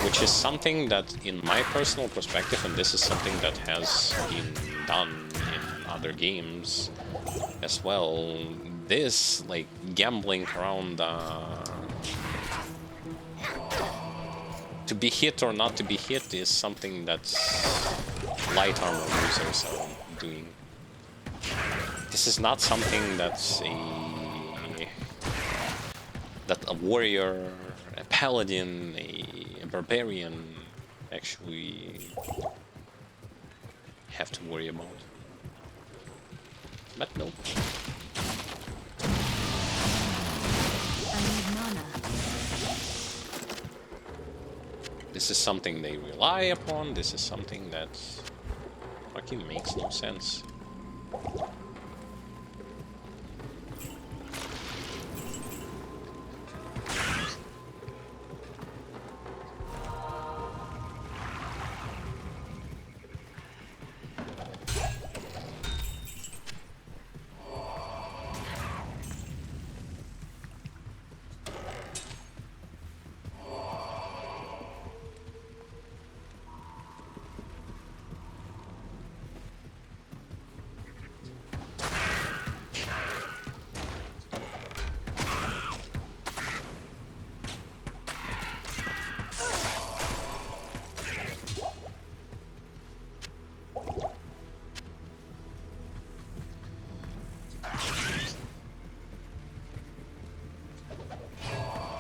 A: Which is something that, in my personal perspective, and this is something that has been done in other games as well, this, like, gambling around to be hit or not to be hit is something that light armor users are doing. This is not something that a warrior, a paladin, a barbarian actually have to worry about. But no.
D: I need mana.
A: This is something they rely upon. This is something that fucking makes no sense.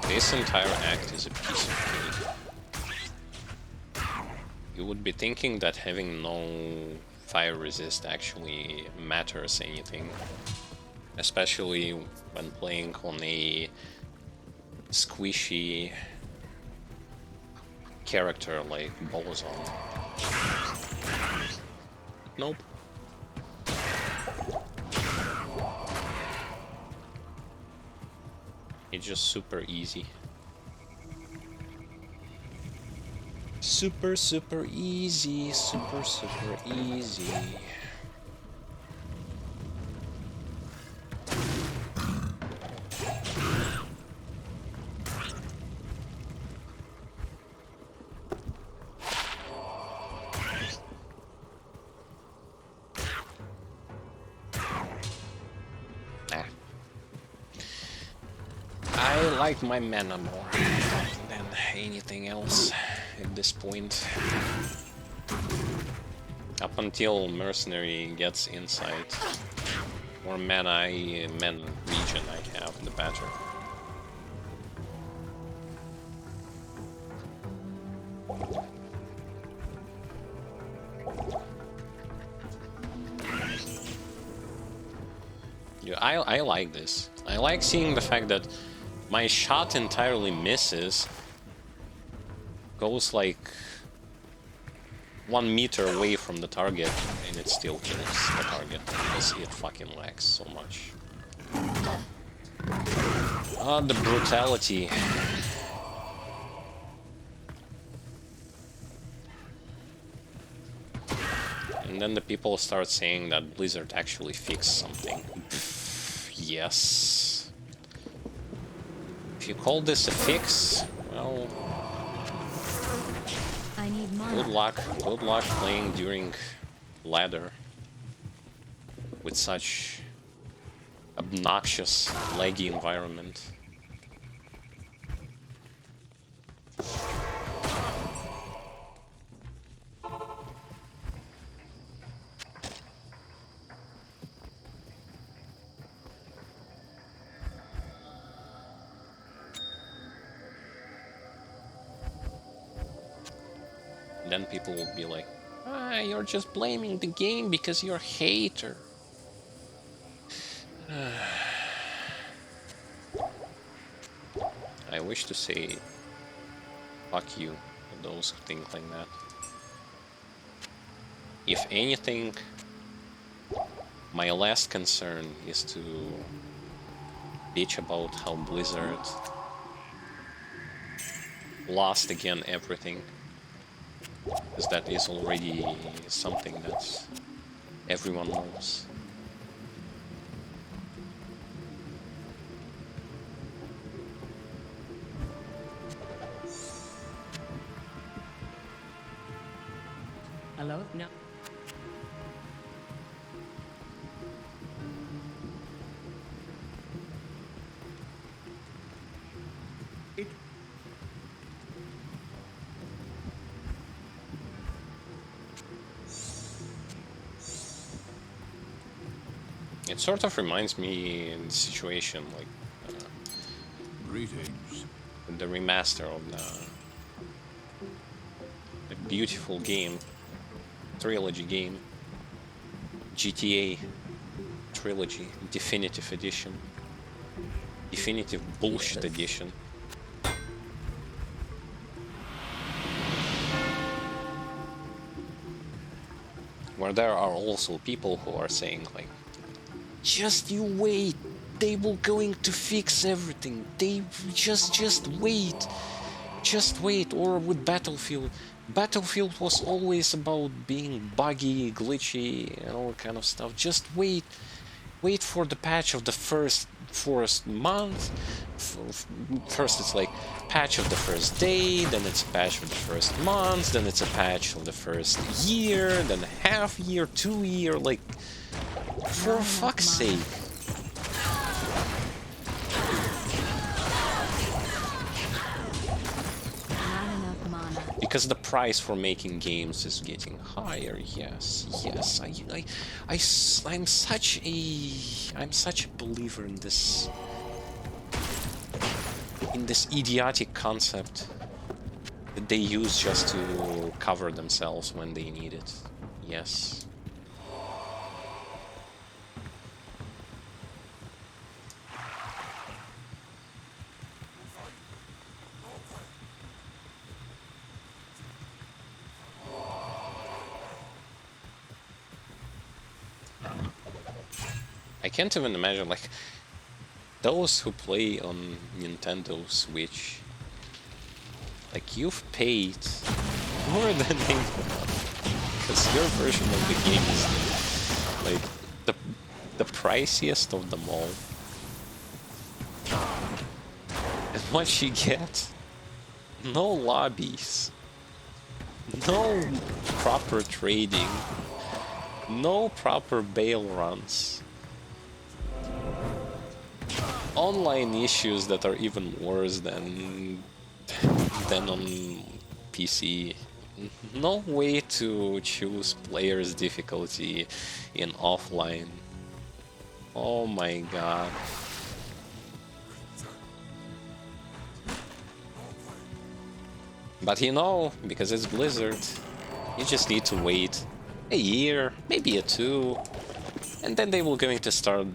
A: This entire act is a piece of cake. You would be thinking that having no fire resist actually matters anything. Especially when playing on a squishy character like Bolzon. Nope. It's just super easy. Super easy, super easy. I like my mana more than anything else at this point. Up until Mercenary gets insight, more mana region I have, the better. Yeah, I like this. I like seeing the fact that my shot entirely misses, goes like 1 meter away from the target, and it still kills the target because it fucking lags so much. Ah, the brutality. And then the people start saying that Blizzard actually fixed something. Yes. If you call this a fix, well,
D: I need mana.
A: good luck. Good luck playing during ladder with such obnoxious, laggy environment. Then people will be like, You're just blaming the game because you're a hater. I wish to say fuck you to those who think like that. If anything, my last concern is to bitch about how Blizzard lost again everything. Because that is already something that everyone knows.
G: Hello? No.
A: It sort of reminds me in the situation like
F: Greetings.
A: the remaster of the beautiful game, trilogy game, GTA Trilogy Definitive Edition, Definitive Bullshit Edition. Where there are also people who are saying like, just you wait, they will going to fix everything. They just wait. Just wait. Or with Battlefield. Battlefield was always about being buggy, glitchy, and all kind of stuff. Just wait. Wait for the patch of the first month. First it's like patch of the first day, then it's a patch of the first month, then it's a patch of the first year, then a half year, 2 year, like, for fuck's sake.
D: Not enough mana.
A: Because the price for making games is getting higher. Yes. I'm such a believer in this idiotic concept that they use just to cover themselves when they need it. Yes. I can't even imagine, like, those who play on Nintendo Switch, like, you've paid more than anyone, because your version of the game is, like, the priciest of them all. And what you get? No lobbies, no proper trading, no proper bail runs. Online issues that are even worse than on PC. No way to choose player's difficulty in offline. Oh my god. But you know, because it's Blizzard, you just need to wait a year, maybe a two, and then they will going to start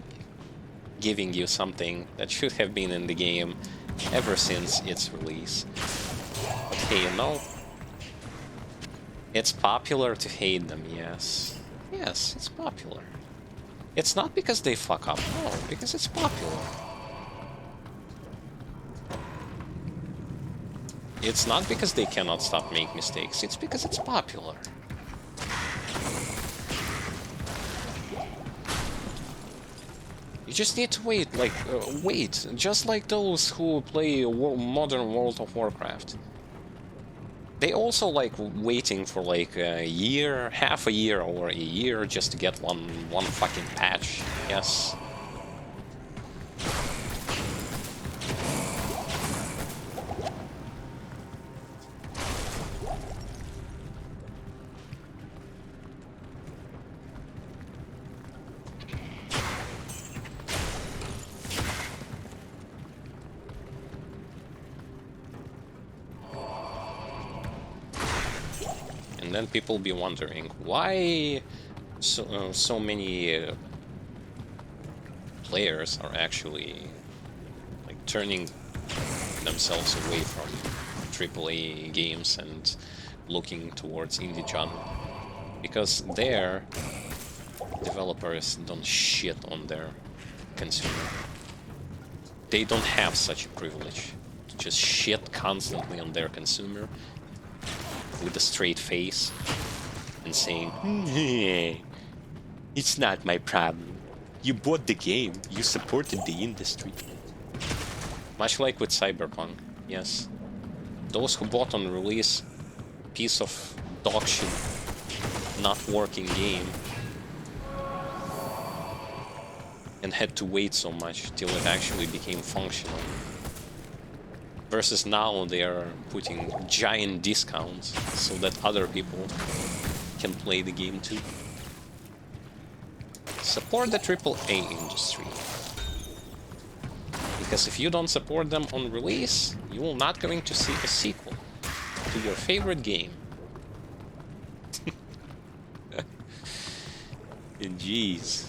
A: giving you something that should have been in the game ever since its release. But hey, you know, it's popular to hate them, yes. Yes, it's popular. It's not because they fuck up, no, because it's popular. It's not because they cannot stop making mistakes, it's because it's popular. You just need to wait, like, wait, just like those who play modern World of Warcraft. They also like waiting for like a year, half a year or a year just to get one fucking patch, yes. And then people be wondering why so many players are actually like turning themselves away from AAA games and looking towards indie genre, because there developers don't shit on their consumer. They don't have such a privilege to just shit constantly on their consumer with a straight face and saying, it's not my problem. You bought the game, you supported the industry. Much like with Cyberpunk, yes. Those who bought on release piece of dog shit, not working game, and had to wait so much till it actually became functional. Versus now they are putting giant discounts so that other people can play the game too. Support the AAA industry. Because if you don't support them on release, you will not going to see a sequel to your favorite game. Jeez.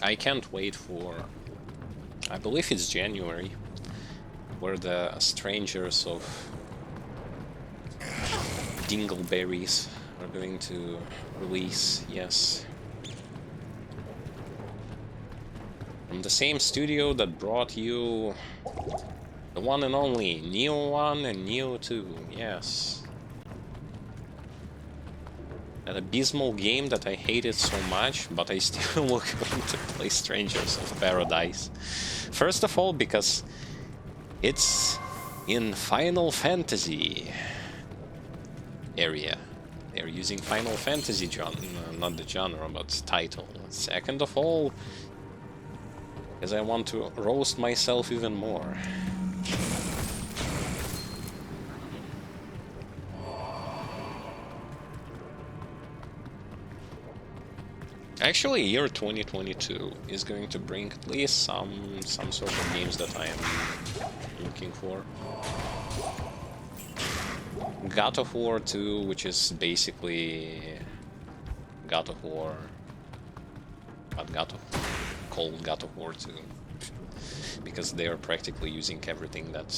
A: I can't wait for, I believe it's January, where the Strangers of Dingleberries are going to release, yes. From the same studio that brought you the one and only Neo 1 and Neo 2, yes. An abysmal game that I hated so much, but I still going to play Strangers of Paradise. First of all, because it's in Final Fantasy area. They're using Final Fantasy genre, not the genre, but title. Second of all, because I want to roast myself even more. Actually, year 2022 is going to bring at least some sort of games that I am looking for. God of War 2, which is basically God of War, but called God of War 2, because they are practically using everything that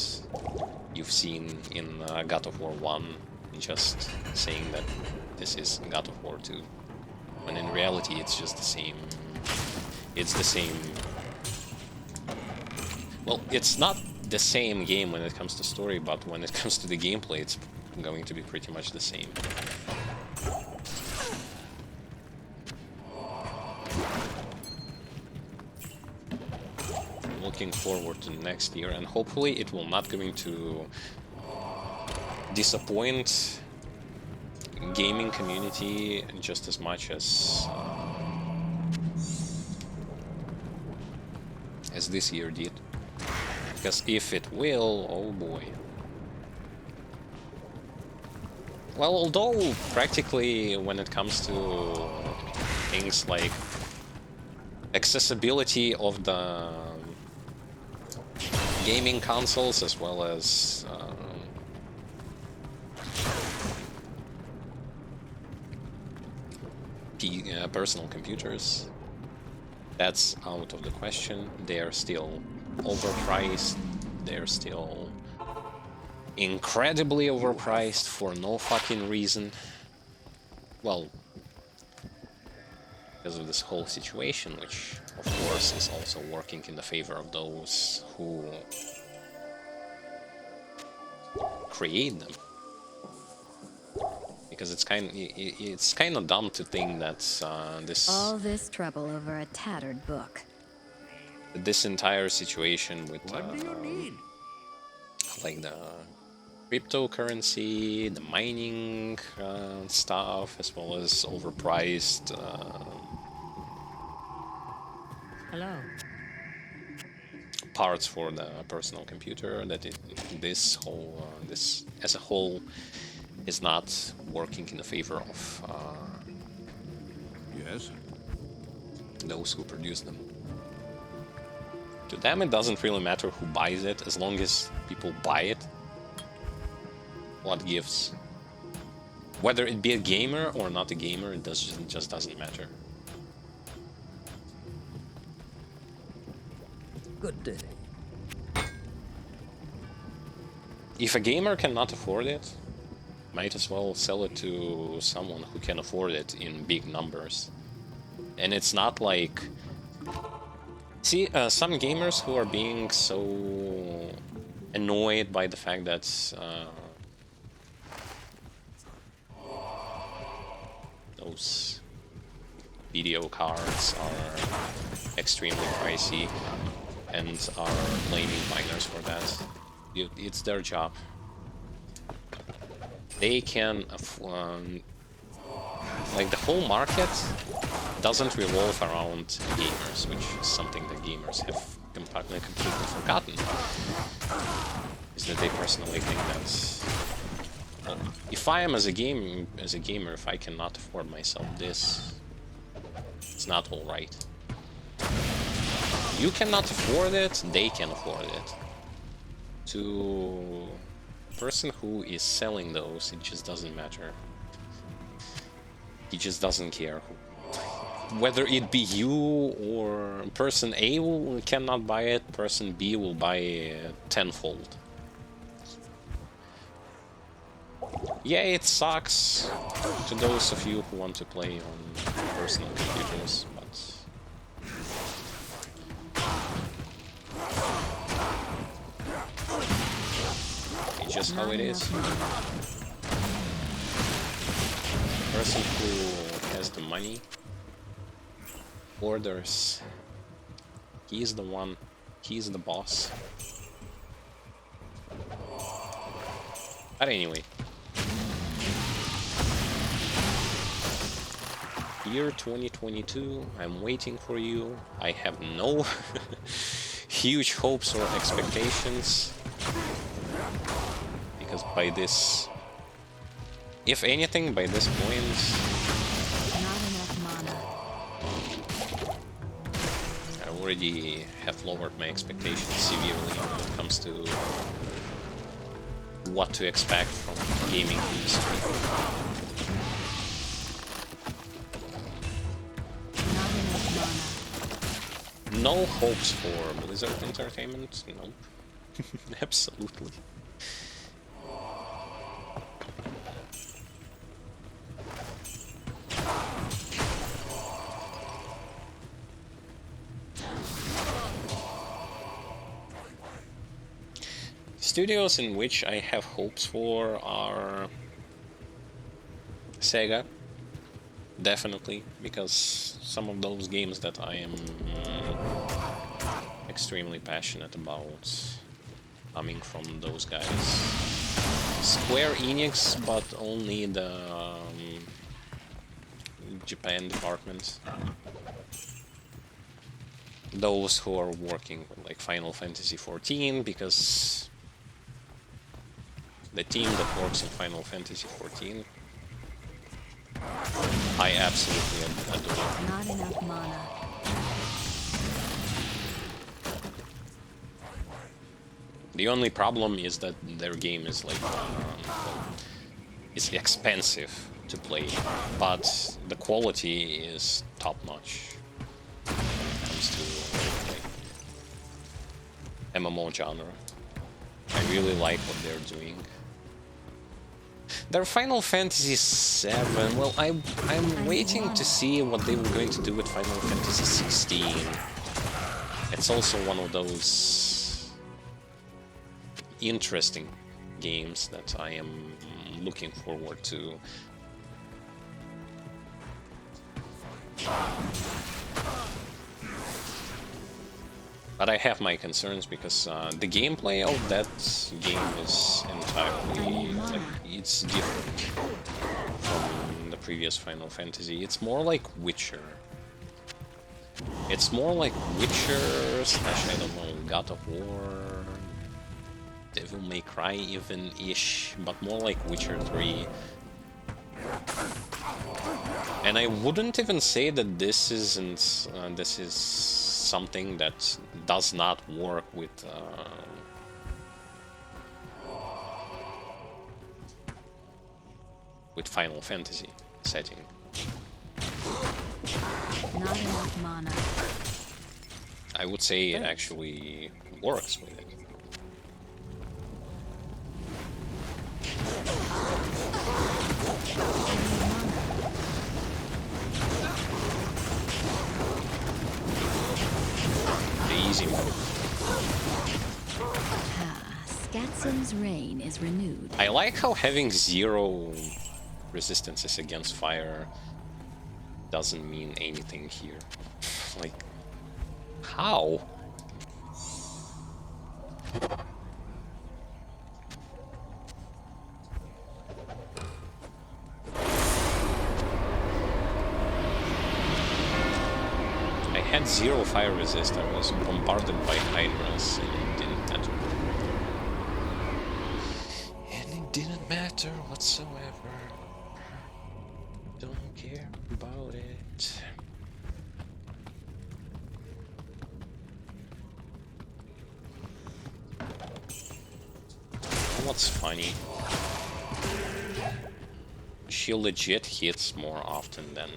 A: you've seen in God of War 1, just saying that this is God of War 2. When in reality it's just the same. It's the same. Well, it's not the same game when it comes to story, but when it comes to the gameplay, it's going to be pretty much the same. Looking forward to next year, and hopefully it will not going to disappoint gaming community just as much as this year did. Because if it will, oh boy. Well, although practically when it comes to things like accessibility of the gaming consoles as well as personal computers, that's out of the question. They are still overpriced. They're still incredibly overpriced for no fucking reason. Well, because of this whole situation, which of course is also working in the favor of those who create them. Because it's kind of dumb to think that
D: All this trouble over a tattered book.
A: this entire situation with
F: What do you need?
A: like the cryptocurrency, the mining stuff, as well as overpriced
G: Hello.
A: parts for the personal computer, that this as a whole is not working in the favor of
F: Yes?
A: those who produce them. To them, it doesn't really matter who buys it, as long as people buy it. What gives? Whether it be a gamer or not a gamer, it just doesn't matter.
G: Good day.
A: If a gamer cannot afford it, might as well sell it to someone who can afford it in big numbers. And it's not like... See, some gamers who are being so annoyed by the fact that those video cards are extremely pricey and are blaming miners for that. It's their job. They can like, the whole market doesn't revolve around gamers, which is something that gamers have completely forgotten. Is that they personally think that, well, if I am as a gamer, if I cannot afford myself this, it's not all right. You cannot afford it, they can afford it. To the person who is selling those, it just doesn't matter. He just doesn't care. Whether it be you or person A cannot buy it, person B will buy it tenfold. Yeah, it sucks to those of you who want to play on personal computers, but it's just how it is. Person who has the money orders. He's the one. He's the boss. But anyway. Year 2022, I'm waiting for you. I have no huge hopes or expectations. Because by this... If anything, by this point...
D: Not enough mana.
A: I already have lowered my expectations severely when it comes to what to expect from the gaming industry.
D: Not enough mana.
A: No hopes for Blizzard Entertainment? Nope. Absolutely. Studios in which I have hopes for are Sega, definitely, because some of those games that I am extremely passionate about coming from those guys. Square Enix, but only the Japan department. Those who are working with like Final Fantasy XIV, because the team that works in Final Fantasy XIV, I absolutely adore.
D: Not enough mana.
A: The only problem is that their game is like it's expensive to play, but the quality is top notch when it comes to like, MMO genre. I really like what they're doing. Their Final Fantasy VII, well, I'm waiting to see what they were going to do with Final Fantasy XVI. It's also one of those interesting games that I am looking forward to. But I have my concerns because the gameplay of that game is entirely, like, it's different from the previous Final Fantasy. It's more like Witcher. It's more like Witcher slash, I don't know, God of War, Devil May Cry even-ish, but more like Witcher 3. And I wouldn't even say that this isn't, this is something that does not work with Final Fantasy setting.
D: Not enough mana.
A: I would say it actually works with it. The easy mode.
D: Scatsum's reign is renewed.
A: I like how having 0 resistances against fire doesn't mean anything here. Like, how? I had 0 fire resist, I was bombarded by hydras, and it didn't matter. And it didn't matter whatsoever. Don't care about it. What's funny? She legit hits more often than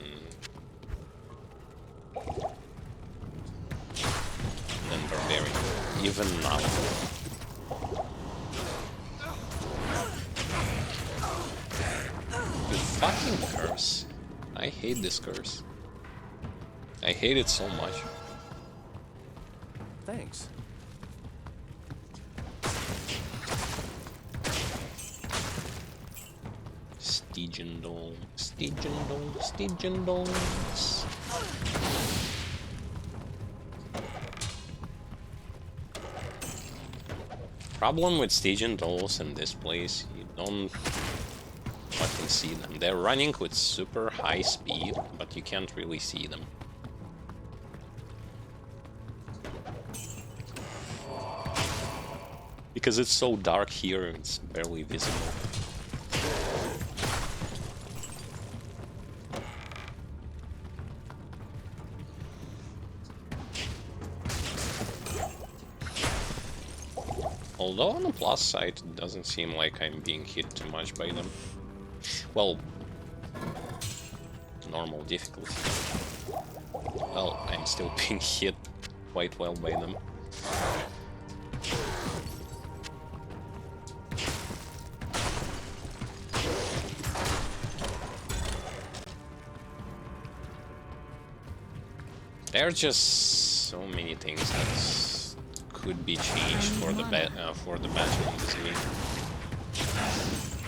A: Barbarian, even now. The fucking curse. I hate this curse. I hate it so much.
E: Thanks.
A: Stygian Dome, Stygian Dome, Stygian Domes. Problem with Stygian Dolls in this place, you don't fucking see them. They're running with super high speed, but you can't really see them. Because it's so dark here, it's barely visible. Although on the plus side, it doesn't seem like I'm being hit too much by them. Well, normal difficulty. Well, I'm still being hit quite well by them. There are just so many things that could be changed for the better in this game.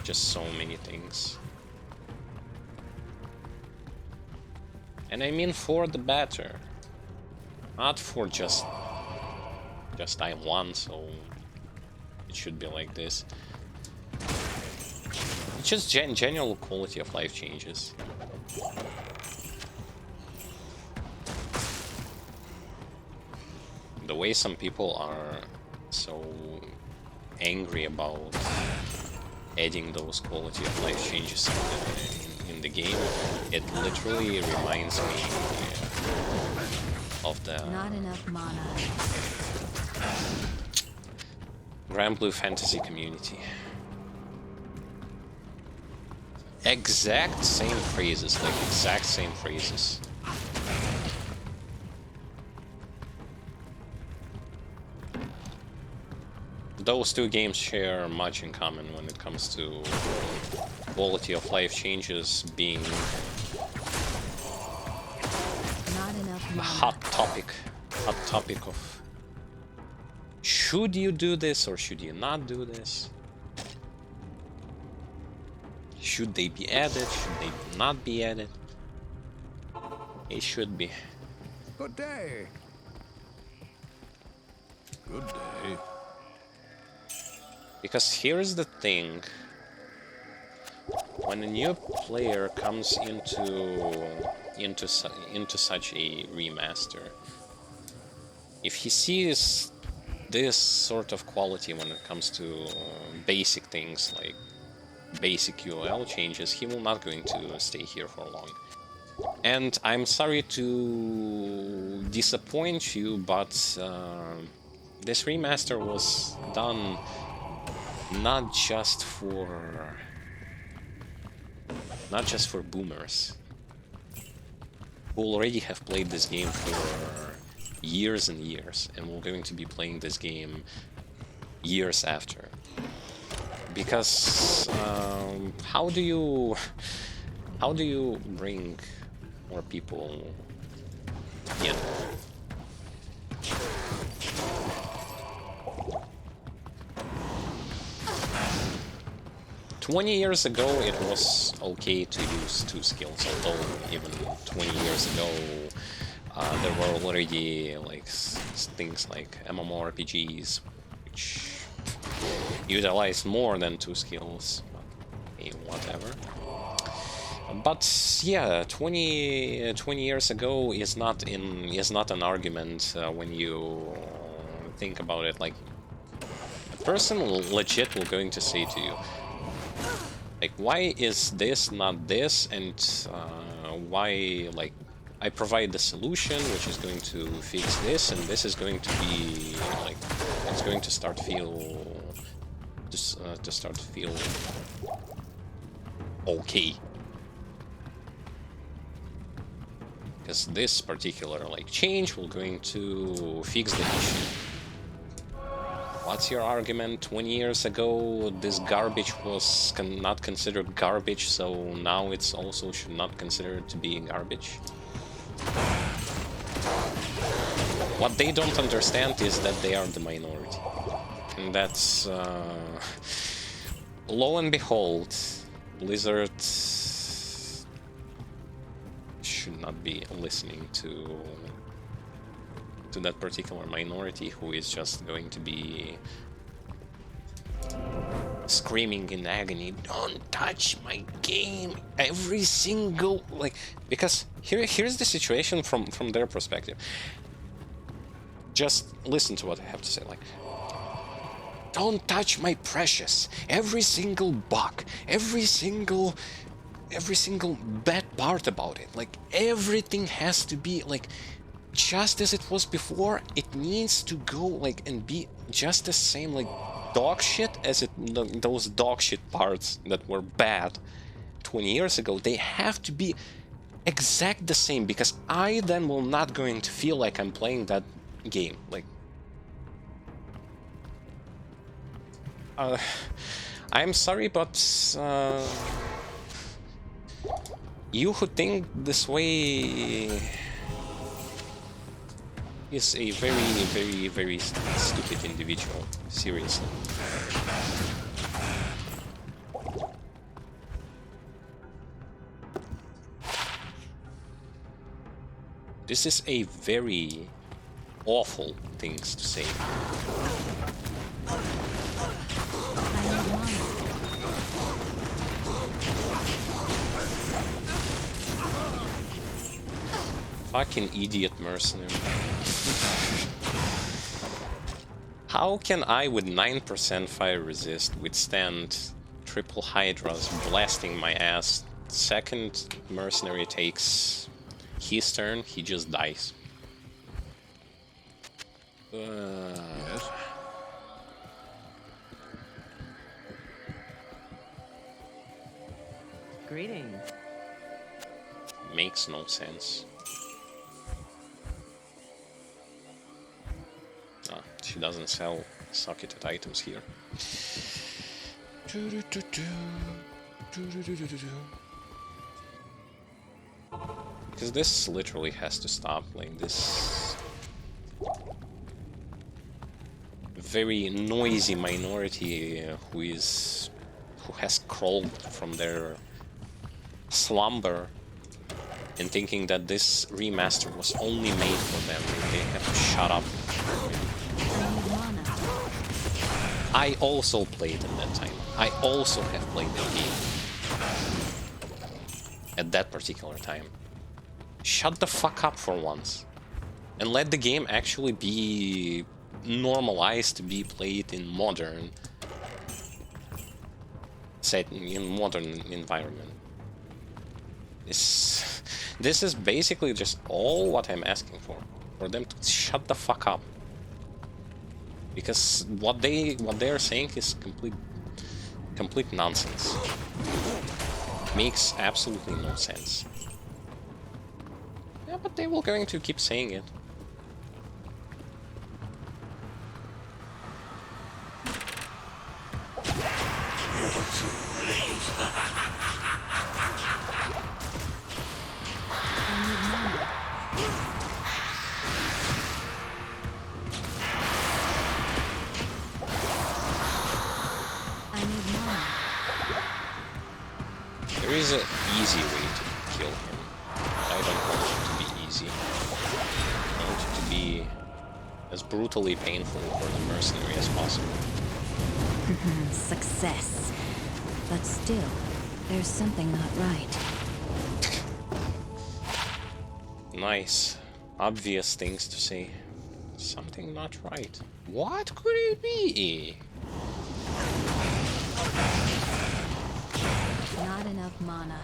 A: Just so many things. And I mean for the better. Not for just I won, so it should be like this. It's just general quality of life changes. The way some people are so angry about adding those quality of life changes in the game, it literally reminds me of the
D: Not enough mana.
A: Grand Blue Fantasy community. Exact same phrases, like exact same phrases. Those two games share much in common when it comes to quality of life changes being
D: Not enough
A: a
D: mana.
A: hot topic of should you do this or should you not do this? Should they be added? Should they not be added? It should be.
F: Good day. Good day.
A: Because here's the thing. When a new player comes into into such a remaster, if he sees this sort of quality when it comes to basic things like basic UL changes, he will not going to stay here for long. And I'm sorry to disappoint you, but this remaster was done not just for boomers who already have played this game for years and years and will going to be playing this game years after. Because how do you bring more people in? 20 years ago, it was okay to use 2 skills, although even 20 years ago, there were already like things like MMORPGs, which utilized more than 2 skills. Okay, whatever. But yeah, 20 years ago is not an argument when you think about it. Like, a person legit will going to say to you, like, why is this not this, and why, like, I provide the solution which is going to fix this, and this is going to be like, it's going to start feel okay, because this particular like change will going to fix the issue. What's your argument? 20 years ago, this garbage was not considered garbage, so now it's also should not considered to be garbage. What they don't understand is that they are the minority. And that's... lo and behold, Blizzard should not be listening to that particular minority who is just going to be screaming in agony, "Don't touch my game!" Every single, like, because here's the situation from their perspective. Just listen to what I have to say, like, "Don't touch my precious! Every single bug, every single bad part about it, like, everything has to be like just as it was before. It needs to go like and be just the same, like dog shit as those dog shit parts that were bad 20 years ago. They have to be exact the same, because I then will not going to feel like I'm playing that game. Like, I'm sorry, but you who think this way is a very stupid individual. Seriously. This is a very awful things to say. Fucking idiot mercenary. How can I with 9% fire resist withstand triple hydras blasting my ass? Second mercenary takes his turn, he just dies.
F: Yes?
G: Greetings.
A: Makes no sense. Ah, she doesn't sell socketed items here. Because this literally has to stop. Like, this very noisy minority who has crawled from their slumber and thinking that this remaster was only made for them. They have to shut up. I also played in that time. I also have played the game at that particular time. shut the fuck up for once. And let the game actually be normalized to be played in modern setting, in modern environment. This is basically just all what I'm asking for them to shut the fuck up. Because what they're saying is complete nonsense. Makes absolutely no sense. Yeah, but they will going to keep saying it. There is an easy way to kill him. I don't want it to be easy. I want it to be as brutally painful for the mercenary as possible.
D: Success. But still, there's something not right.
A: Nice. Obvious things to say. Something not right. What could it be?
D: Not enough mana.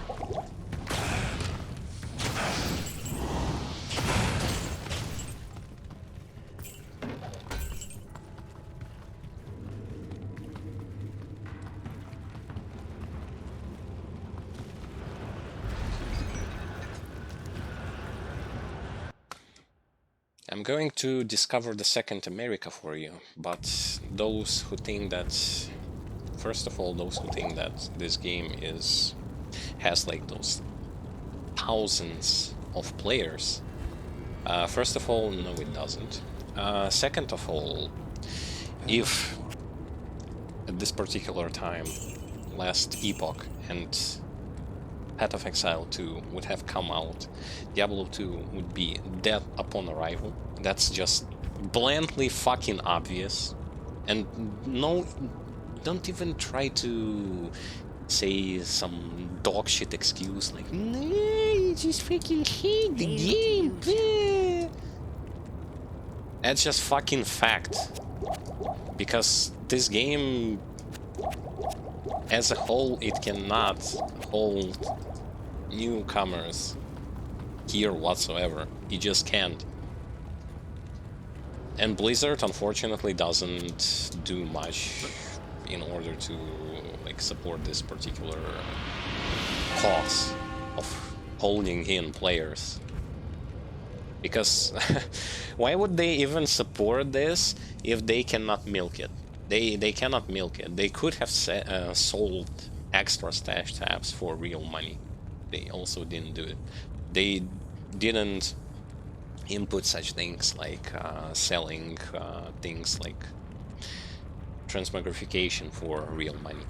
A: I'm going to discover the second America for you, but those who think that, first of all, those who think that this game has like those thousands of players, first of all, no, it doesn't. Second of all, if at this particular time, last epoch, and Path of Exile 2 would have come out, Diablo 2 would be dead upon arrival. That's just blandly fucking obvious. And no, don't even try to say some dog shit excuse like, no, you just freaking hate the game. Bleh." That's just fucking fact. Because this game, as a whole, it cannot hold newcomers here whatsoever. It just can't. And Blizzard unfortunately doesn't do much in order to like support this particular cause of holding in players. Because why would they even support this if they cannot milk it? They cannot milk it. They could have sold extra stash tabs for real money. They also didn't do it. They didn't input such things like selling things like transmogrification for real money.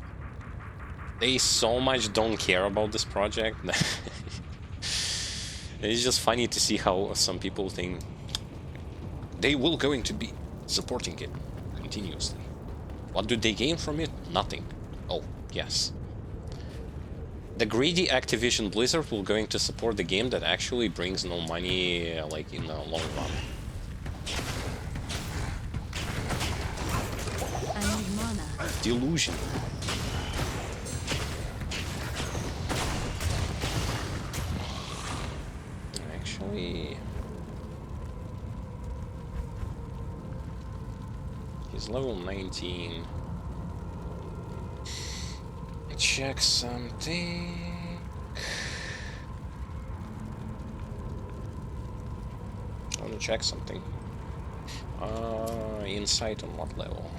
A: They so much don't care about this project. It's just funny to see how some people think they will going to be supporting it continuously. What do they gain from it? Nothing. Oh, yes. The greedy Activision Blizzard will going to support the game that actually brings no money, like, in the long run.
D: I need mana.
A: Delusion. Actually, he's level 19. Check something. I want to check something. Insight on what level?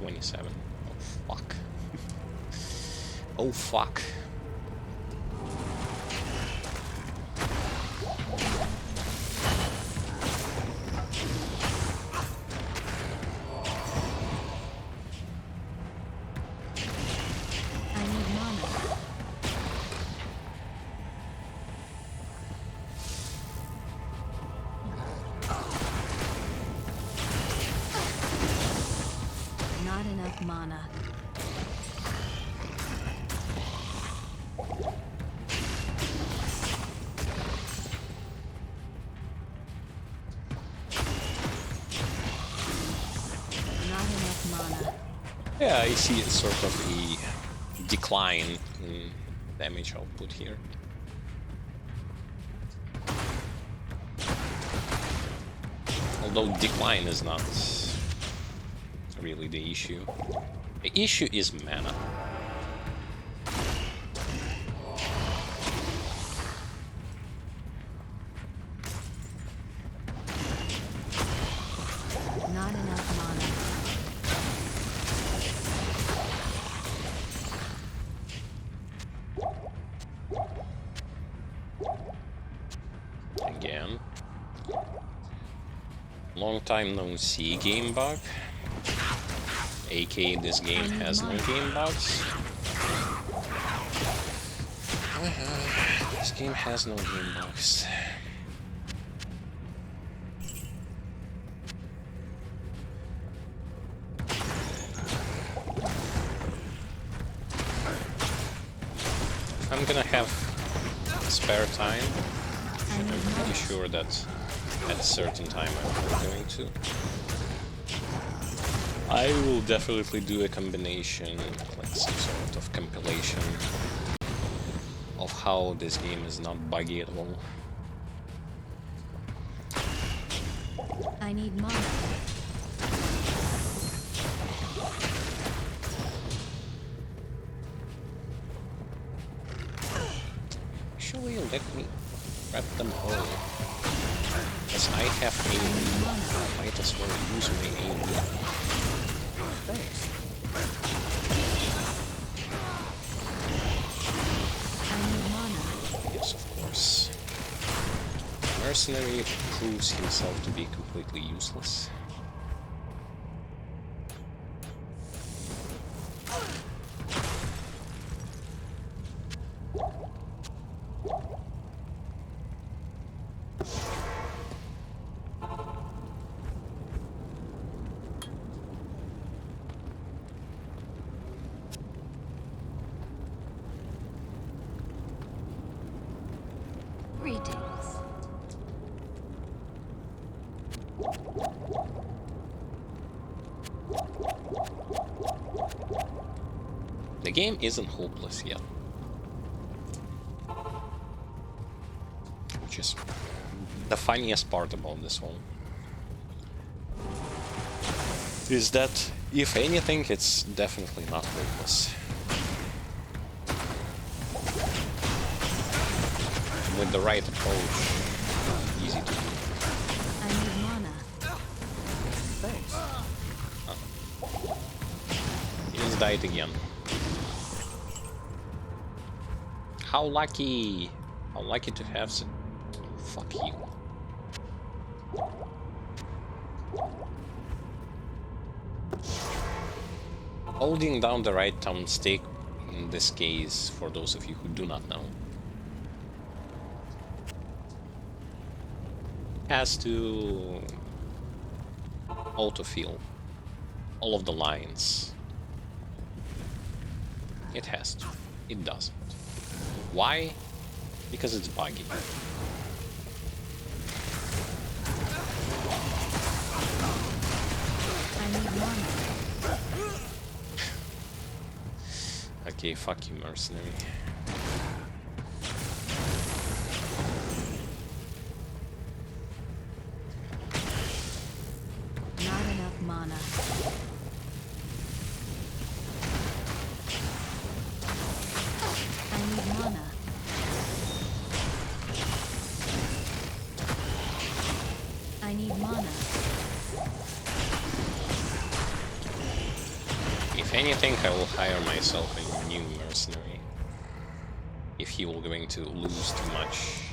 A: $27. Oh fuck. Oh fuck.
D: mana. Not enough mana.
A: Yeah, I see sort of a decline in damage output here. Although decline is not really the issue. The issue is mana.
D: Not enough mana.
A: Again. Long time no see game bug. aka this game has no game bugs. This game has no game bugs. If I'm gonna have spare time, I'm pretty sure that at a certain time I'm going to. I will definitely do a combination, like some sort of compilation of how this game is not buggy at all.
D: I need mana.
A: Actually, let me grab them all. As I have aim, I might as well use my aim.
E: Thanks.
D: I need mana.
A: Yes, of course. Mercenary proves himself to be completely useless.
D: Greetings.
A: The game isn't hopeless yet. Which is the funniest part about this whole. Is that, if anything, it's definitely not hopeless. With the right approach, easy to do.
D: I need mana.
E: Thanks.
A: He just died again. How lucky! How lucky to have some. Fuck you. Holding down the right thumbstick in this case, for those of you who do not know, has to autofill all of the lines. It has to. It doesn't. Why? Because it's buggy.
D: I need mana.
A: Okay, fuck you, mercenary.
D: Not enough mana. I need mana. I need mana.
A: If anything, I will hire myself a new mercenary. If he will going to lose too much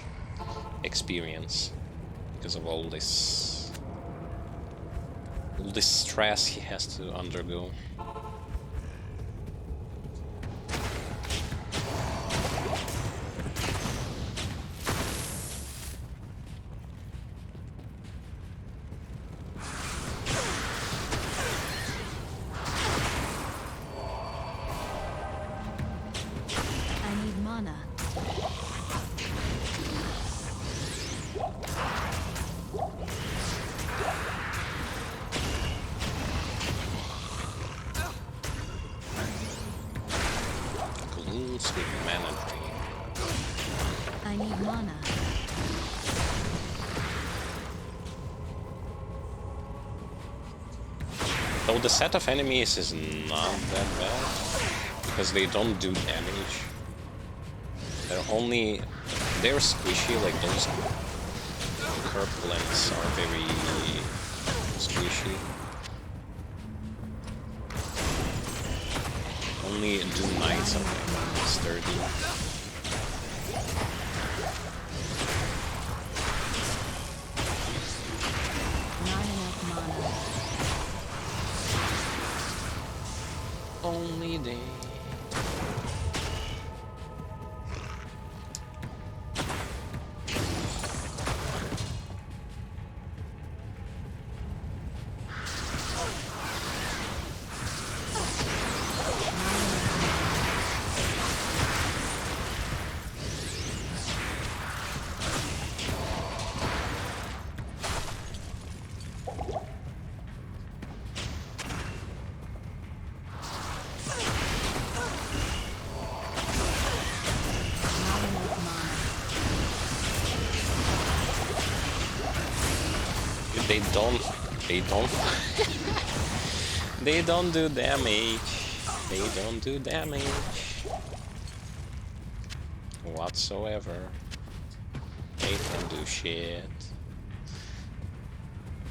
A: experience because of all this stress he has to undergo. So the set of enemies is not that bad, because they don't do damage. They're squishy, like those purplins are very squishy. Only Doom Knights are like sturdy.
D: Not enough mana.
A: Only they. They don't do damage. They don't do damage whatsoever. They can do shit.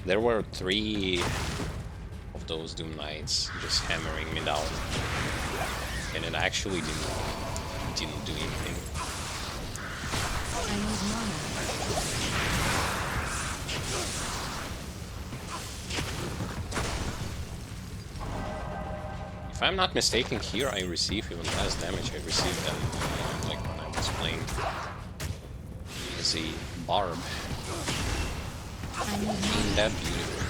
A: There were 3 of those Doom Knights just hammering me down, and it actually didn't do anything.
D: I need mana.
A: If I'm not mistaken, here I receive even less damage I received than like when I was playing as a barb. Ain't that beautiful?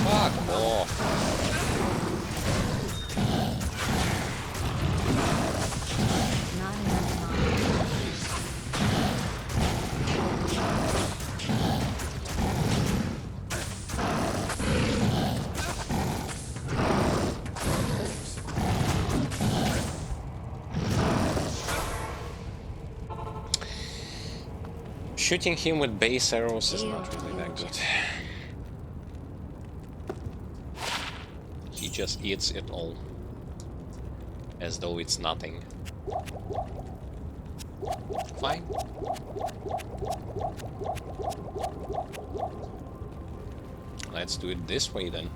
A: Fuck off.
D: Not enough
A: Shooting him with base arrows is not really that good. He just eats it all as though it's nothing. Fine. Let's do it this way then.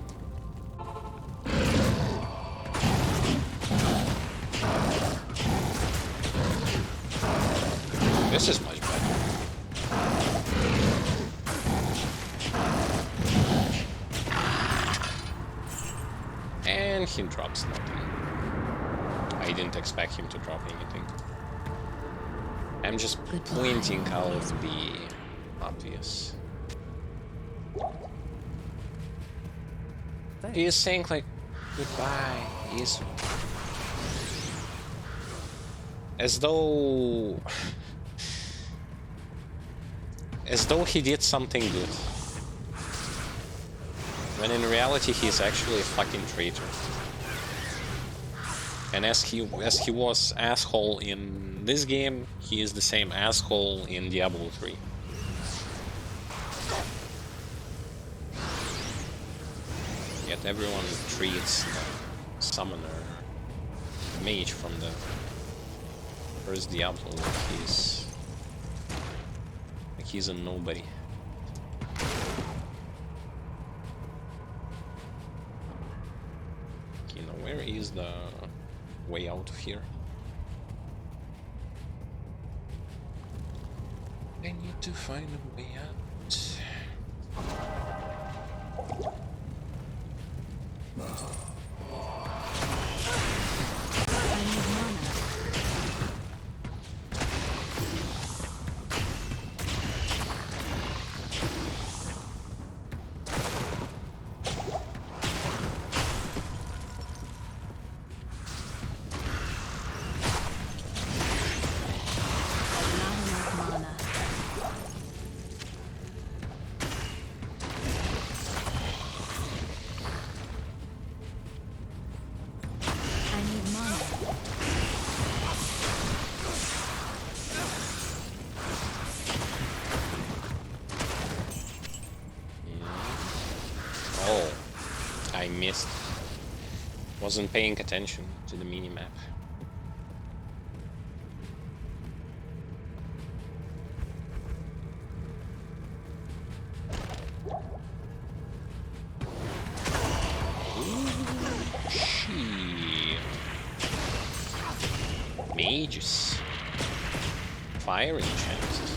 A: This is much better. And he drops nothing. I didn't expect him to drop anything. I'm just pointing out the obvious. He is saying like goodbye. He's as though he did something good. When in reality he's actually a fucking traitor. And as he was asshole in this game, he is the same asshole in Diablo 3. Yet everyone treats the summoner, the mage from the first Diablo like he's a nobody. Okay, now where is the way out of here? I need to find a way out. missed. Wasn't paying attention to the minimap. Mages. Firing chances.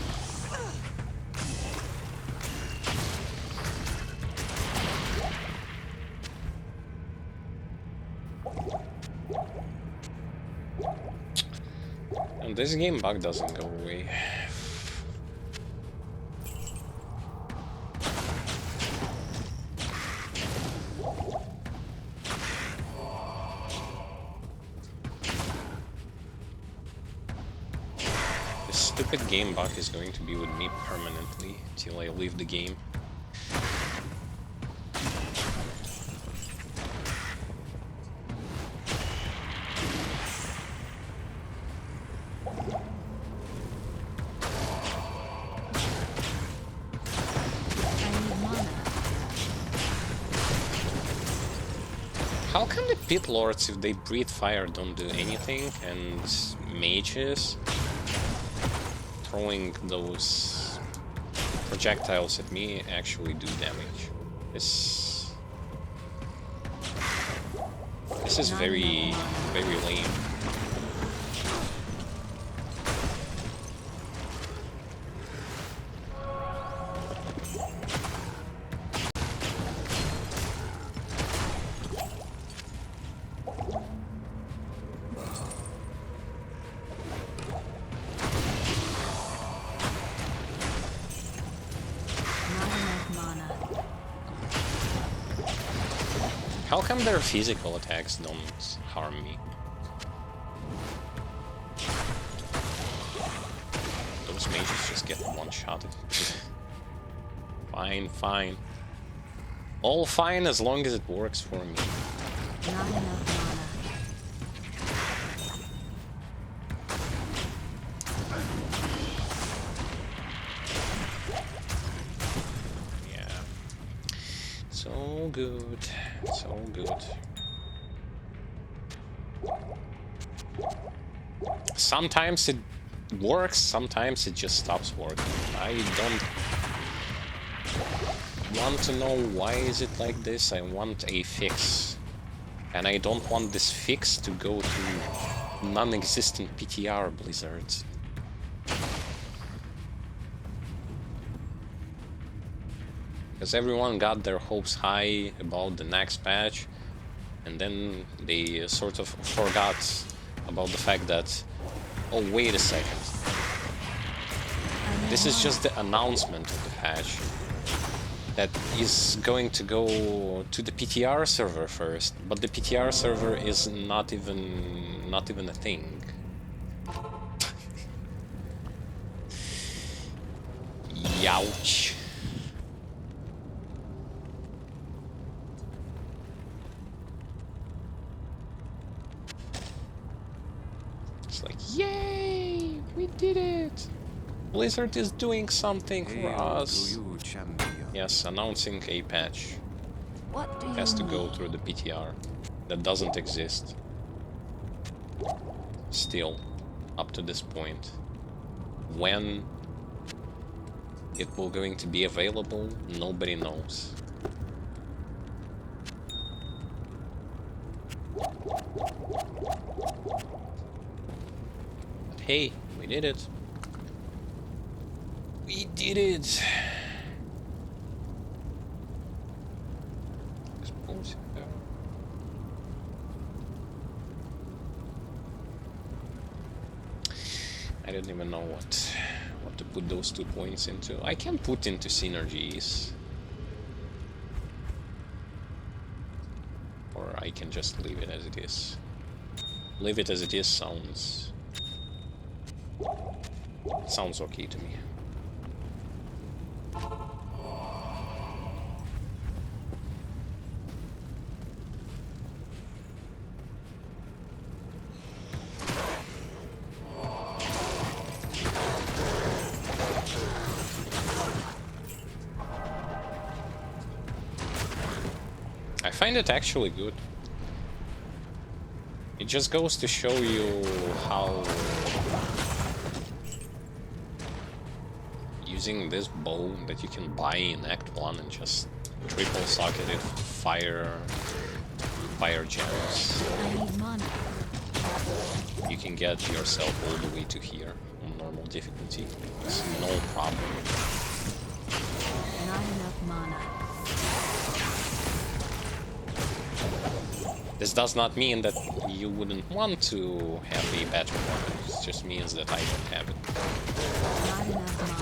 A: And this game bug doesn't go away. Stupid game bug is going to be with me permanently till I leave the game. How come the pit lords, if they breathe fire, don't do anything, and mages throwing those projectiles at me actually do damage? This is very, very lame. How come their physical attacks don't harm me? Those mages just get one-shotted. Fine, fine. All fine as long as it works for me.
D: Not enough mana.
A: So good, so good. Sometimes it works, sometimes it just stops working. I don't want to know why is it like this. I want a fix. And I don't want this fix to go to non-existent PTR blizzards. Because everyone got their hopes high about the next patch, and then they sort of forgot about the fact that, oh, wait a second. This is just the announcement of the patch that is going to go to the PTR server first, but the PTR server is not even a thing. Youch. It's like, yay, we did it. Blizzard is doing something for us. Yes, announcing a patch.
D: What do you
A: Has to go through the PTR. That doesn't exist. Still, up to this point. When it will going to be available, nobody knows. But hey, we did it. We did it! I don't even know what to put those 2 points into. I can put into synergies. Or I can just leave it as it is. Leave it as it is sounds okay to me. I find it actually good. It just goes to show you how using this bow that you can buy in Act 1 and just triple socket it, fire gems.
D: I need mana.
A: You can get yourself all the way to here on normal difficulty. It's no problem.
D: Not enough mana.
A: This does not mean that you wouldn't want to have a better one. It just means that I don't have it.
D: Not enough mana.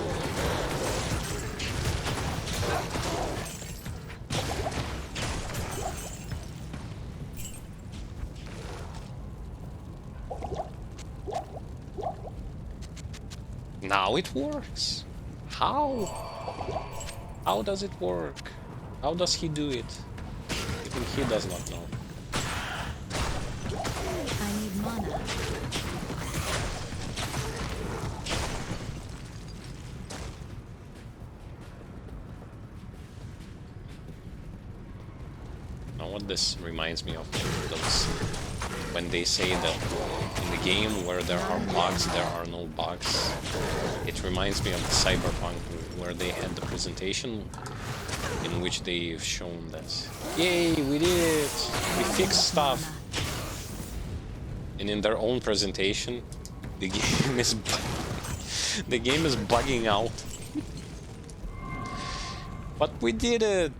A: Now it works. How? How does it work? How does he do it? Even he does not know.
D: I need mana.
A: Now what this reminds me of those when they say that in the game where there are bugs, there are no bugs. It reminds me of the Cyberpunk where they had the presentation in which they've shown that, yay, we did it! We fixed stuff! And in their own presentation, the game is the game is bugging out. But we did it!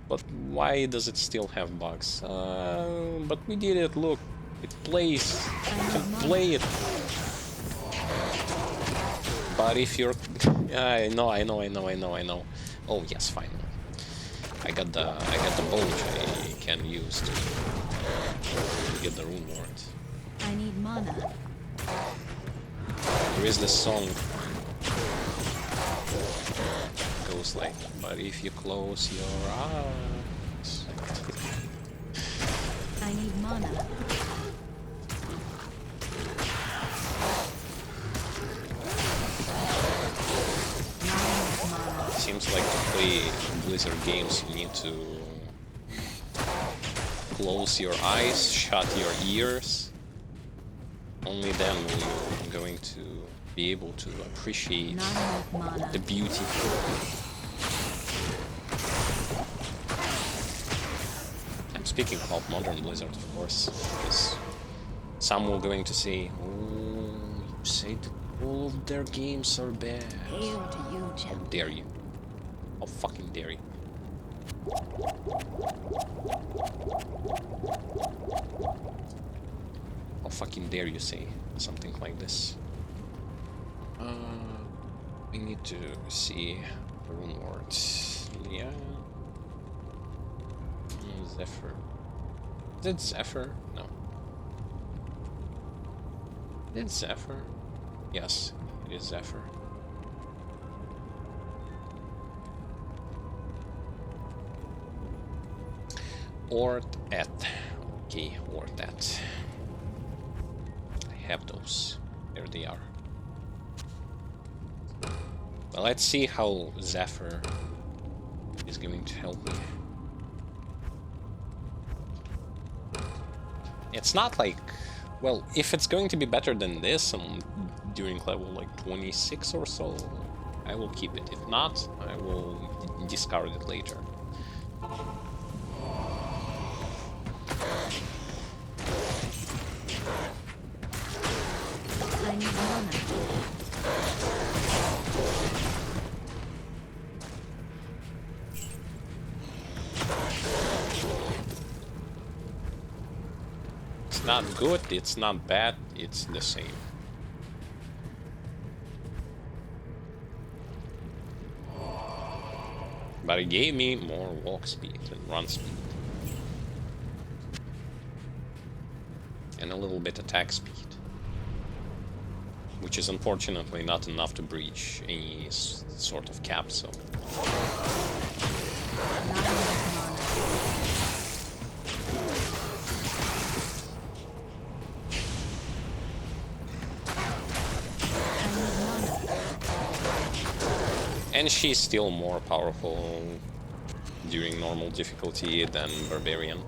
A: But why does it still have bugs? But we did it, look. It plays. You can play it. But if you're... I know. Oh, yes, finally. I got the bow which I can use to get the rune ward.
D: I need mana.
A: There is this song. It goes like, but if you close your eyes...
D: I need mana.
A: Seems like to play Blizzard games you need to close your eyes, shut your ears. Only then will you going to be able to appreciate the beauty. I'm speaking about modern Blizzard, of course, because some will going to say, oh, you said all of their games are bad.
D: Hail to you,
A: How
D: champion.
A: dare you? How fucking dare you? How fucking dare you say something like this? We need to see rune words. Yeah. Zephyr. Is it Zephyr? No. Is it Zephyr? Yes, it is Zephyr. Ort at. Okay, Ort at. I have those. There they are. Well, let's see how Zephyr is going to help me. It's not like... Well, if it's going to be better than this during level like 26 or so, I will keep it. If not, I will discard it later.
D: I need mana.
A: It's not good, it's not bad, it's the same. But it gave me more walk speed and run speed. And a little bit attack speed. Which is unfortunately not enough to breach any sort of cap, so...
D: Not enough mana.
A: And she's still more powerful during normal difficulty than Barbarian.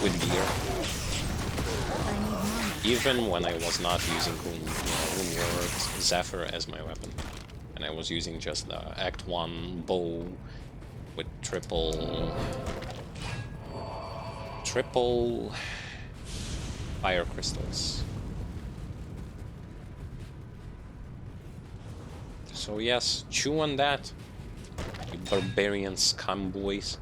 A: with gear.
D: I need mana.
A: Even when I was not using Moonward Zephyr as my weapon. And I was using just the Act 1 bow with triple fire crystals. So yes, chew on that, you barbarian scum boys.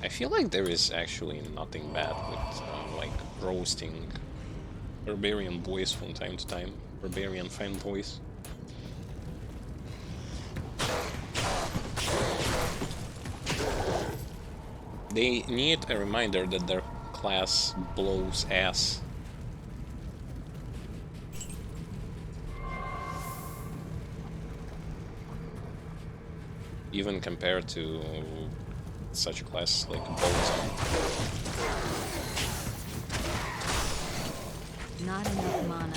A: I feel like there is actually nothing bad with like roasting barbarian boys from time to time, barbarian fanboys. They need a reminder that their class blows ass. Even compared to such a class like Bolton.
D: Not enough mana.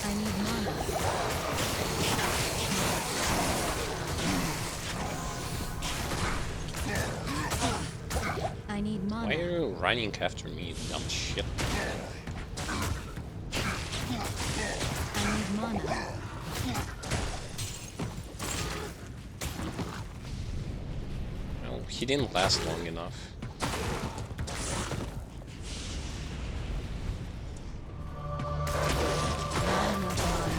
D: I need mana. I need mana.
A: Why are you running after me, you dumb shit?
D: I need mana.
A: No, he didn't last long enough.
D: Not enough mana.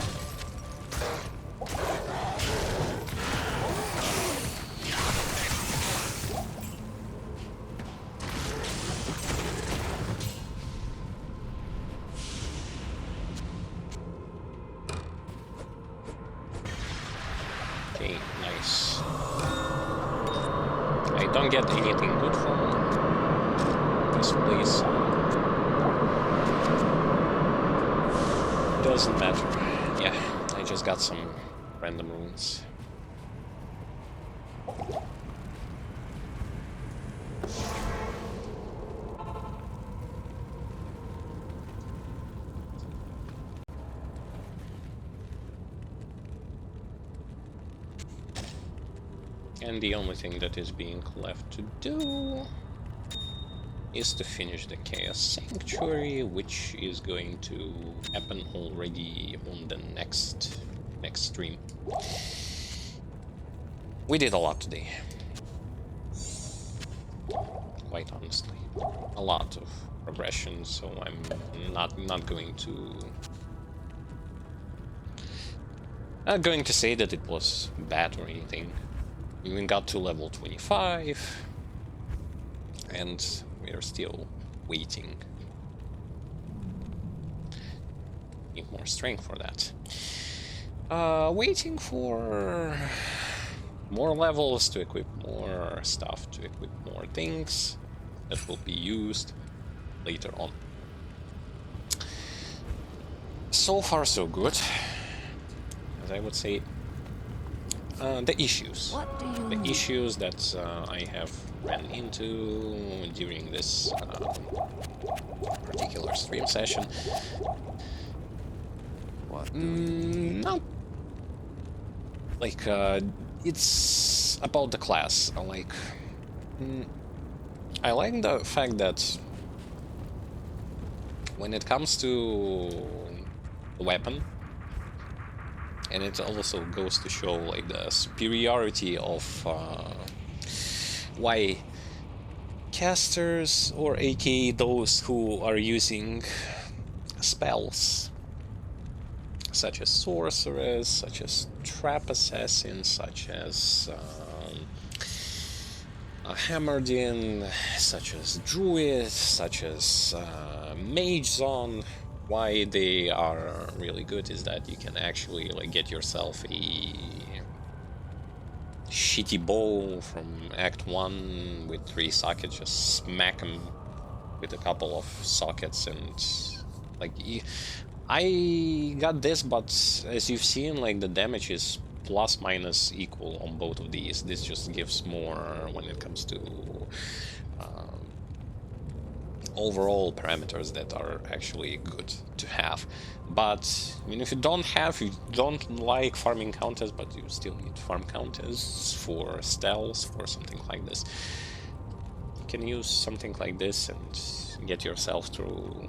A: Okay, nice. I don't get anything good from this place. Doesn't matter. Yeah, I just got some random runes. And the only thing that is being left to do is to finish the Chaos Sanctuary, which is going to happen already on the next stream. We did a lot today. Quite honestly. A lot of progression, so I'm not going to say that it was bad or anything. We even got to level 25, and we are still waiting. Need more strength for that. Waiting for more levels to equip more stuff, to equip more things that will be used later on. So far, so good. As I would say, the issues.
D: What do you
A: The
D: need?
A: issues that I have ran into during this particular stream session.
E: What?
A: Not like it's about the class. I like the fact that when it comes to the weapon, and it also goes to show like the superiority of why casters, or aka those who are using spells such as sorcerers, such as trap assassins, such as a Hammerdin, such as druid, such as Magezon. Why they are really good is that you can actually like get yourself a shitty bow from Act 1 with 3 sockets, just smack them with a couple of sockets, and like I got this, but as you've seen, like the damage is plus minus equal on both of these. This just gives more when it comes to overall parameters that are actually good to have. But I mean, if you don't like farming counters, but you still need farm counters for stealth, for something like this, you can use something like this and get yourself through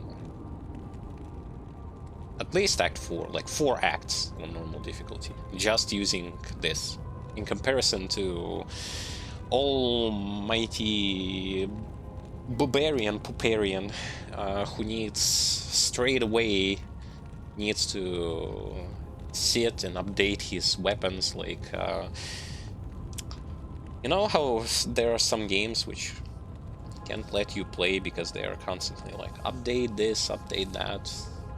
A: at least Act 4, like 4 acts on normal difficulty, just using this, in comparison to almighty Barbarian Pooparian, who straight away needs to sit and update his weapons, like, you know how there are some games which can't let you play because they are constantly like, update this, update that,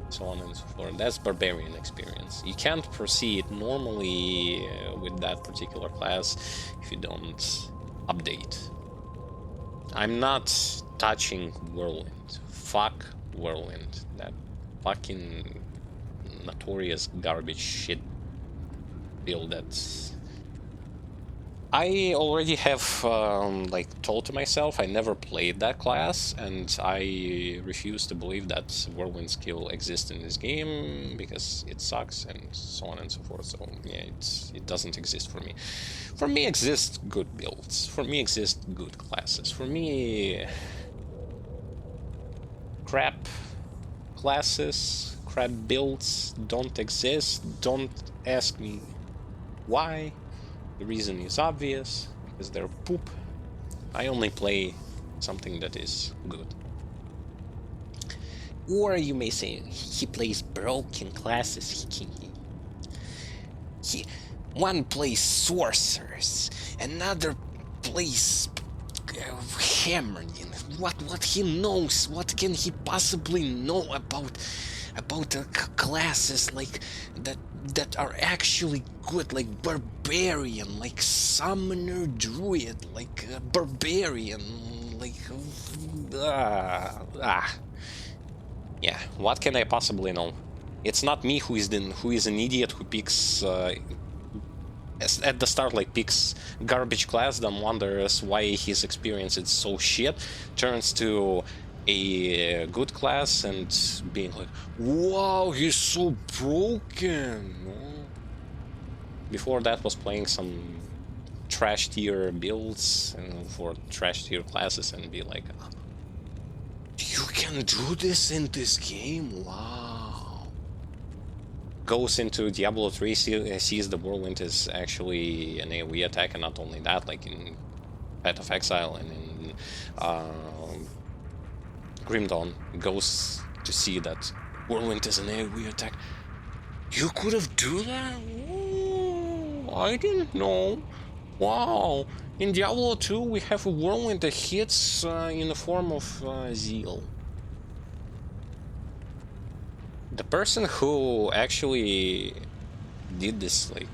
A: so on and so forth. That's Barbarian experience. You can't proceed normally with that particular class if you don't update. I'm not touching Whirlwind. Fuck Whirlwind. That fucking notorious garbage shit build that's... I already have like told to myself I never played that class, and I refuse to believe that Whirlwind skill exists in this game because it sucks and so on and so forth. So yeah, it doesn't exist for me. For me exist good builds. For me exist good classes. For me, crap classes, crap builds don't exist. Don't ask me why. The reason is obvious, because they're poop. I only play something that is good. Or you may say, he plays broken classes. One plays sorcerers, another plays hammering. What he knows? What can he possibly know about classes like that are actually good, like barbarian, like summoner druid, like barbarian, like yeah. What can I possibly know? It's not me who is an idiot who picks at the start, like, picks garbage class, then wonders why his experience is so shit, turns to a good class and being like, wow, he's so broken. Before that was playing some trash tier builds and for trash tier classes and be like, you can do this in this game? Wow. Goes into Diablo 3, sees the Whirlwind is actually an AoE attack, and not only that, like in Path of Exile and in Grim Dawn, goes to see that Whirlwind is an AoE attack. You could have do that? Ooh, I didn't know. Wow. In Diablo 2 we have a Whirlwind that hits in the form of Zeal. The person who actually did this, like,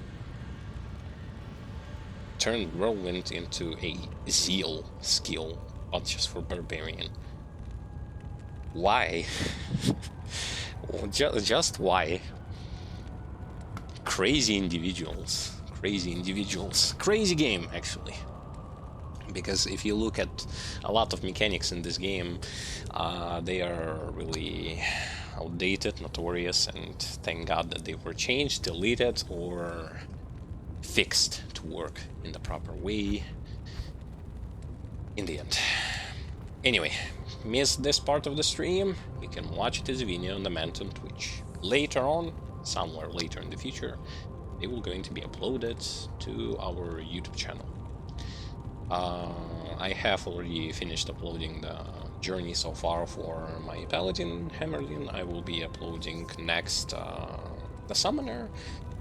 A: turned Whirlwind into a Zeal skill, not just for Barbarian. Why? Just why? Crazy individuals. Crazy game, actually. Because if you look at a lot of mechanics in this game, they are really outdated, notorious, and thank God that they were changed, deleted, or fixed to work in the proper way in the end. Anyway, missed this part of the stream? You can watch this video on demand on Twitch. Later on, somewhere later in the future, they will going to be uploaded to our YouTube channel. I have already finished uploading the journey so far for my Paladin, Hammerlin. I will be uploading next the Summoner.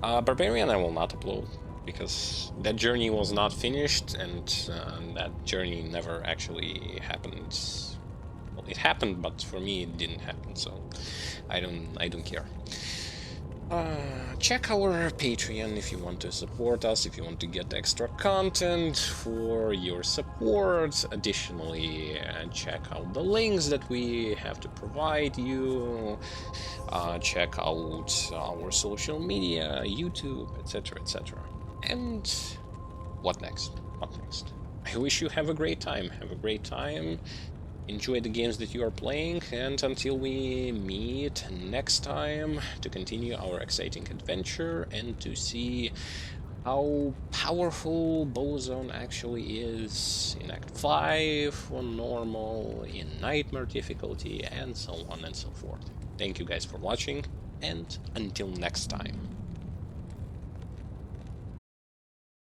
A: Barbarian I will not upload, because that journey was not finished, and that journey never actually happened. Well, it happened, but for me it didn't happen, so I don't care. Check our Patreon if you want to support us, if you want to get extra content for your support. Additionally, check out the links that we have to provide you. Check out our social media, YouTube, etc., etc. And what next? What next? I wish you have a great time. Have a great time. Enjoy the games that you are playing, and until we meet next time to continue our exciting adventure and to see how powerful Bozon actually is in Act 5 on normal, in Nightmare difficulty, and so on and so forth. Thank you guys for watching, and until next time.